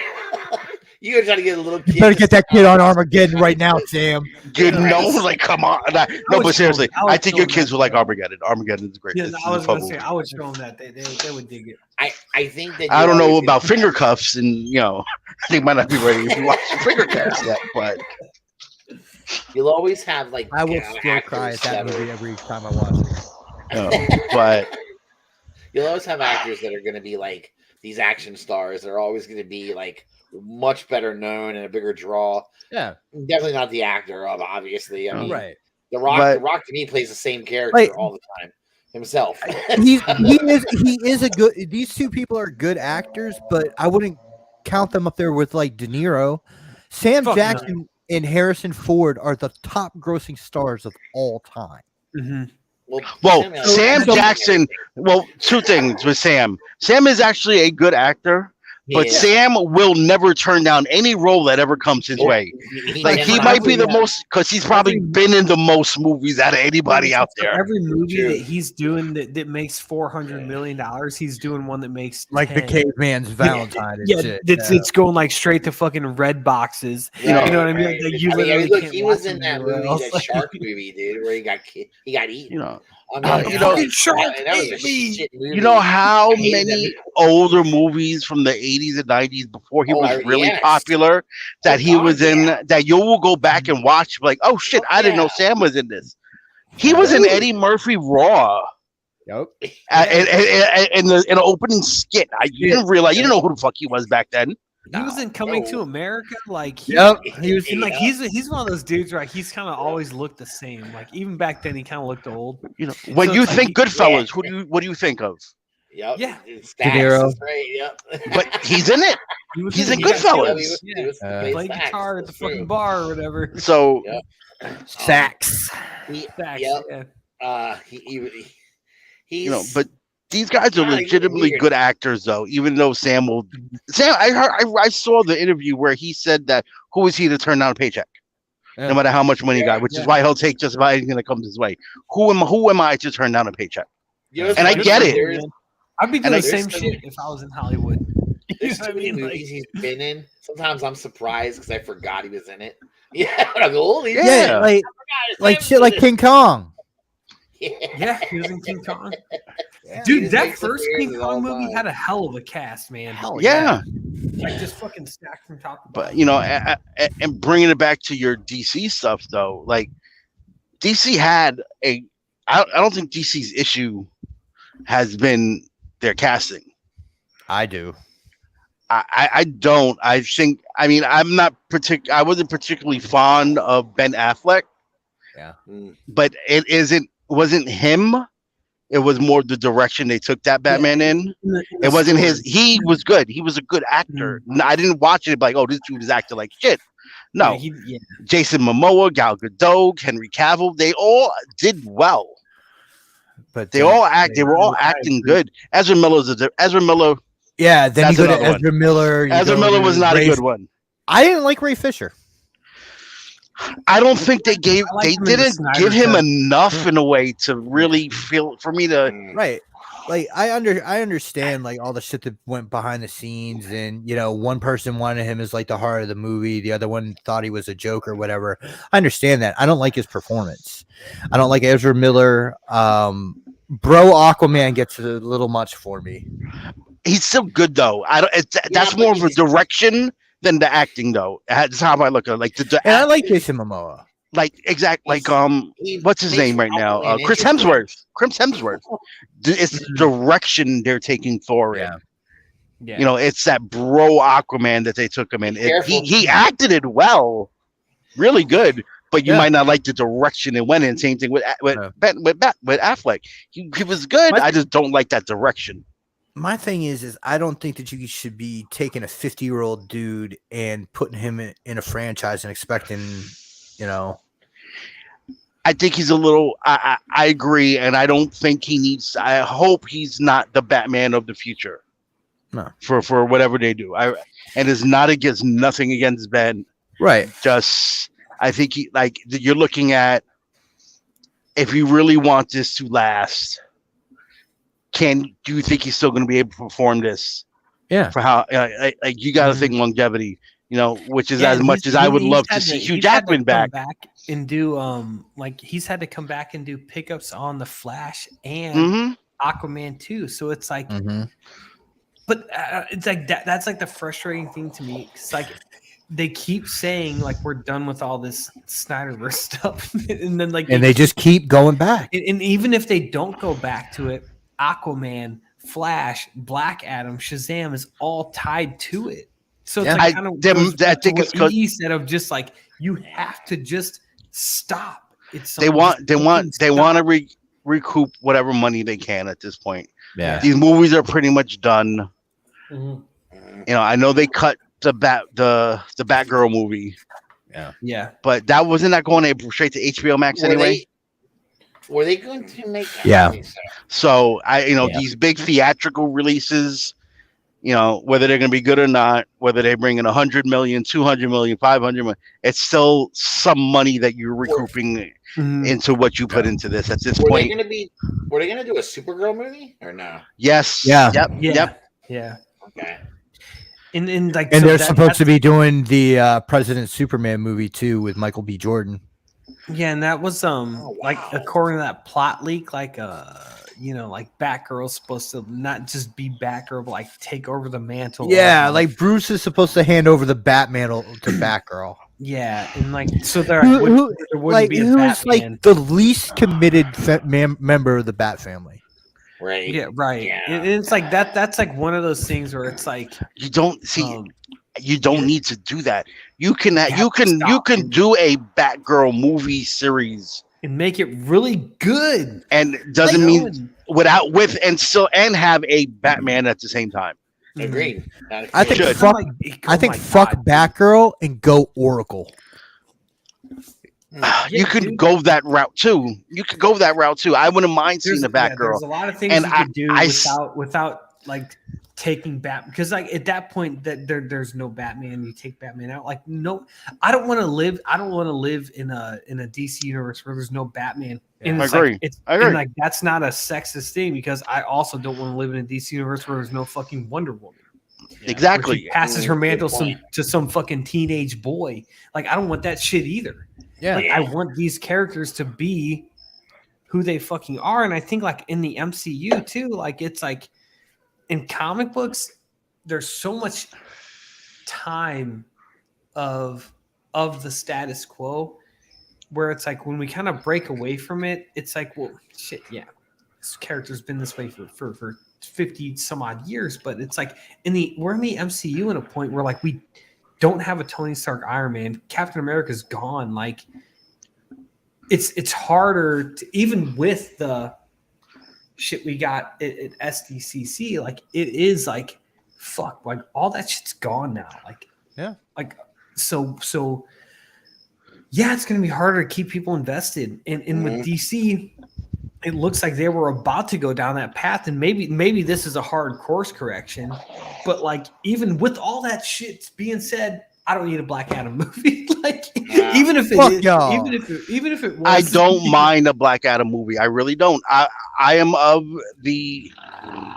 You're trying to get a little kid. You better get that kid on Armageddon right now, Sam. Come on. No, but seriously, I think your kids will like Armageddon. Armageddon is great. Yeah, I was going to say, I would show them that. They would dig it. I think that I don't know about finger cuffs, and they might not be ready to watch finger cuffs yet, but you'll always have I will still cry at that movie every time I watch it. But you'll always have actors that are going to be these action stars. They're always going to be much better known and a bigger draw. Yeah, definitely not the actor of obviously. I mean, right. The Rock to me plays the same character all the time himself. he is a good. These two people are good actors, but I wouldn't count them up there with De Niro. Sam Jackson and Harrison Ford are the top grossing stars of all time. Mm-hmm. Well, Sam Jackson. Well, two things with Sam. Sam is actually a good actor. But Sam will never turn down any role that ever comes his way. He might be the most, because he's probably been in the most movies out of anybody out there. Every movie that he's doing that makes $400 million, he's doing one that makes the Caveman's Valentine. It's going straight to fucking red boxes. You know what I mean? He was in that movie, that shark movie, dude, where he got eaten. You know how many older movies from the 80s and 90s before he was really popular that he was in that you will go back and watch oh shit, I didn't know Sam was in this. He was in Eddie Murphy Raw. Yep. In the opening skit. You didn't realize, you didn't know who the fuck he was back then. He was in Coming to America. He was in, he's one of those dudes where he's kind of always looked the same. Even back then, he kind of looked old. When you think Goodfellas, what do you think of? Yep. Yeah. De Niro. Yep. But he's in it. He's in Goodfellas. He played guitar at the fucking bar or whatever. So sax. He's but these guys are legitimately good actors, though. Even though Sam, I saw the interview where he said that who is he to turn down a paycheck, no matter how much money he got, which is why he'll take just about anything that comes his way. Who am I to turn down a paycheck? And I get it. I'd be doing the same shit if I was in Hollywood. There's too many movies he's been in. Sometimes I'm surprised because I forgot he was in it. Yeah, I go, holy shit like King Kong. Yeah, he was in King Kong. Dude, that first King Kong movie had a hell of a cast, man. Hell yeah. Just fucking stacked from top to bottom. But and bringing it back to your DC stuff though, DC had a. I don't think DC's issue has been their casting. I do. I don't. I think. I mean, I'm not I wasn't particularly fond of Ben Affleck. Yeah. But wasn't him. It was more the direction they took that Batman in. It wasn't his. He was good. He was a good actor. I didn't watch it like, oh, this dude is acting like shit. No. Jason Momoa, Gal Gadot, Henry Cavill, they all did well. But they were all acting good. Ezra Miller. Yeah, then you go to Ezra Miller. Ezra Miller was not a good one. I didn't like Ray Fisher. I don't think they didn't give him enough in a way to really feel for me to right. Like I understand like all the shit that went behind the scenes, and one person wanted him as like the heart of the movie, the other one thought he was a joke or whatever. I understand that. I don't like his performance. I don't like Ezra Miller. Bro, Aquaman gets a little much for me. He's still good though. That's more of a direction than the acting, though. That's how I look at it. Like and I like Jason Momoa. Like what's his name right now? Chris Hemsworth. It's the direction they're taking Thor in. Yeah. It's that bro Aquaman that they took him in. He acted it well, really good. But you might not like the direction it went in. Same thing with Affleck. He was good. I just don't like that direction. My thing is I don't think that you should be taking a 50-year-old dude and putting him in a franchise and expecting, I think he's a little. I agree, and I don't think he needs. I hope he's not the Batman of the future. No, for whatever they do. And it's not against nothing against Ben. Right. Just I think you're looking at if you really want this to last. Do you think he's still going to be able to perform this? Yeah. For how you got to think longevity, which is as much as I would love to see Hugh Jackman back and do he's had to come back and do pickups on the Flash and Aquaman too. So it's like, but it's like that's like the frustrating thing to me. It's like they keep saying like we're done with all this Snyderverse stuff, and then they just keep going back. And even if they don't go back to it, Aquaman, Flash, Black Adam, Shazam is all tied to it. So it's like kind of I think it's what he said of just like you have to just stop. They want to recoup whatever money they can at this point. Yeah, these movies are pretty much done. I know they cut the Batgirl movie. Yeah, but that wasn't going straight to HBO Max anyway. Were they going to make that? Yeah. So these big theatrical releases, whether they're going to be good or not, whether they bring in 100 million, 200 million, 500 million, it's still some money that you're recouping into what you put into this at this point. Were they going to do a Supergirl movie or no? Yes. Yeah. Yep. Yeah. Okay. And they're supposed to be doing the President Superman movie too with Michael B. Jordan. Yeah, and that was like according to that plot leak, like like Batgirl's supposed to not just be Batgirl, but like take over the mantle. Yeah, like Bruce is supposed to hand over the Batmantle to Batgirl. Yeah, and like so there wouldn't be a Batman. Like the least committed member of the Bat family. Right. Yeah. Right. Yeah. And it's like that's like one of those things where it's like you don't see. You don't need to do that. You can do a Batgirl movie series and make it really good. And doesn't mean and have a Batman at the same time. Agreed. I think fuck Batgirl and go Oracle. You could go that route too. I wouldn't mind seeing the Batgirl. There's a lot of things you could do without like taking Batman, because like at that point that there's no Batman, you take Batman out. Like no, I don't want to live in a DC universe where there's no Batman. And I agree. And like that's not a sexist thing, because I also don't want to live in a DC universe where there's no fucking Wonder Woman. Exactly. She passes her mantle to some fucking teenage boy. Like I don't want that shit either. Yeah. Like I want these characters to be who they fucking are. And I think like in the MCU too, like it's like in comic books, there's so much time of the status quo, where it's like when we kind of break away from it, it's like, well, shit, yeah, this character's been this way for 50 some odd years, but it's like we're in the MCU in a point where like we don't have a Tony Stark Iron Man. Captain America's gone. Like it's harder to, even with the shit we got at SDCC, like it is like fuck, like all that shit's gone now. Like yeah, like so yeah, it's gonna be harder to keep people invested. And with DC, it looks like they were about to go down that path, and maybe this is a hard course correction, but like even with all that shit being said, I don't need a Black Adam movie. Like even if it is, even if it was, I don't mind a Black Adam movie. I really don't. I am of the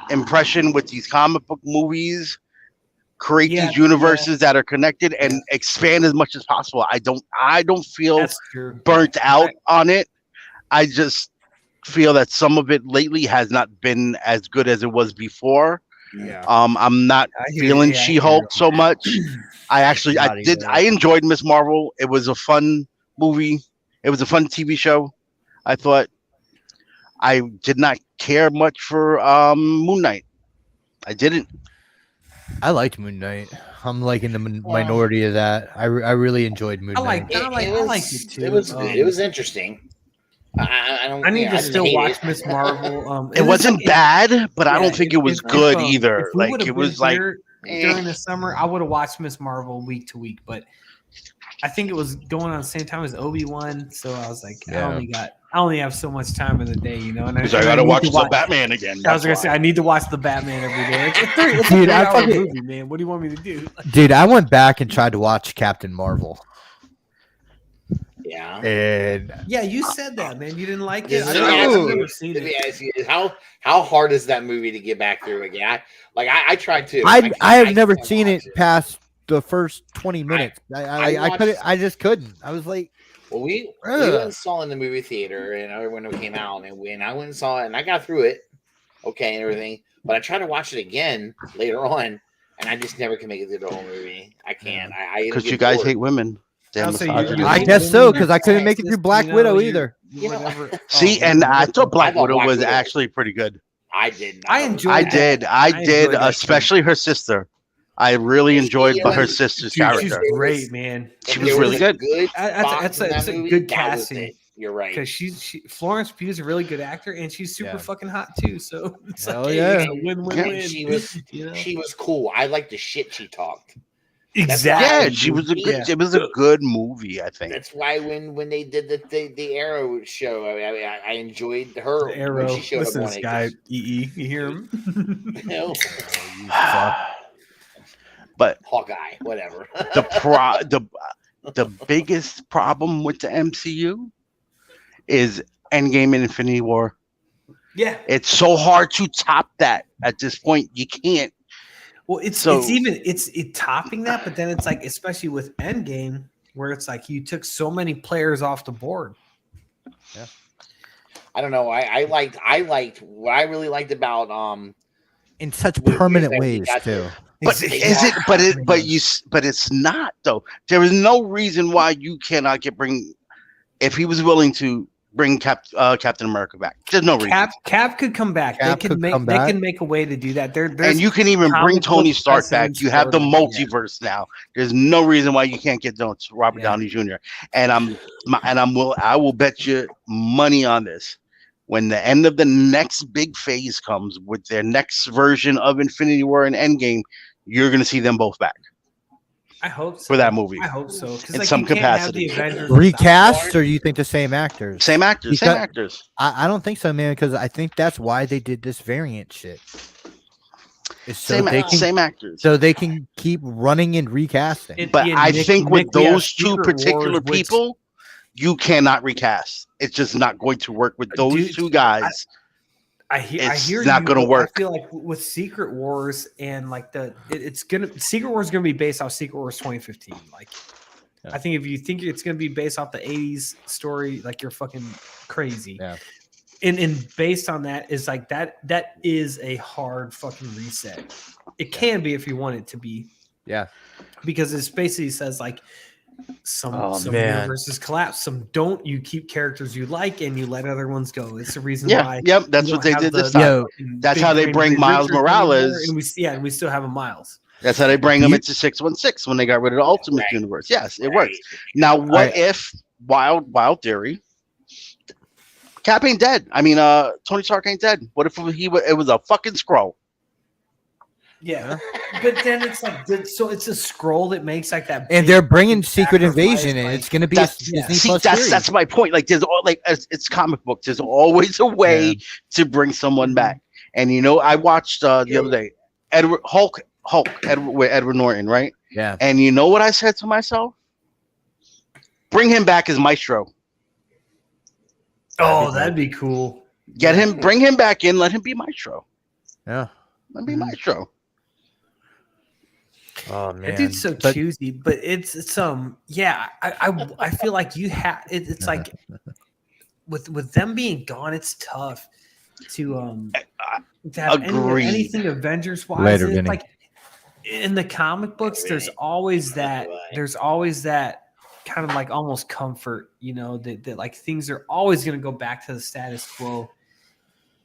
impression with these comic book movies, create these universes that are connected and expand as much as possible. I don't feel burnt out on it. I just feel that some of it lately has not been as good as it was before. Yeah. I'm not feeling She-Hulk so much. I enjoyed Miss Marvel. It was a fun movie. It was a fun TV show. I thought. I did not care much for Moon Knight. I didn't. I liked Moon Knight. I'm like in the minority of that. I really enjoyed Moon Knight. I liked it too. It was good. It was interesting. I need to still watch Miss Marvel. It wasn't bad, but I don't think it was good either. Like it was like during the summer, I would have watched Miss Marvel week to week, but I think it was going on the same time as Obi-Wan, so I was like, I only have so much time in the day, you know. And I got to watch the Batman again. I was gonna say I need to watch the Batman every day. It's a 3-hour movie, man. What do you want me to do? Dude, I went back and tried to watch Captain Marvel. Yeah. And yeah, you said that, man. You didn't like it. I've never seen it. How hard is that movie to get back through again? I tried to. I have never seen it past the first 20 minutes. I just couldn't. I was like, well, we went and saw it in the movie theater, and when it came out, and I went and saw it, and I got through it, okay, and everything. But I tried to watch it again later on, and I just never can make it through the whole movie. I can't. Because you guys hate women. I guess so, because I couldn't make it through Black Widow either. See, and I thought Black Widow was actually pretty good. I did. I enjoyed. I did, especially her sister. I really enjoyed her sister's character. She's great, man. She was really good. That's a good casting. You're right. Because Florence Pugh is a really good actor, and she's super fucking hot too. So it's win-win-win. She was cool. I liked the shit she talked. Exactly. Yeah, she was a good. It was a good movie. I think that's why when they did the Arrow show, I enjoyed her. The Arrow. When she showed Listen, up this guy, you hear him? No. But Hawkeye, whatever. the biggest problem with the MCU is Endgame and Infinity War. Yeah, it's so hard to top that at this point. You can't. Well, it's topping that, but then it's like, especially with Endgame, where it's like you took so many players off the board. Yeah, I don't know. I liked what I really liked about in such permanent ways too. But is it? But it's not though. There is no reason why you cannot bring if he was willing to bring Captain America back. There's no reason. Cap could come back. They can make a way to do that. And you can even bring Tony Stark back. You have the multiverse now. There's no reason why you can't get Robert Downey Jr. And I will bet you money on this. When the end of the next big phase comes with their next version of Infinity War and Endgame, you're going to see them both back. I hope so. For that movie. I hope so. In some capacity. Recast, or you think the same actors? Same actors. Same actors. I don't think so, man, because I think that's why they did this variant shit. Same actors. So they can keep running and recasting. But I think with those two particular people, you cannot recast. It's just not going to work with those two guys. I hear it's not going to work. I feel like with Secret Wars and like Secret Wars is going to be based off Secret Wars 2015. Like, I think if you think it's going to be based off the 80s story, like you're fucking crazy. Yeah. And based on that is like that is a hard fucking reset. It can be if you want it to be. Yeah. Because it basically says like Some universes collapse, some don't. You keep characters you like and you let other ones go. It's the reason why. Yep, that's what they did this time. That's how they bring Miles Morales. And we still have a Miles. That's how they bring him into 616 when they got rid of the Ultimate Universe. Yes, it works. Now, what if wild theory? Cap ain't dead. I mean, Tony Stark ain't dead. What if it was a fucking Skrull? Yeah, but then it's like, so it's a scroll that makes like that, and they're bringing Secret Invasion, and it's going to be a Disney Plus series. That's my point. Like, there's it's comic books. There's always a way to bring someone back. And I watched the other day, Hulk, with Edward Norton, right? Yeah. And you know what I said to myself? Bring him back as Maestro. Oh, that'd be cool. Bring him back in. Let him be Maestro. Yeah, let him be Maestro. Oh man, that dude's so choosy, but it's I feel like you have it's like with them being gone, it's tough to have anything Avengers wise. Like in the comic books, there's always that kind of like almost comfort, that like things are always going to go back to the status quo,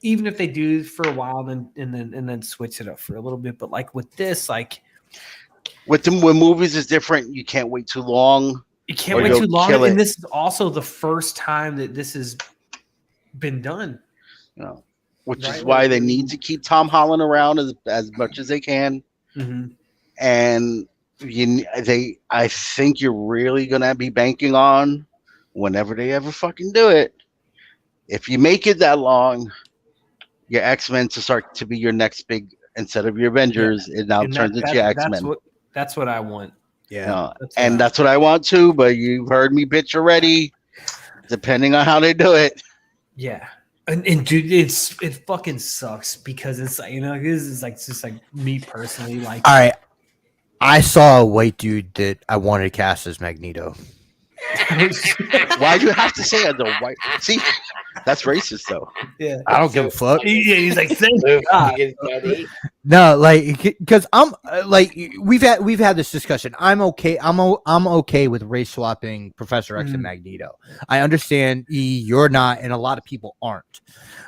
even if they do for a while, and then switch it up for a little bit. But like with this, like. With movies is different. You can't wait too long. You can't wait too long. And this is also the first time that this has been done. Which is why they need to keep Tom Holland around as much as they can. Mm-hmm. And I think you're really gonna be banking on whenever they ever fucking do it. If you make it that long, your X-Men to start to be your next big. Instead of your Avengers, it now turns into your X-Men. That's what I want. Yeah. That's what I want too, but you've heard me bitch already, depending on how they do it. Yeah. And dude, it fucking sucks because it's like, this is like just like me personally. Like, all right, I saw a white dude that I wanted to cast as Magneto. Why do you have to say the white? See, that's racist though. Yeah, I don't give a fuck. Yeah, he's like, thank God. No, like, because I'm like, we've had this discussion. I'm okay with race swapping Professor X and Magneto. I understand you're not, and a lot of people aren't.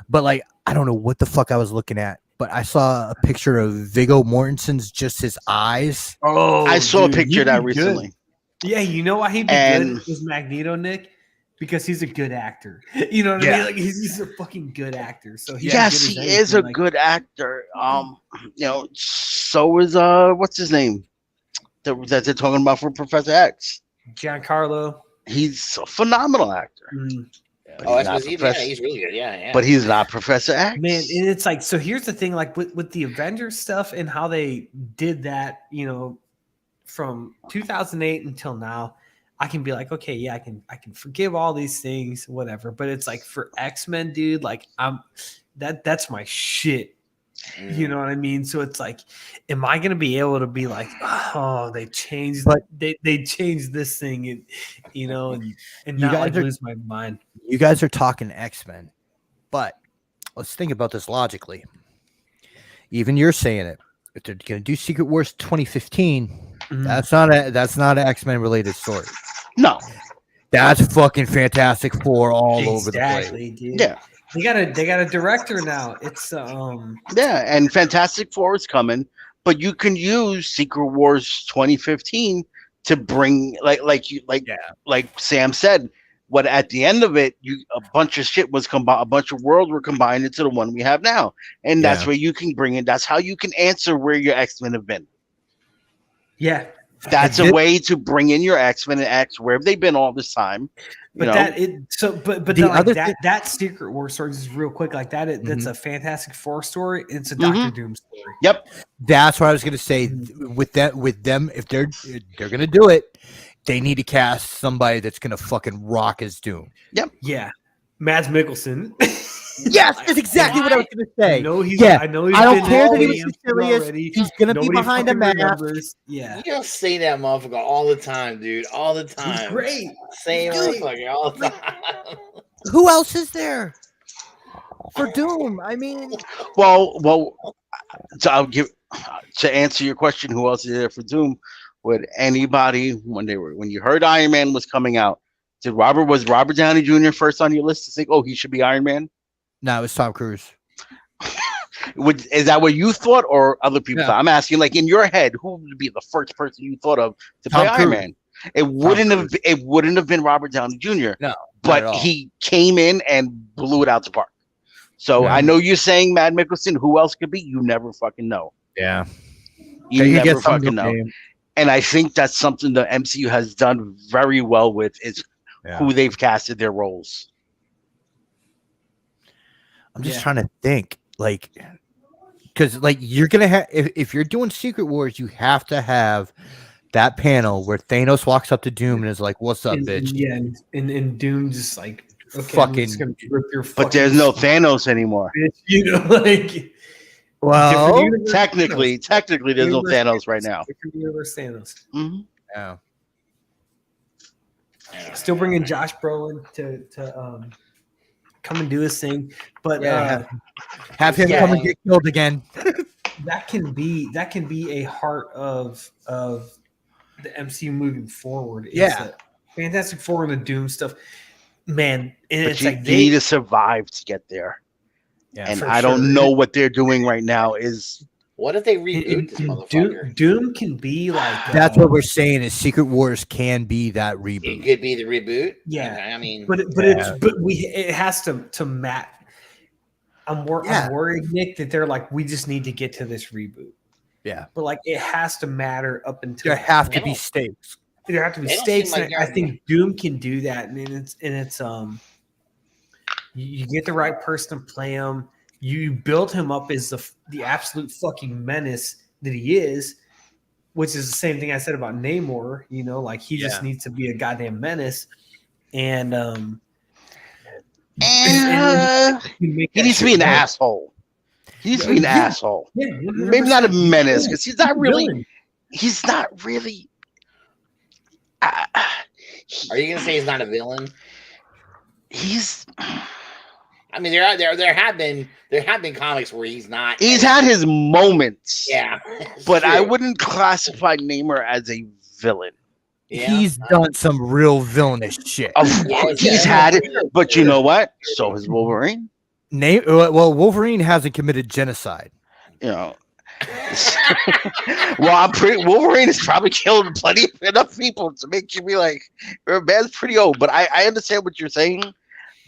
But like, I don't know what the fuck I was looking at. But I saw a picture of Viggo Mortensen's just his eyes. Oh, I saw a picture of that recently. Good. Yeah, you know why he'd be good as Magneto, Nick? Because he's a good actor. You know what I mean? Like he's a fucking good actor. So he is a good actor. So is what's his name? That they're talking about for Professor X. Giancarlo. He's a phenomenal actor. He's really good. Yeah. But he's not Professor X. Man, and it's like, so here's the thing, like with the Avengers stuff and how they did that, from 2008 until now, I can be like, okay, yeah, I can forgive all these things, whatever. But it's like for X-Men, dude, like that's my shit. You know what I mean? So it's like, am I gonna be able to be like, oh, they changed, but they changed this thing, and not like lose my mind. You guys are talking X-Men, but let's think about this logically. Even you're saying it. If they're gonna do Secret Wars 2015. That's not an X-Men related story. No, that's fucking Fantastic Four all over the place. Dude. Yeah, they got a director now. It's and Fantastic Four is coming, but you can use Secret Wars 2015 to bring like Sam said. What at the end of it, a bunch of shit was combined, a bunch of worlds were combined into the one we have now, and that's where you can bring it. That's how you can answer where your X-Men have been. Yeah, that's a way to bring in your X-Men and X. Where have they been all this time? But that Secret War story is real quick like that. That's a Fantastic Four story. It's a Doctor Doom story. Yep, that's what I was gonna say. With them, if they're gonna do it, they need to cast somebody that's gonna fucking rock as Doom. Yep. Yeah, Mads Mikkelsen. Yes, that's exactly what I was going to say. I know he's I don't care that he was serious. He's going to be behind a mask. Yeah. You don't say that motherfucker all the time, dude. All the time. He's great. Same motherfucker all the time. Who else is there for Doom? I mean, well. So I'll give to answer your question. Who else is there for Doom? would anybody when you heard Iron Man was coming out? Was Robert Downey Jr. first on your list to say, "Oh, he should be Iron Man"? No, it was Tom Cruise. Is that what you thought, or other people thought? I'm asking, like in your head, who would be the first person you thought of to play Iron Man? It wouldn't have been Robert Downey Jr. No, but he came in and blew it out the park. So I know you're saying Matt Mikkelsen. Who else could be? You never fucking know. Yeah, you never fucking know. And I think that's something the MCU has done very well with is who they've casted their roles. I'm just trying to think, like, because like you're gonna have if you're doing Secret Wars, you have to have that panel where Thanos walks up to Doom and is like, "What's up, bitch?" Yeah, and Doom just like, okay, fucking rip your but there's no Thanos anymore. Bitch, you know, like, well, technically, there's no Thanos right now. Thanos. Mm-hmm. Yeah. Still bringing Josh Brolin to come and do his thing, but have him come and get killed again. that can be a heart of the MCU moving forward. Fantastic Four and the Doom stuff, man. And it's you need to survive to get there. Yeah, and I don't know what they're doing right now. What if they reboot this motherfucker? Doom can be like that's what we're saying is Secret Wars can be that reboot. It could be the reboot. Yeah, I mean, it has to match. I'm worried, Nick, that they're like, we just need to get to this reboot. Yeah, but like it has to matter up until there have to be stakes. There have to be stakes. Like I think Doom can do that, and it's you get the right person to play him. You build him up as the absolute fucking menace that he is, which is the same thing I said about Namor. You know, like he just needs to be a goddamn menace, and he needs to be an asshole. He needs to be an asshole. Yeah, maybe not a menace because he's not really. He's not really. Are you gonna say he's not a villain? He's. I mean, there have been comics where he's not. He's had his moments. Yeah, but true. I wouldn't classify Namor as a villain. Yeah. He's done some real villainous shit. He's had it, but you know what? So has Wolverine. Well, Wolverine hasn't committed genocide. You know. Well, Wolverine has probably killed enough people to make you be like, man's pretty old. But I understand what you're saying,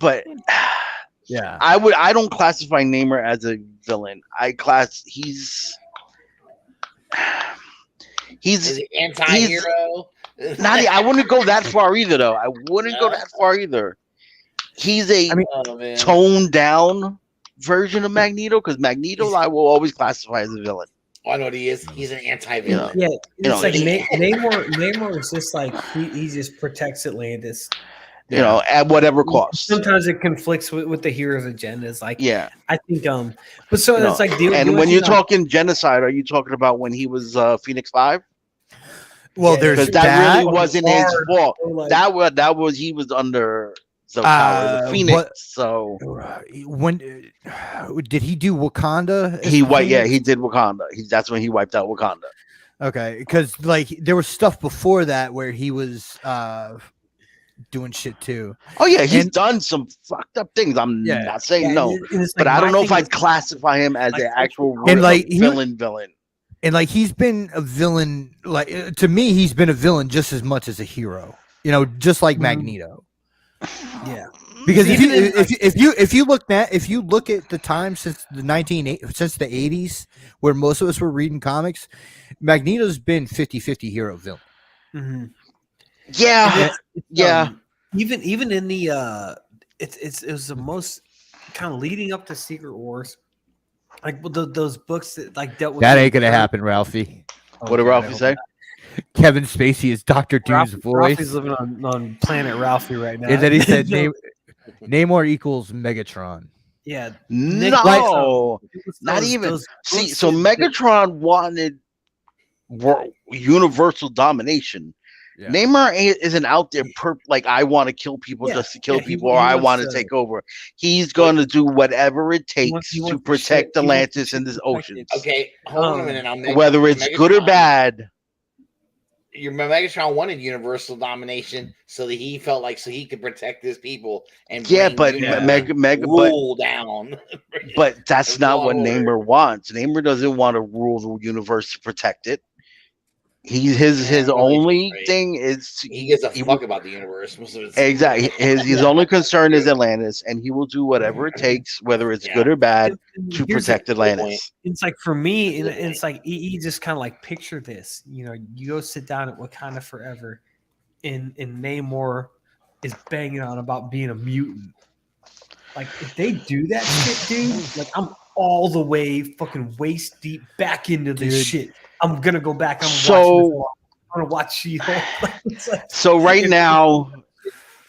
but. Yeah, I don't classify Namor as a villain. He's an anti-hero. I wouldn't go that far either, though. I wouldn't go that far either. He's a toned down version of Magneto because Magneto I will always classify as a villain. Oh, I know what he is. He's an anti-villain. Yeah, it's like Namor is just like he just protects Atlantis. You know, at whatever cost. Sometimes it conflicts with the hero's agendas. Like, I think, but so it's like, and when you're talking genocide, are you talking about when he was Phoenix 5? Well, there's that really wasn't his fault. Like, that was he was under the power of the Phoenix. So when did he do Wakanda? He did Wakanda. That's when he wiped out Wakanda. Okay, because like there was stuff before that where he was doing shit too. Oh yeah, he's done some fucked up things. I'm not saying no, but I don't know if I'd classify him as an actual villain. And like he's been a villain. Like to me, he's been a villain just as much as a hero. You know, just like Magneto. Yeah, because if you look at the time since the 80s, where most of us were reading comics, Magneto's been 50-50 hero villain. Mm-hmm. Yeah. Even in the it was the most kind of leading up to Secret Wars, like those books that like dealt with that ain't gonna happen, Ralphie. What did Ralphie say? Kevin Spacey is Dr. Doom's voice. Ralphie's living on Planet Ralphie right now. And then he said Namor equals Megatron. Yeah, not even. See, so Megatron wanted universal domination. Yeah. Namor isn't out there like I want to kill people just to kill people, or I want to take over. He's going to do whatever it takes to protect Atlantis and this ocean. Okay, hold on a minute. Whether it's good or bad, You remember Megatron wanted universal domination so that he felt like he could protect his people and rule down. But that's not what Namor wants. Namor doesn't want to rule the universe to protect it. His only thing is he gives a fuck about the universe. Exactly. His only concern is Atlantis, and he will do whatever it takes, whether it's good or bad, to protect Atlantis. It's like for me, it's like you just kind of like picture this. You know, you go sit down at Wakanda Forever, and Namor is banging on about being a mutant. Like if they do that shit, dude, like I'm all the way fucking waist deep back into this shit. I'm gonna go back. I'm gonna watch She-Hulk. So right now,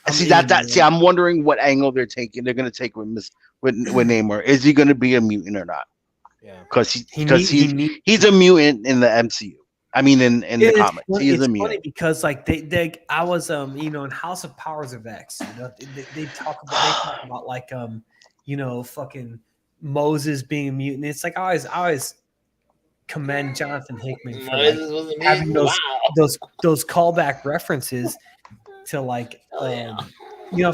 I'm wondering what angle they're taking. They're gonna take with Namor. Is he gonna be a mutant or not? Yeah, because he's a mutant in the MCU. I mean, in the comics, he's a mutant. Funny because like I was in House of Powers of X. You know, they talk about like fucking Moses being a mutant. It's like I always commend Jonathan Hickman for having those callback references to like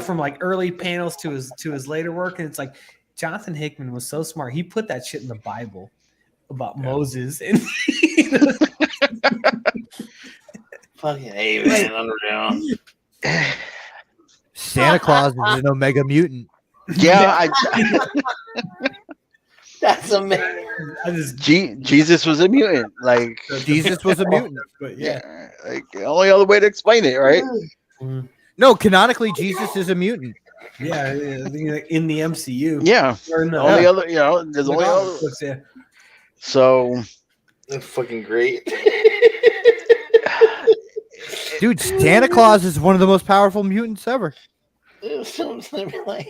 from like early panels to his later work, and it's like Jonathan Hickman was so smart. He put that shit in the Bible about Moses and fucking A, man, unreal. Santa Claus is an Omega mutant. Yeah, that's amazing. Jesus was a mutant. Like Jesus was a mutant. But yeah, like the only other way to explain it, right? No, canonically, Jesus is a mutant. Yeah, in the MCU. Yeah, only other, there's only other. Yeah. So that's fucking great. Dude, Santa Claus is one of the most powerful mutants ever. Like,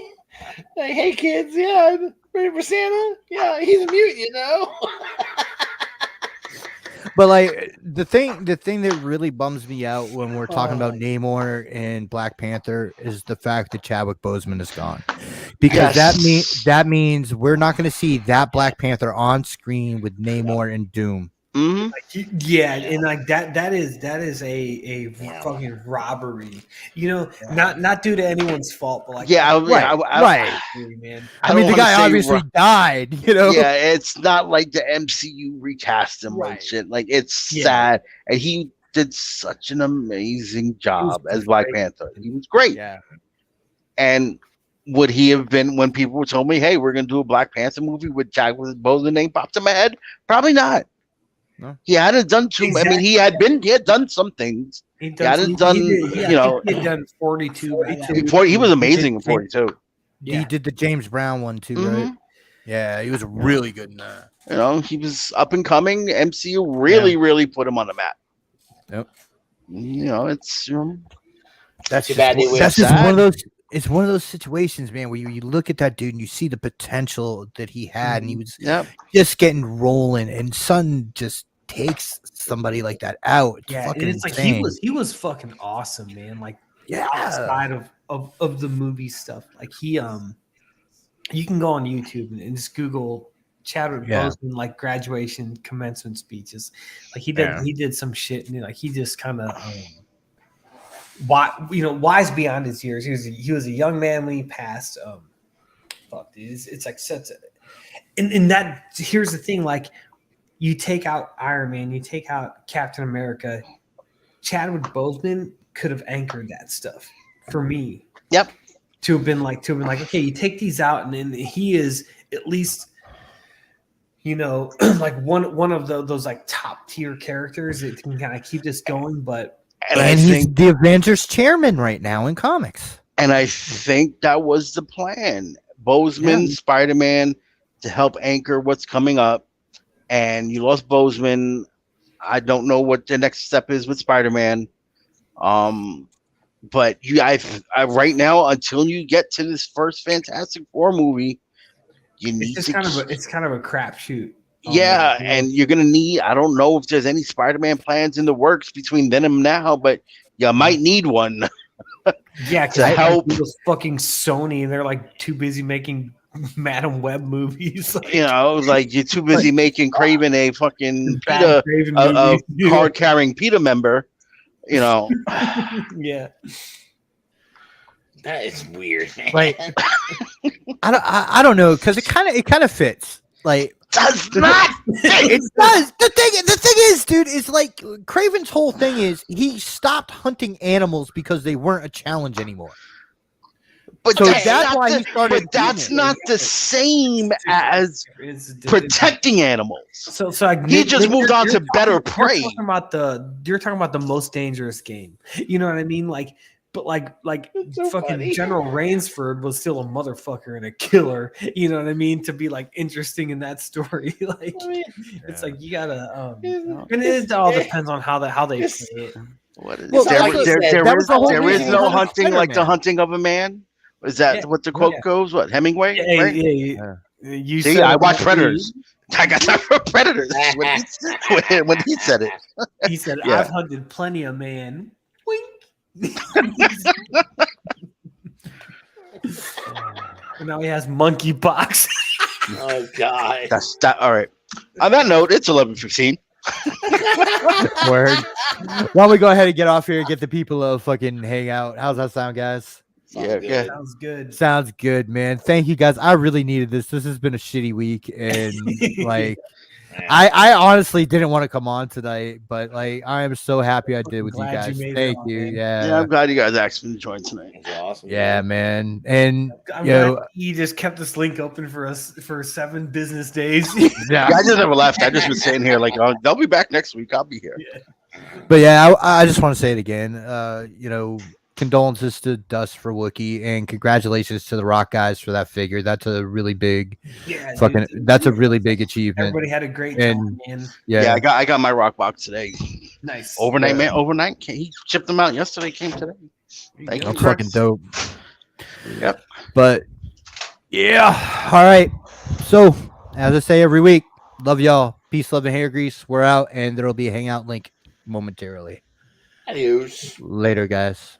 hey kids, ready for Santa? Yeah, he's a mutant, But like the thing that really bums me out when we're talking about Namor and Black Panther is the fact that Chadwick Boseman is gone, because that means we're not going to see that Black Panther on screen with Namor and Doom. Mm-hmm. And like that is a fucking robbery. Not due to anyone's fault, but like right. Man. I mean, the guy obviously died. Yeah, it's not like the MCU recast him and shit. Like it's sad, and he did such an amazing job as Black Panther. He was great. Yeah, and would he have been when people told me, "Hey, we're gonna do a Black Panther movie with Chadwick Boseman name popped in my head"? Probably not. No. He hadn't done too. Exactly. I mean, he had done some things. He hadn't done. He had done 42. He was amazing in 42. Yeah. He did the James Brown one too, right? Yeah, he was really good in that. He was up and coming. MCU really put him on the map. Yep. It's that's too bad. That's just one of those. It's one of those situations, man, where you look at that dude and you see the potential that he had, and he was just getting rolling, and Sun just takes somebody like that out. It's fucking insane. Like he was fucking awesome, man. Like outside of the movie stuff, like he you can go on YouTube and just Google Chadwick Boseman like graduation commencement speeches. Like he did some shit, and like he just kind of wise beyond his years. He was a young man when he passed. Dude, it's like such a, and that here's the thing, like you take out Iron Man, you take out Captain America, Chadwick Boseman could have anchored that stuff for me. Yep. To have been like, okay, you take these out, and then he is at least, like one of those like top tier characters that can kind of keep this going, but. And he's the Avengers chairman right now in comics. And I think that was the plan. Boseman, Spider-Man, to help anchor what's coming up. And you lost Boseman. I don't know what the next step is with Spider-Man. But I right now, until you get to this first Fantastic Four movie, it's kind of a crapshoot. Yeah, and you're gonna need. I don't know if there's any Spider-Man plans in the works between then and now, but you might need one. Yeah, to help those fucking Sony. They're like too busy making Madam Web movies. Like, you're too busy making Craven a fucking PETA, a card-carrying PETA member. You know. Yeah. That is weird, man. Like, I don't know, because it kind of fits. Like, does not. It does. The thing is, dude, is like Craven's whole thing is he stopped hunting animals because they weren't a challenge anymore. But so that's why he started. But that's not the same as protecting animals. So he just moved on to better prey. You're talking about the most dangerous game. You know what I mean? Like, but like so fucking funny. General Rainsford was still a motherfucker and a killer. You know what I mean? To be like interesting in that story, like it's like you gotta. And it all depends on how they play it. What is there is no hunting like the hunting of a man. Is that what the quote goes? What Hemingway? Yeah. You see, I watch Predators. I got time for Predators when he said it. He said, "I've hunted plenty of man." Wink. And now he has monkeypox. Oh God! That's that. All right. On that note, it's 11:15. Word. Why don't we go ahead and get off here and get the people to fucking hang out? How's that sound, guys? Sounds good. Sounds good, man. Thank you, guys. I really needed this. This has been a shitty week, and like, I honestly didn't want to come on tonight, but like, I am so happy I did with you guys. Thank you. Yeah, I'm glad you guys actually joined tonight. It was awesome. Yeah, man. And I'm glad you just kept this link open for us for 7 business days. Yeah, I just never left. I just been sitting here like, oh, they'll be back next week. I'll be here. Yeah. But yeah, I just want to say it again. Condolences to Dust for Wookiee, and congratulations to the Rock guys for that figure. That's a really big, that's a really big achievement. Everybody had a great time, man. Yeah, I got my Rock box today. Nice. Overnight, man. Overnight. He shipped them out yesterday. Came today. Thank you. Fucking dope. Yep. But yeah, all right. So as I say every week, love y'all. Peace, love, and hair grease. We're out, and there'll be a hangout link momentarily. Adios. Later, guys.